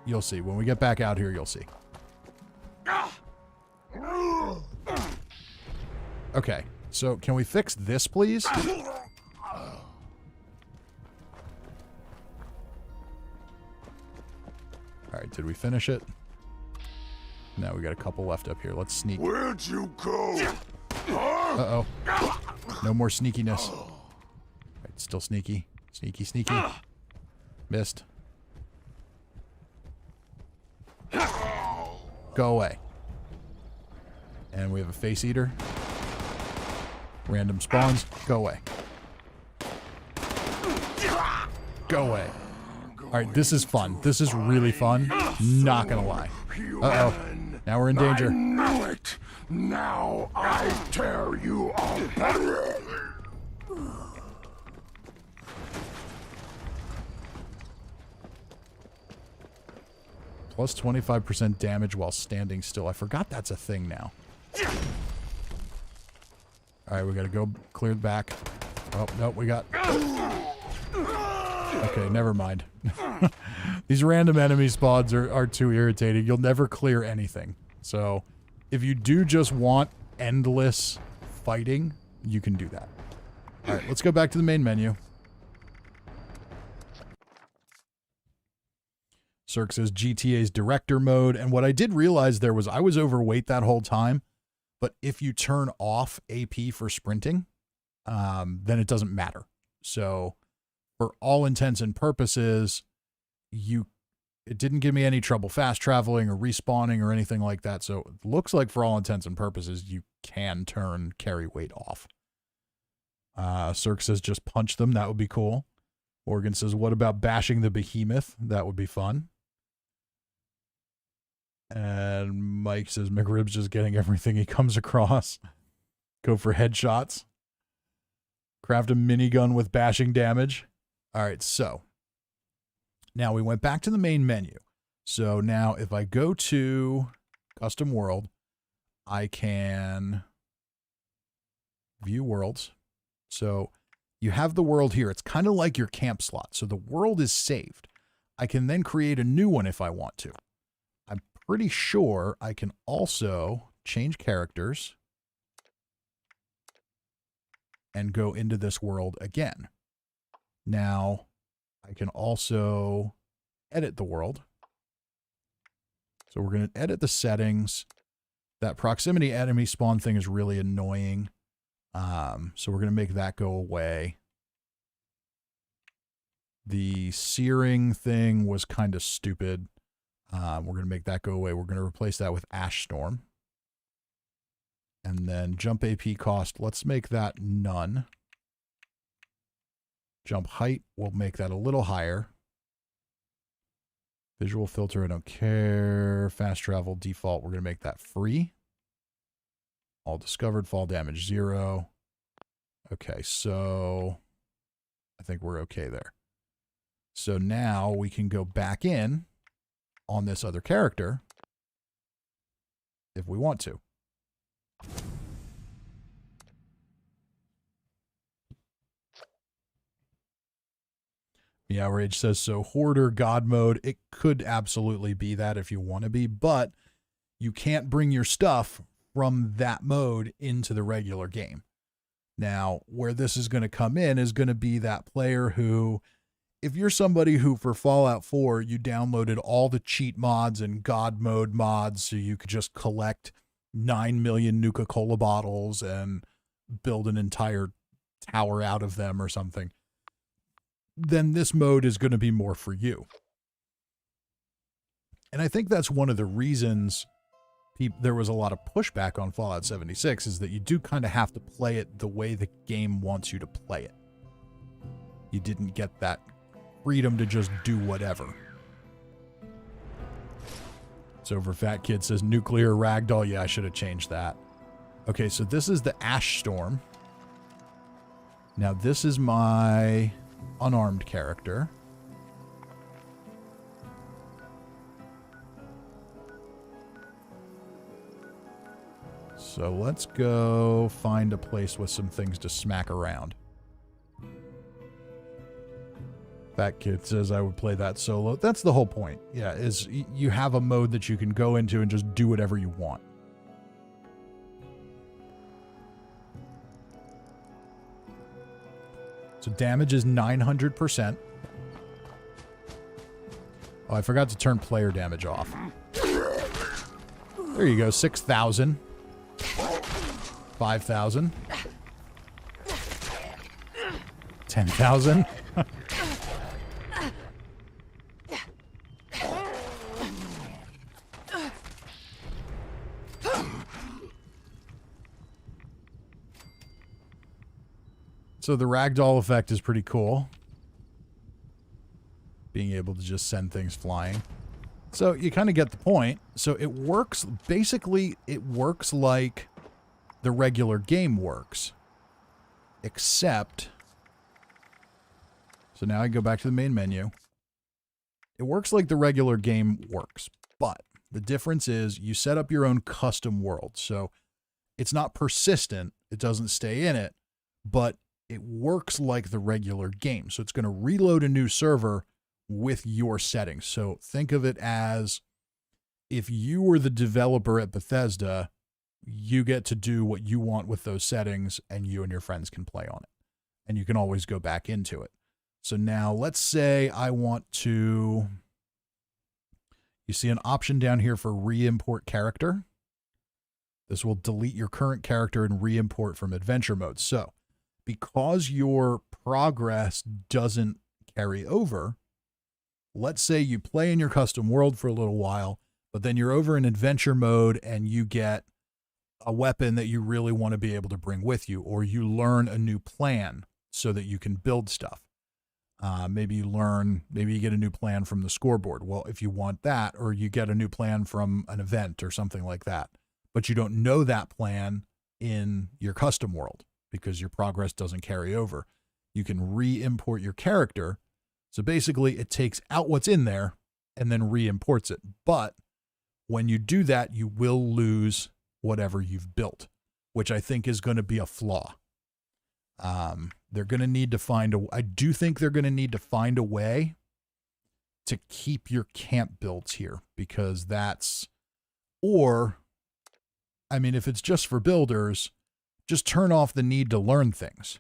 You'll see. When we get back out here, you'll see. Okay, so can we fix this, please? Alright, did we finish it? No, we got a couple left up here. Let's sneak. Where'd you go? Uh-oh. No more sneakiness. Alright, still sneaky. Sneaky, sneaky. Missed. Go away. And we have a face eater. Random spawns. Go away. Go away. Alright, this is fun. This is really fun. Not gonna lie. Uh-oh. Now we're in danger. I knew it. Now I tear you apart. Plus 25% damage while standing still. I forgot that's a thing now. Alright, we gotta go clear the back. Oh, no, we got... Okay, never mind. These random enemy spawns are too irritating. You'll never clear anything. So, if you do just want endless fighting, you can do that. Alright, let's go back to the main menu. Cirque says GTA's director mode. And what I did realize there was I was overweight that whole time. But if you turn off AP for sprinting, then it doesn't matter. So for all intents and purposes, it didn't give me any trouble fast traveling or respawning or anything like that. So it looks like for all intents and purposes, you can turn carry weight off. Cirque says just punch them. That would be cool. Morgan says, what about bashing the behemoth? That would be fun. And Mike says, McRib's just getting everything he comes across. Go for headshots. Craft a minigun with bashing damage. All right, so now we went back to the main menu. So now if I go to custom world, I can view worlds. So you have the world here. It's kind of like your camp slot. So the world is saved. I can then create a new one if I want to. I'm pretty sure I can also change characters and go into this world again. Now, I can also edit the world. So we're going to edit the settings. That proximity enemy spawn thing is really annoying. So we're going to make that go away. The searing thing was kind of stupid. We're going to make that go away. We're going to replace that with Ash Storm. And then jump AP cost, let's make that none. Jump height, we'll make that a little higher. Visual filter, I don't care. Fast travel, default, we're going to make that free. All discovered, fall damage 0. Okay, so I think we're okay there. So now we can go back in on this other character if we want to. Yeah, Rage says, so Hoarder God mode, it could absolutely be that if you want to be, but you can't bring your stuff from that mode into the regular game. Now, where this is going to come in is going to be that player who, if you're somebody who for Fallout 4, you downloaded all the cheat mods and God mode mods so you could just collect 9 million Nuka-Cola bottles and build an entire tower out of them or something, then this mode is going to be more for you. And I think that's one of the reasons there was a lot of pushback on Fallout 76 is that you do kind of have to play it the way the game wants you to play it. You didn't get that freedom to just do whatever. So for Fat Kid says nuclear ragdoll. Yeah, I should have changed that. Okay, so this is the Ash Storm. Now this is my unarmed character. So let's go find a place with some things to smack around. Fat Kid says I would play that solo. That's the whole point. Yeah, is you have a mode that you can go into and just do whatever you want. So damage is 900%. Oh, I forgot to turn player damage off. There you go, 6,000. 5,000. 10,000. So the ragdoll effect is pretty cool. Being able to just send things flying. So you kind of get the point. So it works, basically it works like the regular game works. Except, so now I go back to the main menu. It works like the regular game works, but the difference is you set up your own custom world. So it's not persistent, it doesn't stay in it, but it works like the regular game. So it's going to reload a new server with your settings. So think of it as if you were the developer at Bethesda, you get to do what you want with those settings and you and your friends can play on it. And you can always go back into it. So now let's say I want to, you see an option down here for re-import character. This will delete your current character and re-import from adventure mode. So because your progress doesn't carry over, let's say you play in your custom world for a little while, but then you're over in adventure mode and you get a weapon that you really want to be able to bring with you, or you learn a new plan so that you can build stuff. Maybe you get a new plan from the scoreboard. Well, if you want that, or you get a new plan from an event or something like that, but you don't know that plan in your custom world because your progress doesn't carry over, you can re-import your character. So basically it takes out what's in there and then re-imports it. But when you do that, you will lose whatever you've built, which I think is going to be a flaw. They're going to need to find I do think they're going to need to find a way to keep your camp builds here, because if it's just for builders, just turn off the need to learn things.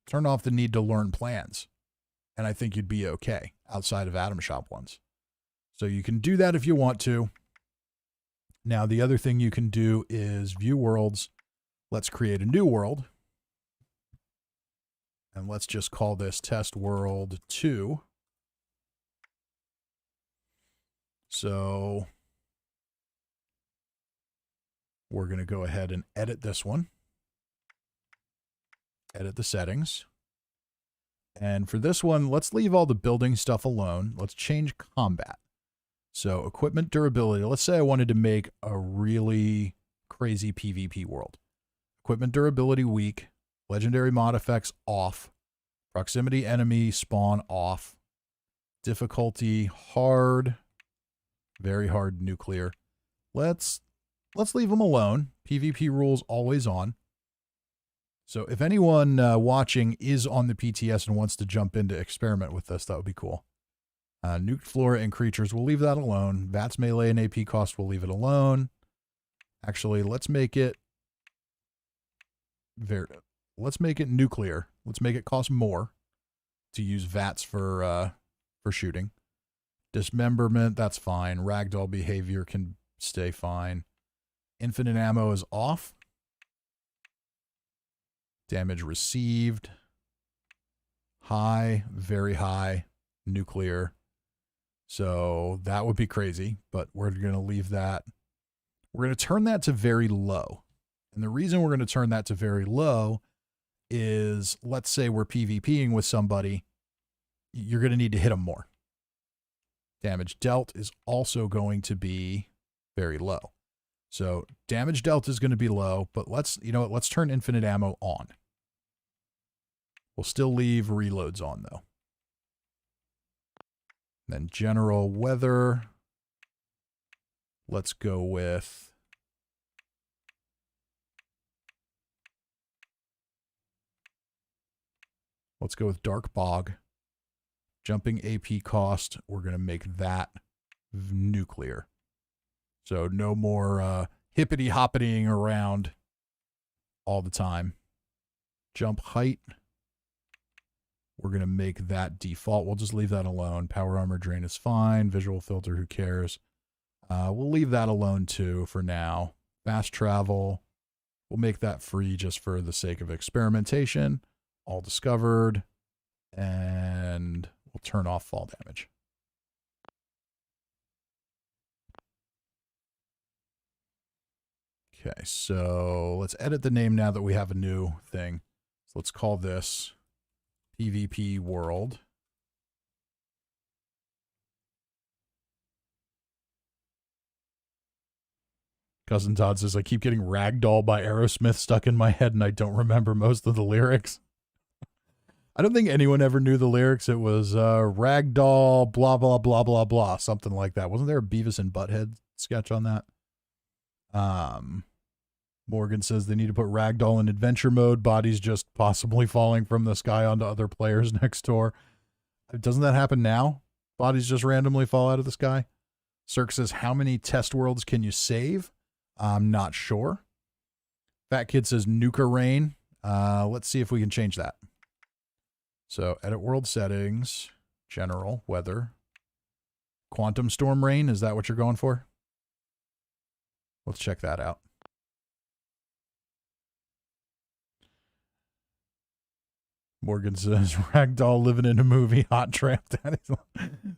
Turn off the need to learn plans. And I think you'd be okay outside of Atom Shop ones. So you can do that if you want to. Now, the other thing you can do is view worlds. Let's create a new world. And let's just call this Test World 2. So we're going to go ahead and edit this one. Edit the settings. And for this one, let's leave all the building stuff alone. Let's change combat. So equipment durability. Let's say I wanted to make a really crazy PvP world. Equipment durability weak. Legendary mod effects off. Proximity enemy spawn off. Difficulty hard. Very hard nuclear. Let's leave them alone. PvP rules always on. So if anyone watching is on the PTS and wants to jump in to experiment with this, that would be cool. Nuked Flora and creatures, we'll leave that alone. Vats melee and AP cost, we'll leave it alone. Actually, let's make it nuclear. Let's make it cost more to use Vats for shooting. Dismemberment, that's fine. Ragdoll behavior can stay fine. Infinite ammo is off. Damage received. High, very high. Nuclear. So that would be crazy, but we're going to leave that. We're going to turn that to very low. And the reason we're going to turn that to very low is, let's say we're PvPing with somebody, you're going to need to hit them more. Damage dealt is also going to be very low. So damage dealt is going to be low, but let's turn infinite ammo on. We'll still leave reloads on though. Then general weather. Let's go with dark bog. Jumping AP cost, we're going to make that nuclear. So no more hippity-hoppitying around all the time. Jump height, we're going to make that default. We'll just leave that alone. Power armor drain is fine. Visual filter, who cares? We'll leave that alone too for now. Fast travel, we'll make that free just for the sake of experimentation. All discovered. And we'll turn off fall damage. Okay, so let's edit the name now that we have a new thing. So let's call this PvP World. Cousin Todd says, I keep getting Ragdoll by Aerosmith stuck in my head and I don't remember most of the lyrics. I don't think anyone ever knew the lyrics. It was Ragdoll, blah, blah, blah, blah, blah, something like that. Wasn't there a Beavis and Butthead sketch on that? Morgan says they need to put Ragdoll in adventure mode. Bodies just possibly falling from the sky onto other players next door. Doesn't that happen now? Bodies just randomly fall out of the sky? Cirque says, how many test worlds can you save? I'm not sure. Fat Kid says Nuka Rain. Let's see if we can change that. So edit world settings, general, weather. Quantum Storm Rain, is that what you're going for? Let's check that out. Morgan says, Ragdoll living in a movie, hot tramp.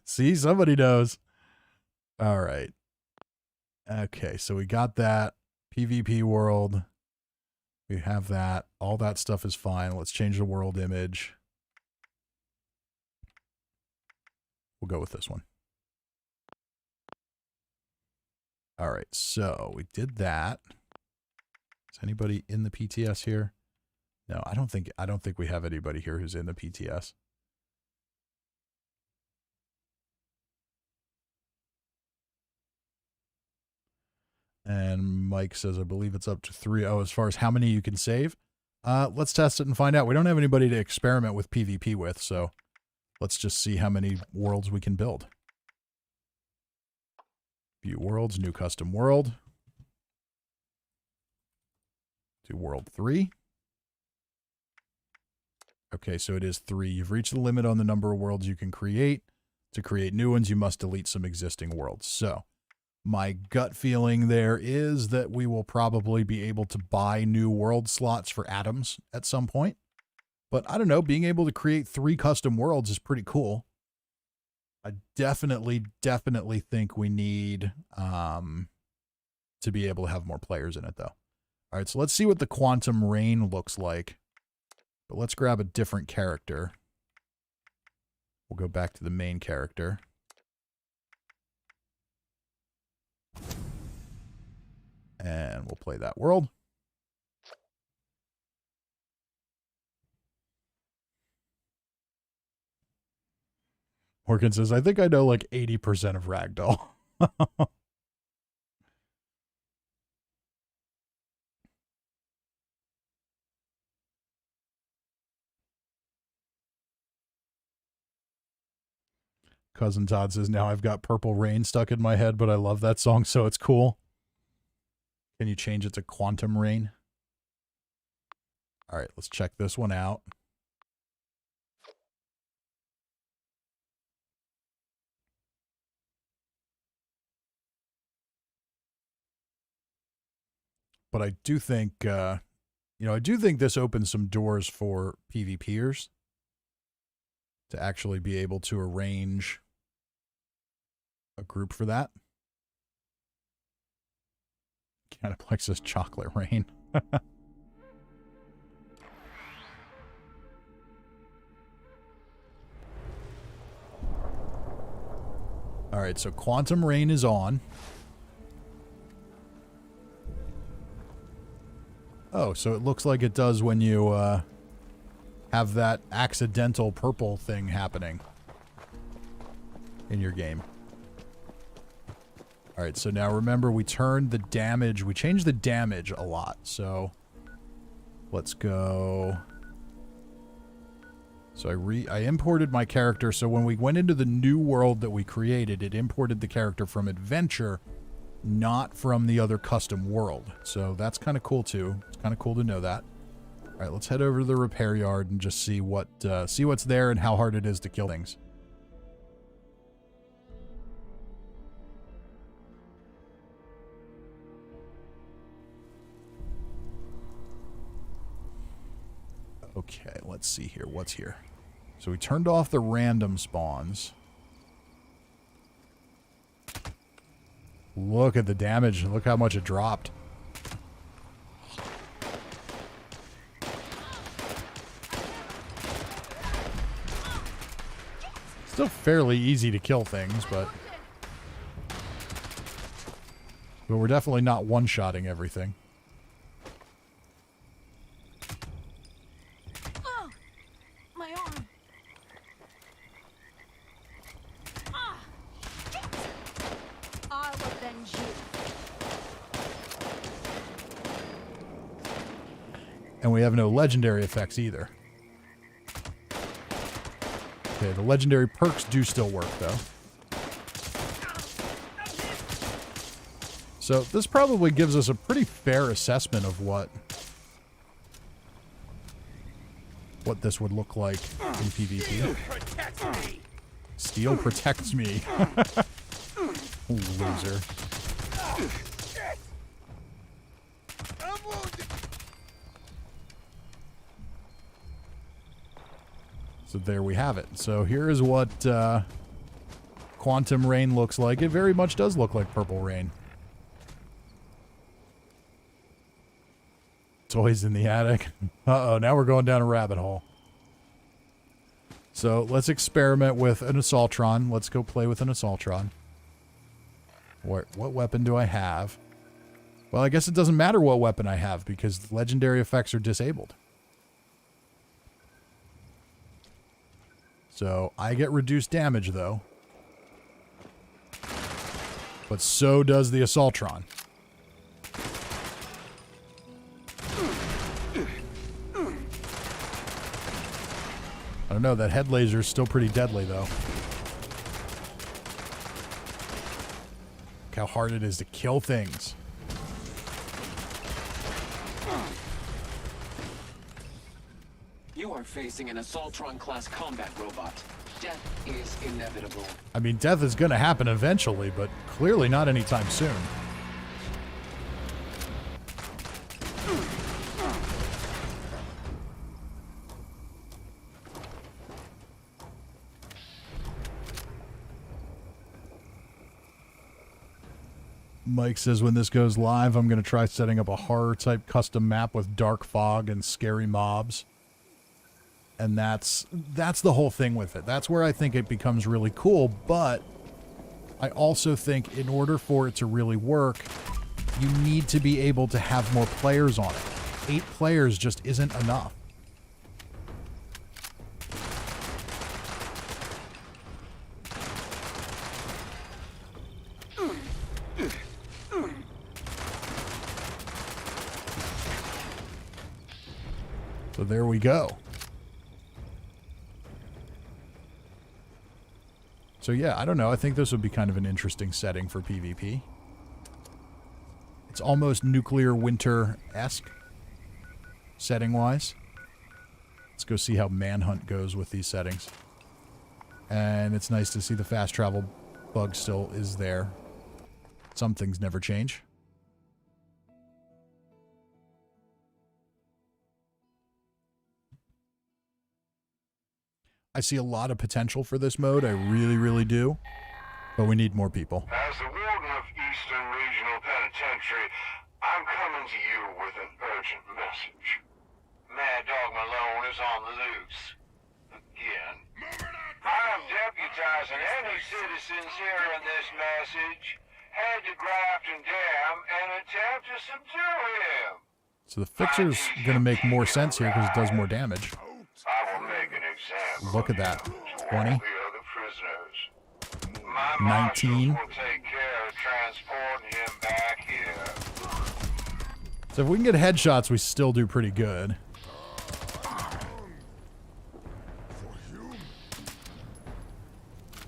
See, somebody knows. All right. Okay, so we got that. PvP world. We have that. All that stuff is fine. Let's change the world image. We'll go with this one. All right, so we did that. Is anybody in the PTS here? No, I don't think we have anybody here who's in the PTS. And Mike says, I believe it's up to 3. Oh, as far as how many you can save, let's test it and find out. We don't have anybody to experiment with PvP with, so let's just see how many worlds we can build. View worlds, new custom world. Do world 3. Okay, so it is 3. You've reached the limit on the number of worlds you can create. To create new ones, you must delete some existing worlds. So my gut feeling there is that we will probably be able to buy new world slots for atoms at some point. But I don't know, being able to create 3 custom worlds is pretty cool. I definitely think we need to be able to have more players in it, though. All right, so let's see what the Quantum Rain looks like. But let's grab a different character. We'll go back to the main character. And we'll play that world. Morgan says, I think I know like 80% of Ragdoll. Cousin Todd says, now I've got Purple Rain stuck in my head, but I love that song, so it's cool. Can you change it to Quantum Rain? All right, let's check this one out. But I do think, I do think this opens some doors for PvPers to actually be able to arrange a group for that. Cataplexus Chocolate Rain. All right, so Quantum Rain is on. Oh, so it looks like it does when you have that accidental purple thing happening in your game. All right, so now remember we turned the damage, we changed the damage a lot. So let's go. So I imported my character. So when we went into the new world that we created, it imported the character from Adventure, not from the other custom world. So that's kind of cool too. It's kind of cool to know that. All right, let's head over to the repair yard and just see what's there and how hard it is to kill things. Okay, let's see here. What's here? So we turned off the random spawns. Look at the damage. Look how much it dropped. Still fairly easy to kill things, but we're definitely not one-shotting everything. My arm. I'll avenge you. And we have no legendary effects either. Okay, the legendary perks do still work, though. So this probably gives us a pretty fair assessment of what this would look like in PvP. Steel protects me. Loser. So there we have it. So here is what Quantum Rain looks like. It very much does look like Purple Rain. Toys in the attic. Uh-oh, now we're going down a rabbit hole. So let's experiment with an Assaultron. Let's go play with an Assaultron. What weapon do I have? Well, I guess it doesn't matter what weapon I have because legendary effects are disabled. So I get reduced damage, though. But so does the Assaultron. I don't know, that head laser is still pretty deadly, though. Look how hard it is to kill things. You are facing an Assaultron-class combat robot. Death is inevitable. I mean, death is going to happen eventually, but clearly not anytime soon. Mike says when this goes live, I'm going to try setting up a horror-type custom map with dark fog and scary mobs. And that's the whole thing with it. That's where I think it becomes really cool, but I also think in order for it to really work, you need to be able to have more players on it. 8 players just isn't enough. So there we go. So yeah, I don't know. I think this would be kind of an interesting setting for PvP. It's almost nuclear winter-esque, setting-wise. Let's go see how Manhunt goes with these settings. And it's nice to see the fast travel bug still is there. Some things never change. I see a lot of potential for this mode. I really, really do. But we need more people. As the warden of Eastern Regional Penitentiary, I'm coming to you with an urgent message. Mad Dog Malone is on the loose. Again. I'm deputizing any citizens hearing this message. Head to Grafton Dam and attempt to subdue him. So the fixer's going to make more sense here because it does more damage. I will make an example. Look at that. 20. The other prisoners. My 19. marshals will take care of transporting him back here. So if we can get headshots, we still do pretty good.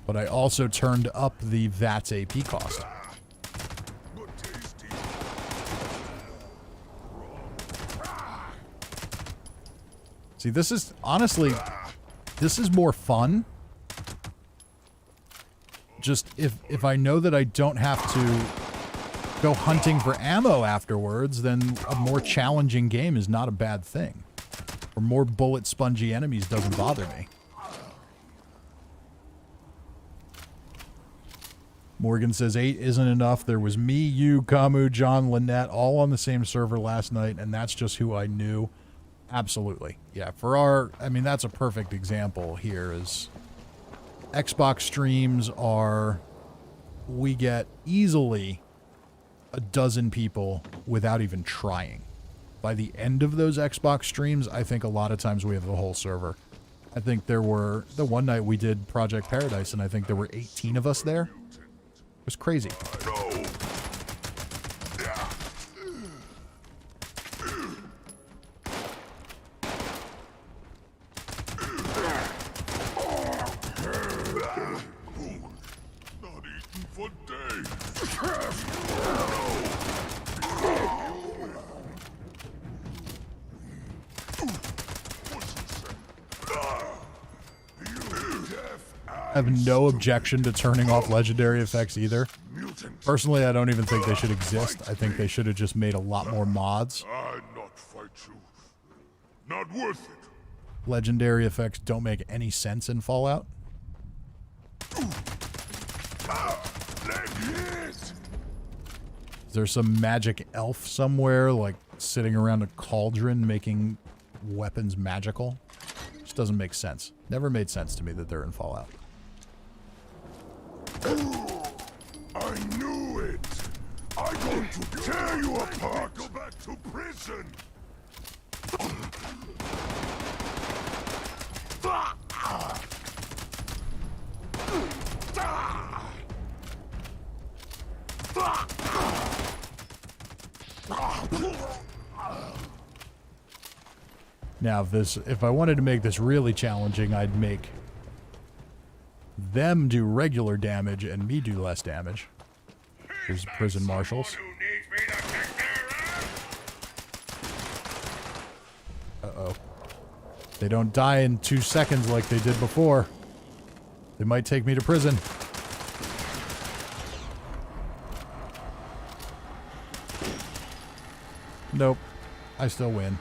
But I also turned up the Vats AP cost. See, this is, honestly, this is more fun. Just if I know that I don't have to go hunting for ammo afterwards, then a more challenging game is not a bad thing. Or more bullet spongy enemies doesn't bother me. Morgan says 8 isn't enough. There was me, you, Camu, John, Lynette, all on the same server last night, and that's just who I knew. Absolutely. Yeah, for our, I mean, that's a perfect example here is Xbox streams are, we get easily a dozen people without even trying. By the end of those Xbox streams, I think a lot of times we have the whole server. I think there were, the one night we did Project Paradise, and I think there were 18 of us there. It was crazy. I have no objection to turning off legendary effects either. Personally, I don't even think they should exist. I think they should have just made a lot more mods. I'd not fight you. Not worth it. Legendary effects don't make any sense in Fallout. Is there some magic elf somewhere, like sitting around a cauldron making weapons magical? Just doesn't make sense. Never made sense to me that they're in Fallout. I knew it. I'm going to tear you apart. Go back to prison. Now, if I wanted to make this really challenging, I'd make them do regular damage and me do less damage. There's prison marshals. Uh-oh. They don't die in 2 seconds like they did before. They might take me to prison. Nope. I still win.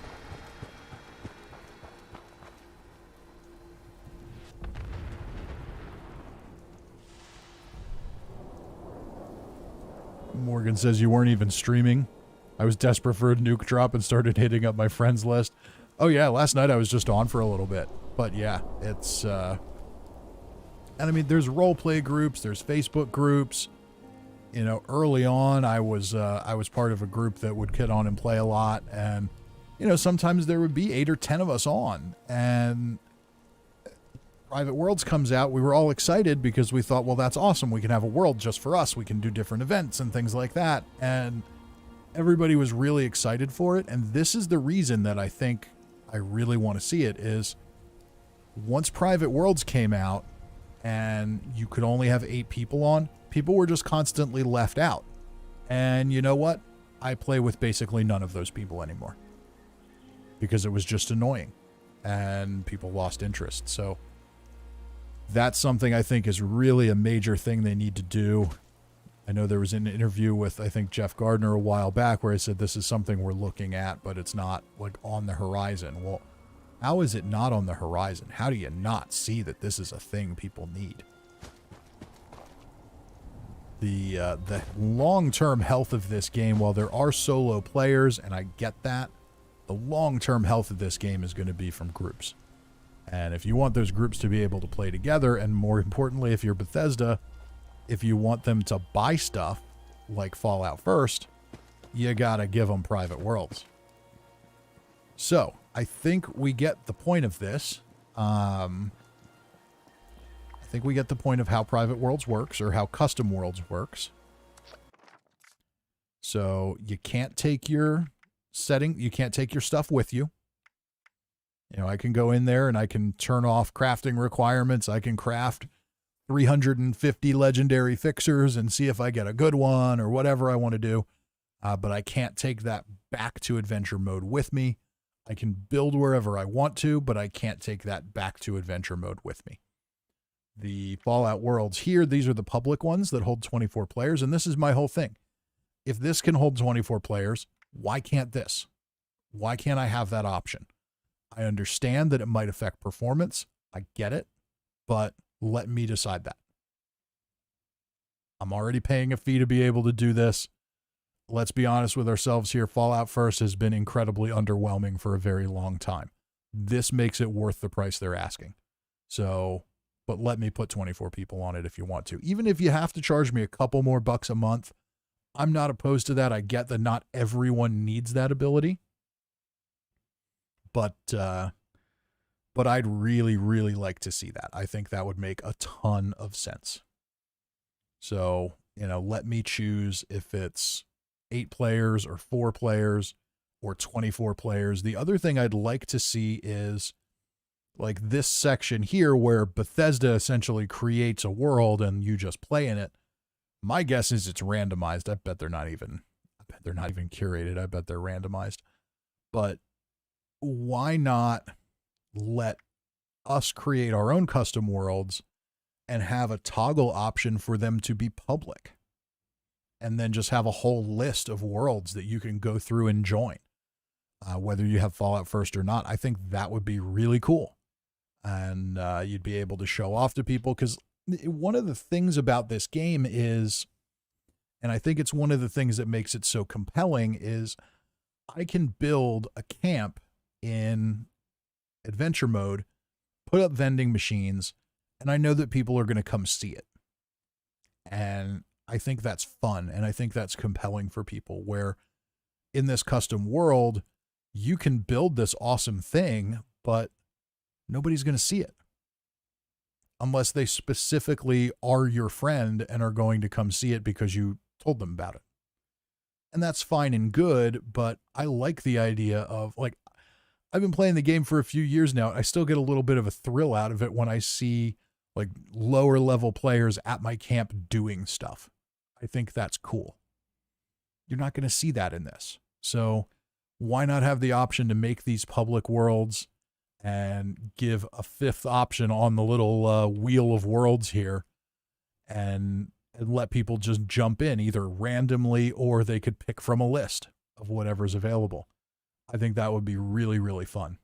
Morgan says you weren't even streaming. I was desperate for a nuke drop and started hitting up my friends list. Oh yeah, last night I was just on for a little bit. But yeah, it's, and I mean, there's roleplay groups, there's Facebook groups. You know, early on, I was part of a group that would get on and play a lot, and, you know, sometimes there would be 8 or 10 of us on, and Private Worlds comes out. We were all excited because we thought, well, that's awesome. We can have a world just for us. We can do different events and things like that, and everybody was really excited for it, and this is the reason that I think I really want to see it, is once Private Worlds came out, and you could only have 8 people on, people were just constantly left out. And you know what? I play with basically none of those people anymore. Because it was just annoying. And people lost interest. So that's something I think is really a major thing they need to do. I know there was an interview with, I think, Jeff Gardner a while back where he said this is something we're looking at, but it's not like on the horizon. Well, how is it not on the horizon? How do you not see that this is a thing people need? The long-term health of this game, while there are solo players, and I get that, the long-term health of this game is going to be from groups. And if you want those groups to be able to play together, and more importantly, if you're Bethesda, if you want them to buy stuff like Fallout First, you gotta give them Private Worlds. So, I think we get the point of this. I think we get the point of how Private Worlds works, or how Custom Worlds works. So, you can't take your you can't take your stuff with you. You know, I can go in there and I can turn off crafting requirements. I can craft 350 legendary fixers and see if I get a good one or whatever I want to do. But I can't take that back to adventure mode with me. I can build wherever I want to, but I can't take that back to adventure mode with me. The Fallout worlds here, these are the public ones that hold 24 players, and this is my whole thing. If this can hold 24 players, why can't this? Why can't I have that option? I understand that it might affect performance. I get it, but let me decide that. I'm already paying a fee to be able to do this. Let's be honest with ourselves here. Fallout First has been incredibly underwhelming for a very long time. This makes it worth the price they're asking. So, but let me put 24 people on it if you want to. Even if you have to charge me a couple more bucks a month, I'm not opposed to that. I get that not everyone needs that ability. But I'd really, really like to see that. I think that would make a ton of sense. So, you know, let me choose if it's 8 players or 4 players or 24 players. The other thing I'd like to see is like this section here where Bethesda essentially creates a world and you just play in it. My guess is it's randomized. I bet they're not even curated. I bet they're randomized. But why not let us create our own custom worlds and have a toggle option for them to be public? And then just have a whole list of worlds that you can go through and join, whether you have Fallout First or not. I think that would be really cool. And you'd be able to show off to people, because one of the things about this game is, and I think it's one of the things that makes it so compelling, is I can build a camp in adventure mode, put up vending machines, and I know that people are going to come see it. And I think that's fun, and I think that's compelling for people, where in this custom world, you can build this awesome thing, but nobody's going to see it unless they specifically are your friend and are going to come see it because you told them about it. And that's fine and good, but I like the idea of, like, I've been playing the game for a few years now. I still get a little bit of a thrill out of it when I see like lower level players at my camp doing stuff. I think that's cool. You're not going to see that in this. So why not have the option to make these public worlds and give a 5th option on the little wheel of worlds here and let people just jump in either randomly or they could pick from a list of whatever's available. I think that would be really, really fun.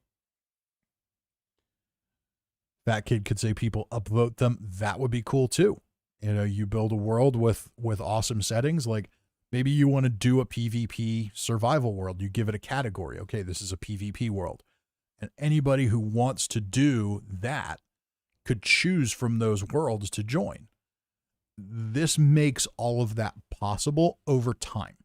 That kid could say people upvote them. That would be cool too. You know, you build a world with awesome settings. Like Maybe you want to do a PvP survival world. You give it a category. Okay, this is a PvP world. And anybody who wants to do that could choose from those worlds to join. This makes all of that possible over time.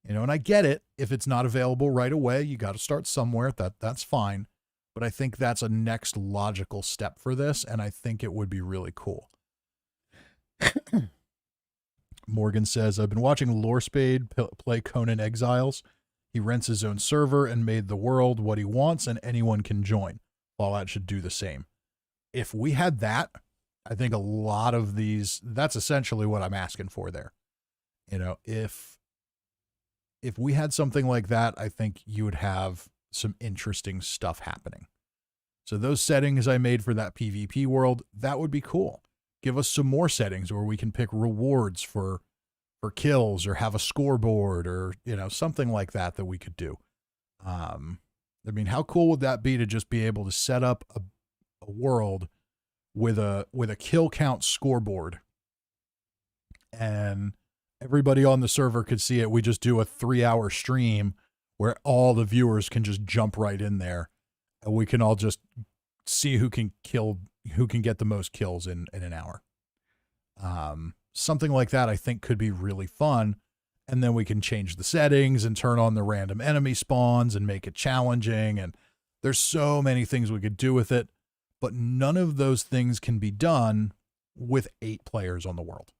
You know, and I get it. If it's not available right away, you got to start somewhere. That's fine. But I think that's a next logical step for this, and I think it would be really cool. Morgan says, I've been watching Lorespade play Conan Exiles. He rents his own server and made the world what he wants, and anyone can join. Fallout should do the same. If we had that, I think a lot of these, that's essentially what I'm asking for there. You know, if we had something like that, I think you would have some interesting stuff happening. So those settings I made for that PvP world, that would be cool. Give us some more settings where we can pick rewards for kills or have a scoreboard or, you know, something like that we could do. I mean, how cool would that be to just be able to set up a world with a kill count scoreboard and everybody on the server could see it. We just do a 3-hour stream where all the viewers can just jump right in there and we can all just see who can get the most kills in an hour. Something like that I think could be really fun. And then we can change the settings and turn on the random enemy spawns and make it challenging. And there's so many things we could do with it, but none of those things can be done with 8 players on the world.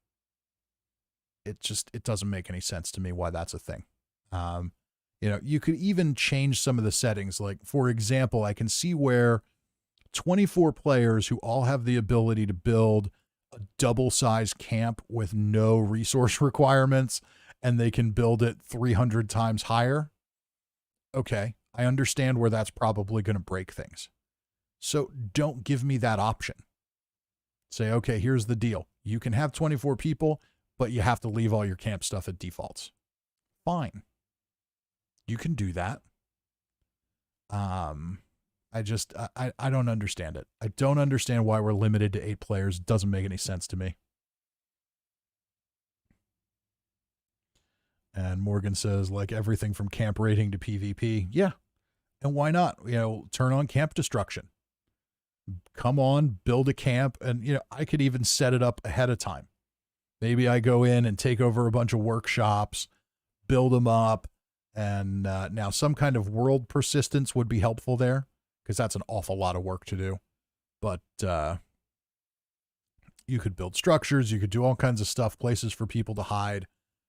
It doesn't make any sense to me why that's a thing. You know, you could even change some of the settings. Like, for example, I can see where 24 players who all have the ability to build a double-sized camp with no resource requirements, and they can build it 300 times higher. Okay, I understand where that's probably going to break things. So don't give me that option. Say, okay, here's the deal. You can have 24 people, but you have to leave all your camp stuff at defaults. Fine. You can do that. I don't understand it. I don't understand why we're limited to 8 players. It doesn't make any sense to me. And Morgan says, like everything from camp raiding to PvP. Yeah. And why not? You know, turn on camp destruction. Come on, build a camp. And, you know, I could even set it up ahead of time. Maybe I go in and take over a bunch of workshops, build them up. And now some kind of world persistence would be helpful there, because that's an awful lot of work to do. But you could build structures. You could do all kinds of stuff, places for people to hide,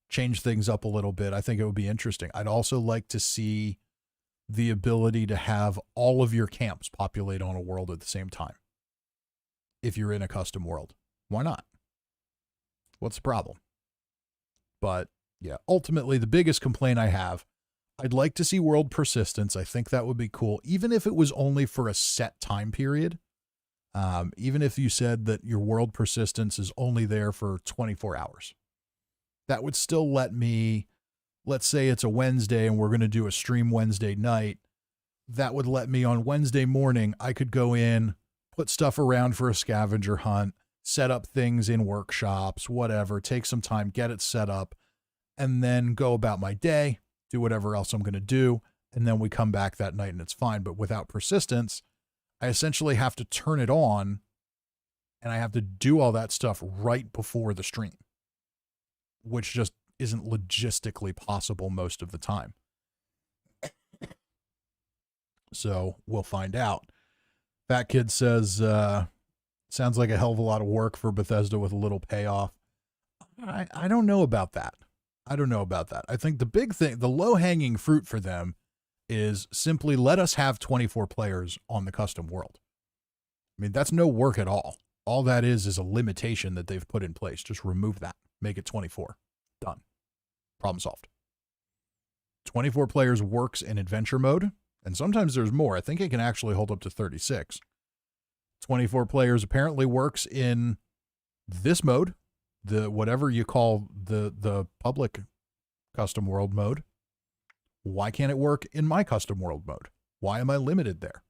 change things up a little bit. I think it would be interesting. I'd also like to see the ability to have all of your camps populate on a world at the same time. If you're in a custom world, why not? What's the problem? But yeah, ultimately the biggest complaint I have, I'd like to see world persistence. I think that would be cool. Even if it was only for a set time period. Even if you said that your world persistence is only there for 24 hours, that would still let me, let's say it's a Wednesday and we're going to do a stream Wednesday night. That would let me on Wednesday morning, I could go in, put stuff around for a scavenger hunt, set up things in workshops, whatever, take some time, get it set up, and then go about my day, do whatever else I'm going to do. And then we come back that night and it's fine. But without persistence, I essentially have to turn it on and I have to do all that stuff right before the stream, which just isn't logistically possible most of the time. So we'll find out. Fat Kid says, sounds like a hell of a lot of work for Bethesda with a little payoff. I don't know about that. I don't know about that. I think the big thing, the low-hanging fruit for them is simply let us have 24 players on the custom world. I mean, that's no work at all. All that is a limitation that they've put in place. Just remove that. Make it 24. Done. Problem solved. 24 players works in adventure mode, and sometimes there's more. I think it can actually hold up to 36. 24 players apparently works in this mode, the whatever you call the public custom world mode. Why can't it work in my custom world mode? Why am I limited there?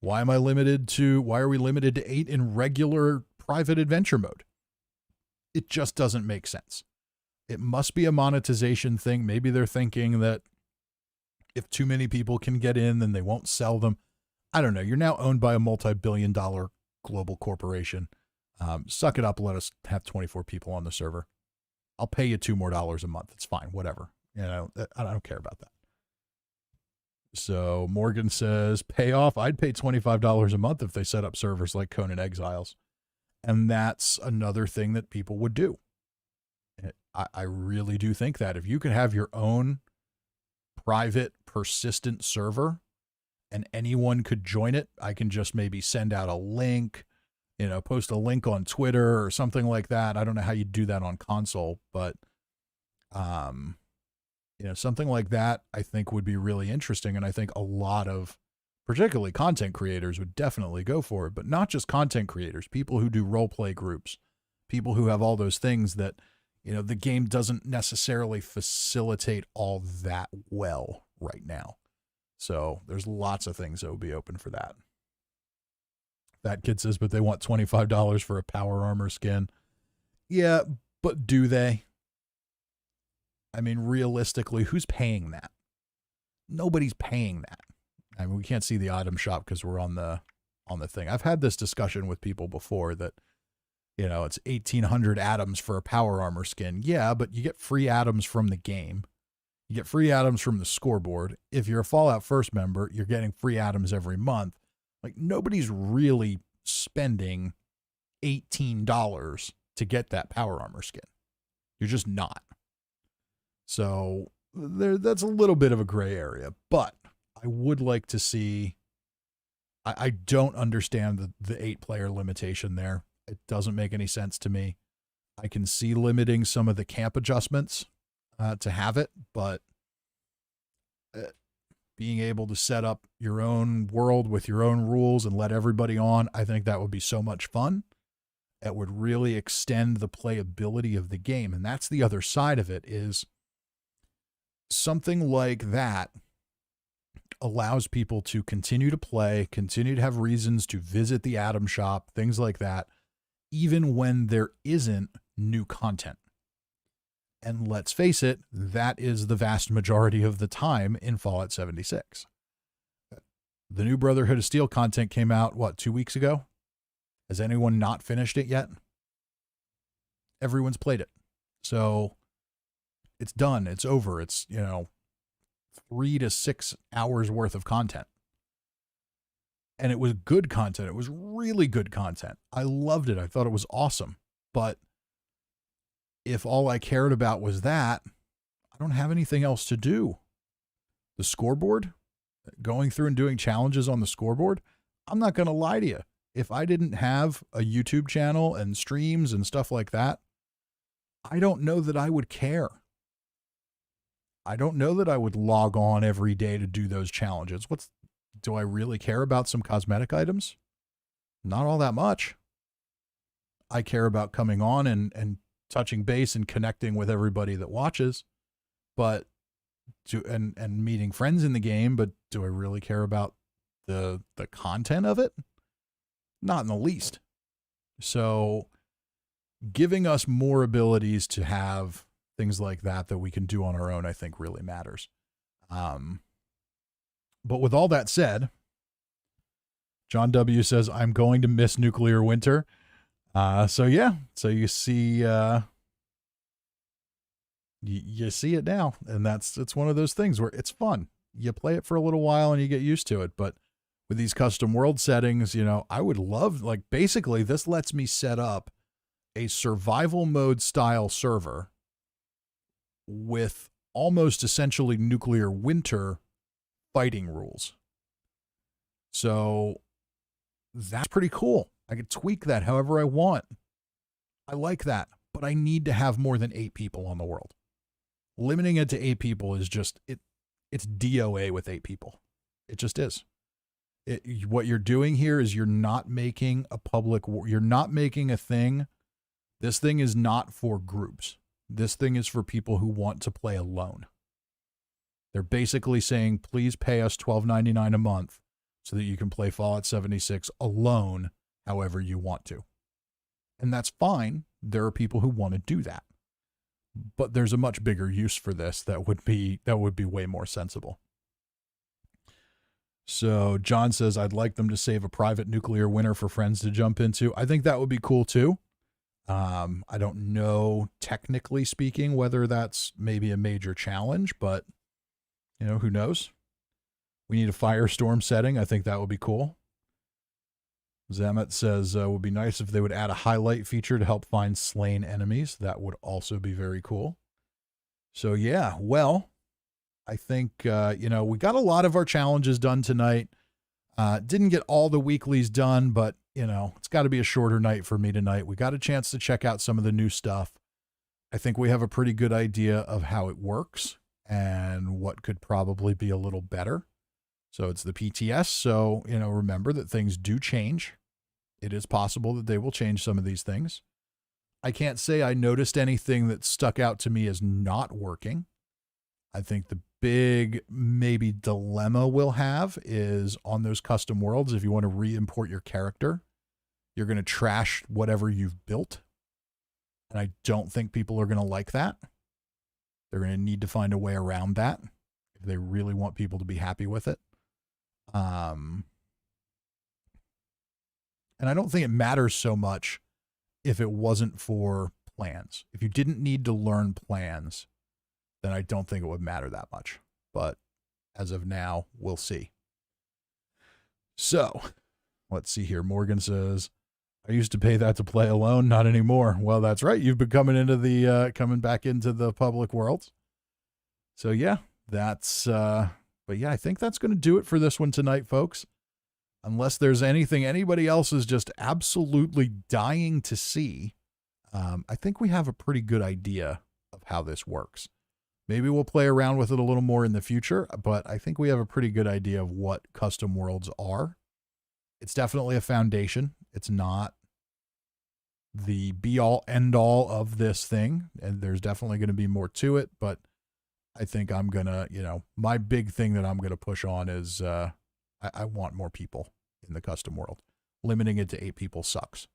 Why are we limited to 8 in regular private adventure mode? It just doesn't make sense. It must be a monetization thing. Maybe they're thinking that if too many people can get in, then they won't sell them. I don't know. You're now owned by a multi-billion-dollar global corporation. Suck it up. Let us have 24 people on the server. I'll pay you $2 more a month. It's fine. Whatever. You know, I don't care about that. So Morgan says, pay off. I'd pay $25 a month if they set up servers like Conan Exiles. And that's another thing that people would do. I really do think that if you could have your own private persistent server and anyone could join it, I can just maybe send out a link, you know, post a link on Twitter or something like that. I don't know how you do that on console, but, you know, something like that I think would be really interesting. And I think a lot of particularly content creators would definitely go for it, but not just content creators, people who do role play groups, people who have all those things that, you know, the game doesn't necessarily facilitate all that well right now. So there's lots of things that would be open for that. That kid says, but they want $25 for a power armor skin. Yeah, but do they? I mean, realistically, who's paying that? Nobody's paying that. I mean, we can't see the item shop because we're on the thing. I've had this discussion with people before that, you know, it's 1,800 atoms for a power armor skin. Yeah, but you get free atoms from the game. You get free atoms from the scoreboard. If you're a Fallout First member, you're getting free atoms every month. Like, nobody's really spending $18 to get that power armor skin. You're just not. So that's a little bit of a gray area, but I would like to see, I don't understand the 8-player limitation there. It doesn't make any sense to me. I can see limiting some of the camp adjustments to have it, but being able to set up your own world with your own rules and let everybody on, I think that would be so much fun. It would really extend the playability of the game. And that's the other side of it, is something like that allows people to continue to play, continue to have reasons to visit the Atom Shop, things like that, even when there isn't new content. And let's face it, that is the vast majority of the time in Fallout 76. The new Brotherhood of Steel content came out, 2 weeks ago? Has anyone not finished it yet? Everyone's played it. So it's done. It's over. It's, 3 to 6 hours worth of content. And it was good content. It was really good content. I loved it. I thought it was awesome. But if all I cared about was that, I don't have anything else to do. The scoreboard, going through and doing challenges on the scoreboard, I'm not going to lie to you. If I didn't have a YouTube channel and streams and stuff like that, I don't know that I would care. I don't know that I would log on every day to do those challenges. Do I really care about some cosmetic items? Not all that much. I care about coming on and touching base and connecting with everybody that watches, but and meeting friends in the game, but do I really care about the content of it? Not in the least. So giving us more abilities to have things like that we can do on our own, I think really matters. But with all that said, John W. says, I'm going to miss nuclear winter. So you see, you see it now, and it's one of those things where it's fun. You play it for a little while and you get used to it. But with these custom world settings, I would love, basically this lets me set up a survival mode style server with almost essentially nuclear winter fighting rules. So that's pretty cool. I could tweak that however I want. I like that, but I need to have more than 8 people on the world. Limiting it to 8 people is just, it's DOA with 8 people. It just is. What you're doing here is you're not making a public, you're not making a thing. This thing is not for groups. This thing is for people who want to play alone. They're basically saying, please pay us $12.99 a month so that you can play Fallout 76 alone however you want to. And that's fine. There are people who want to do that. but there's a much bigger use for this that would be way more sensible. So John says, I'd like them to save a private nuclear winter for friends to jump into. I think that would be cool too. I don't know, technically speaking, whether that's maybe a major challenge, but you know, who knows? We need a firestorm setting. I think that would be cool. Zamet says, would be nice if they would add a highlight feature to help find slain enemies. That would also be very cool. So yeah, well, I think, you know, we got a lot of our challenges done tonight. Didn't get all the weeklies done, but, you know, it's got to be a shorter night for me tonight. We got a chance to check out some of the new stuff. I think we have a pretty good idea of how it works and what could probably be a little better. So it's the PTS. So, you know, remember that things do change. It is possible that they will change some of these things. I can't say I noticed anything that stuck out to me as not working. I think the big maybe dilemma we'll have is on those custom worlds. If you want to re-import your character, you're going to trash whatever you've built. And I don't think people are going to like that. They're going to need to find a way around that if they really want people to be happy with it. And I don't think it matters so much if it wasn't for plans. If you didn't need to learn plans, then I don't think it would matter that much. But as of now, we'll see. So let's see here. Morgan says, I used to pay that to play alone, not anymore. Well, that's right. You've been coming into the, coming back into the public world. So yeah, that's, but yeah, I think that's going to do it for this one tonight, folks. Unless there's anything anybody else is just absolutely dying to see, I think we have a pretty good idea of how this works. Maybe we'll play around with it a little more in the future, but I think we have a pretty good idea of what custom worlds are. It's definitely a foundation. It's not the be-all, end-all of this thing, and there's definitely going to be more to it, but I think I'm going to, you know, my big thing that I'm going to push on is I want more people in the custom world. Limiting it to 8 people sucks.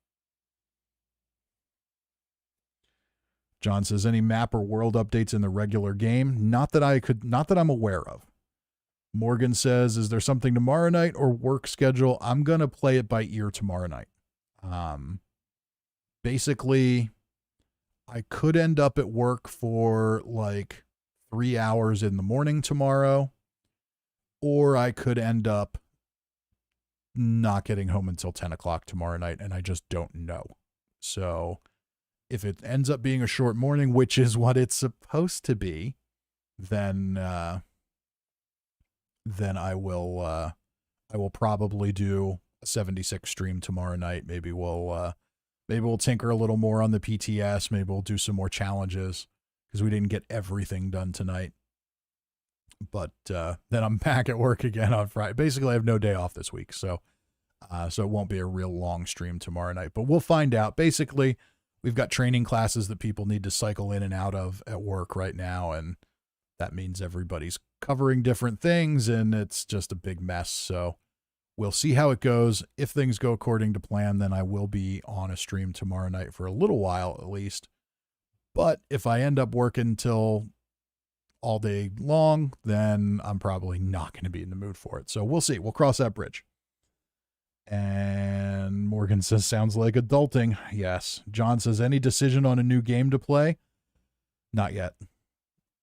John says, any map or world updates in the regular game? Not that I'm aware of. Morgan says, is there something tomorrow night or work schedule? I'm going to play it by ear tomorrow night. Basically, I could end up at work for like 3 hours in the morning tomorrow, or I could end up not getting home until 10 o'clock tomorrow night, and I just don't know. So if it ends up being a short morning, which is what it's supposed to be, then I will probably do a 76 stream tomorrow night. Maybe we'll tinker a little more on the PTS. Maybe we'll do some more challenges because we didn't get everything done tonight. But then I'm back at work again on Friday. Basically, I have no day off this week, so it won't be a real long stream tomorrow night. But we'll find out. Basically, we've got training classes that people need to cycle in and out of at work right now, and that means everybody's covering different things, and it's just a big mess. So we'll see how it goes. If things go according to plan, then I will be on a stream tomorrow night for a little while at least. But if I end up working till all day long, then I'm probably not going to be in the mood for it. So we'll see. We'll cross that bridge. And Morgan says, sounds like adulting. Yes. John says, any decision on a new game to play? Not yet.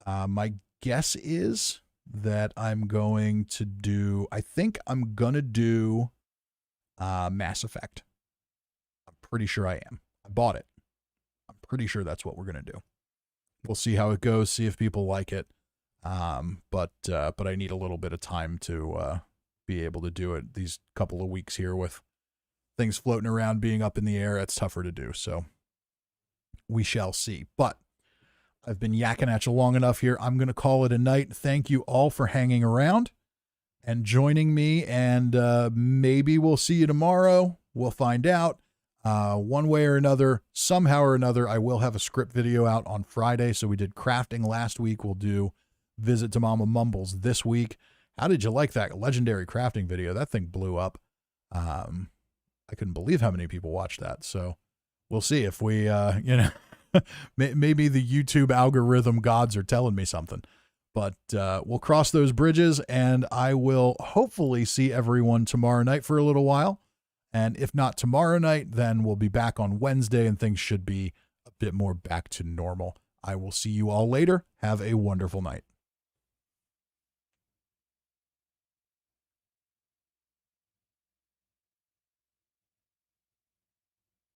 My guess is that I'm going to do, I think I'm going to do Mass Effect. I'm pretty sure I am. I bought it. I'm pretty sure that's what we're going to do. We'll see how it goes, see if people like it. But I need a little bit of time to be able to do it. These couple of weeks here with things floating around, being up in the air, it's tougher to do. So we shall see. But I've been yakking at you long enough here. I'm going to call it a night. Thank you all for hanging around and joining me. And maybe we'll see you tomorrow. We'll find out. One way or another, somehow or another, I will have a script video out on Friday. So we did crafting last week. We'll do Visit to Mama Mumbles this week. How did you like that legendary crafting video? That thing blew up. I couldn't believe how many people watched that. So we'll see if we, Maybe the YouTube algorithm gods are telling me something. But we'll cross those bridges, and I will hopefully see everyone tomorrow night for a little while. And if not tomorrow night, then we'll be back on Wednesday, and things should be a bit more back to normal. I will see you all later. Have a wonderful night.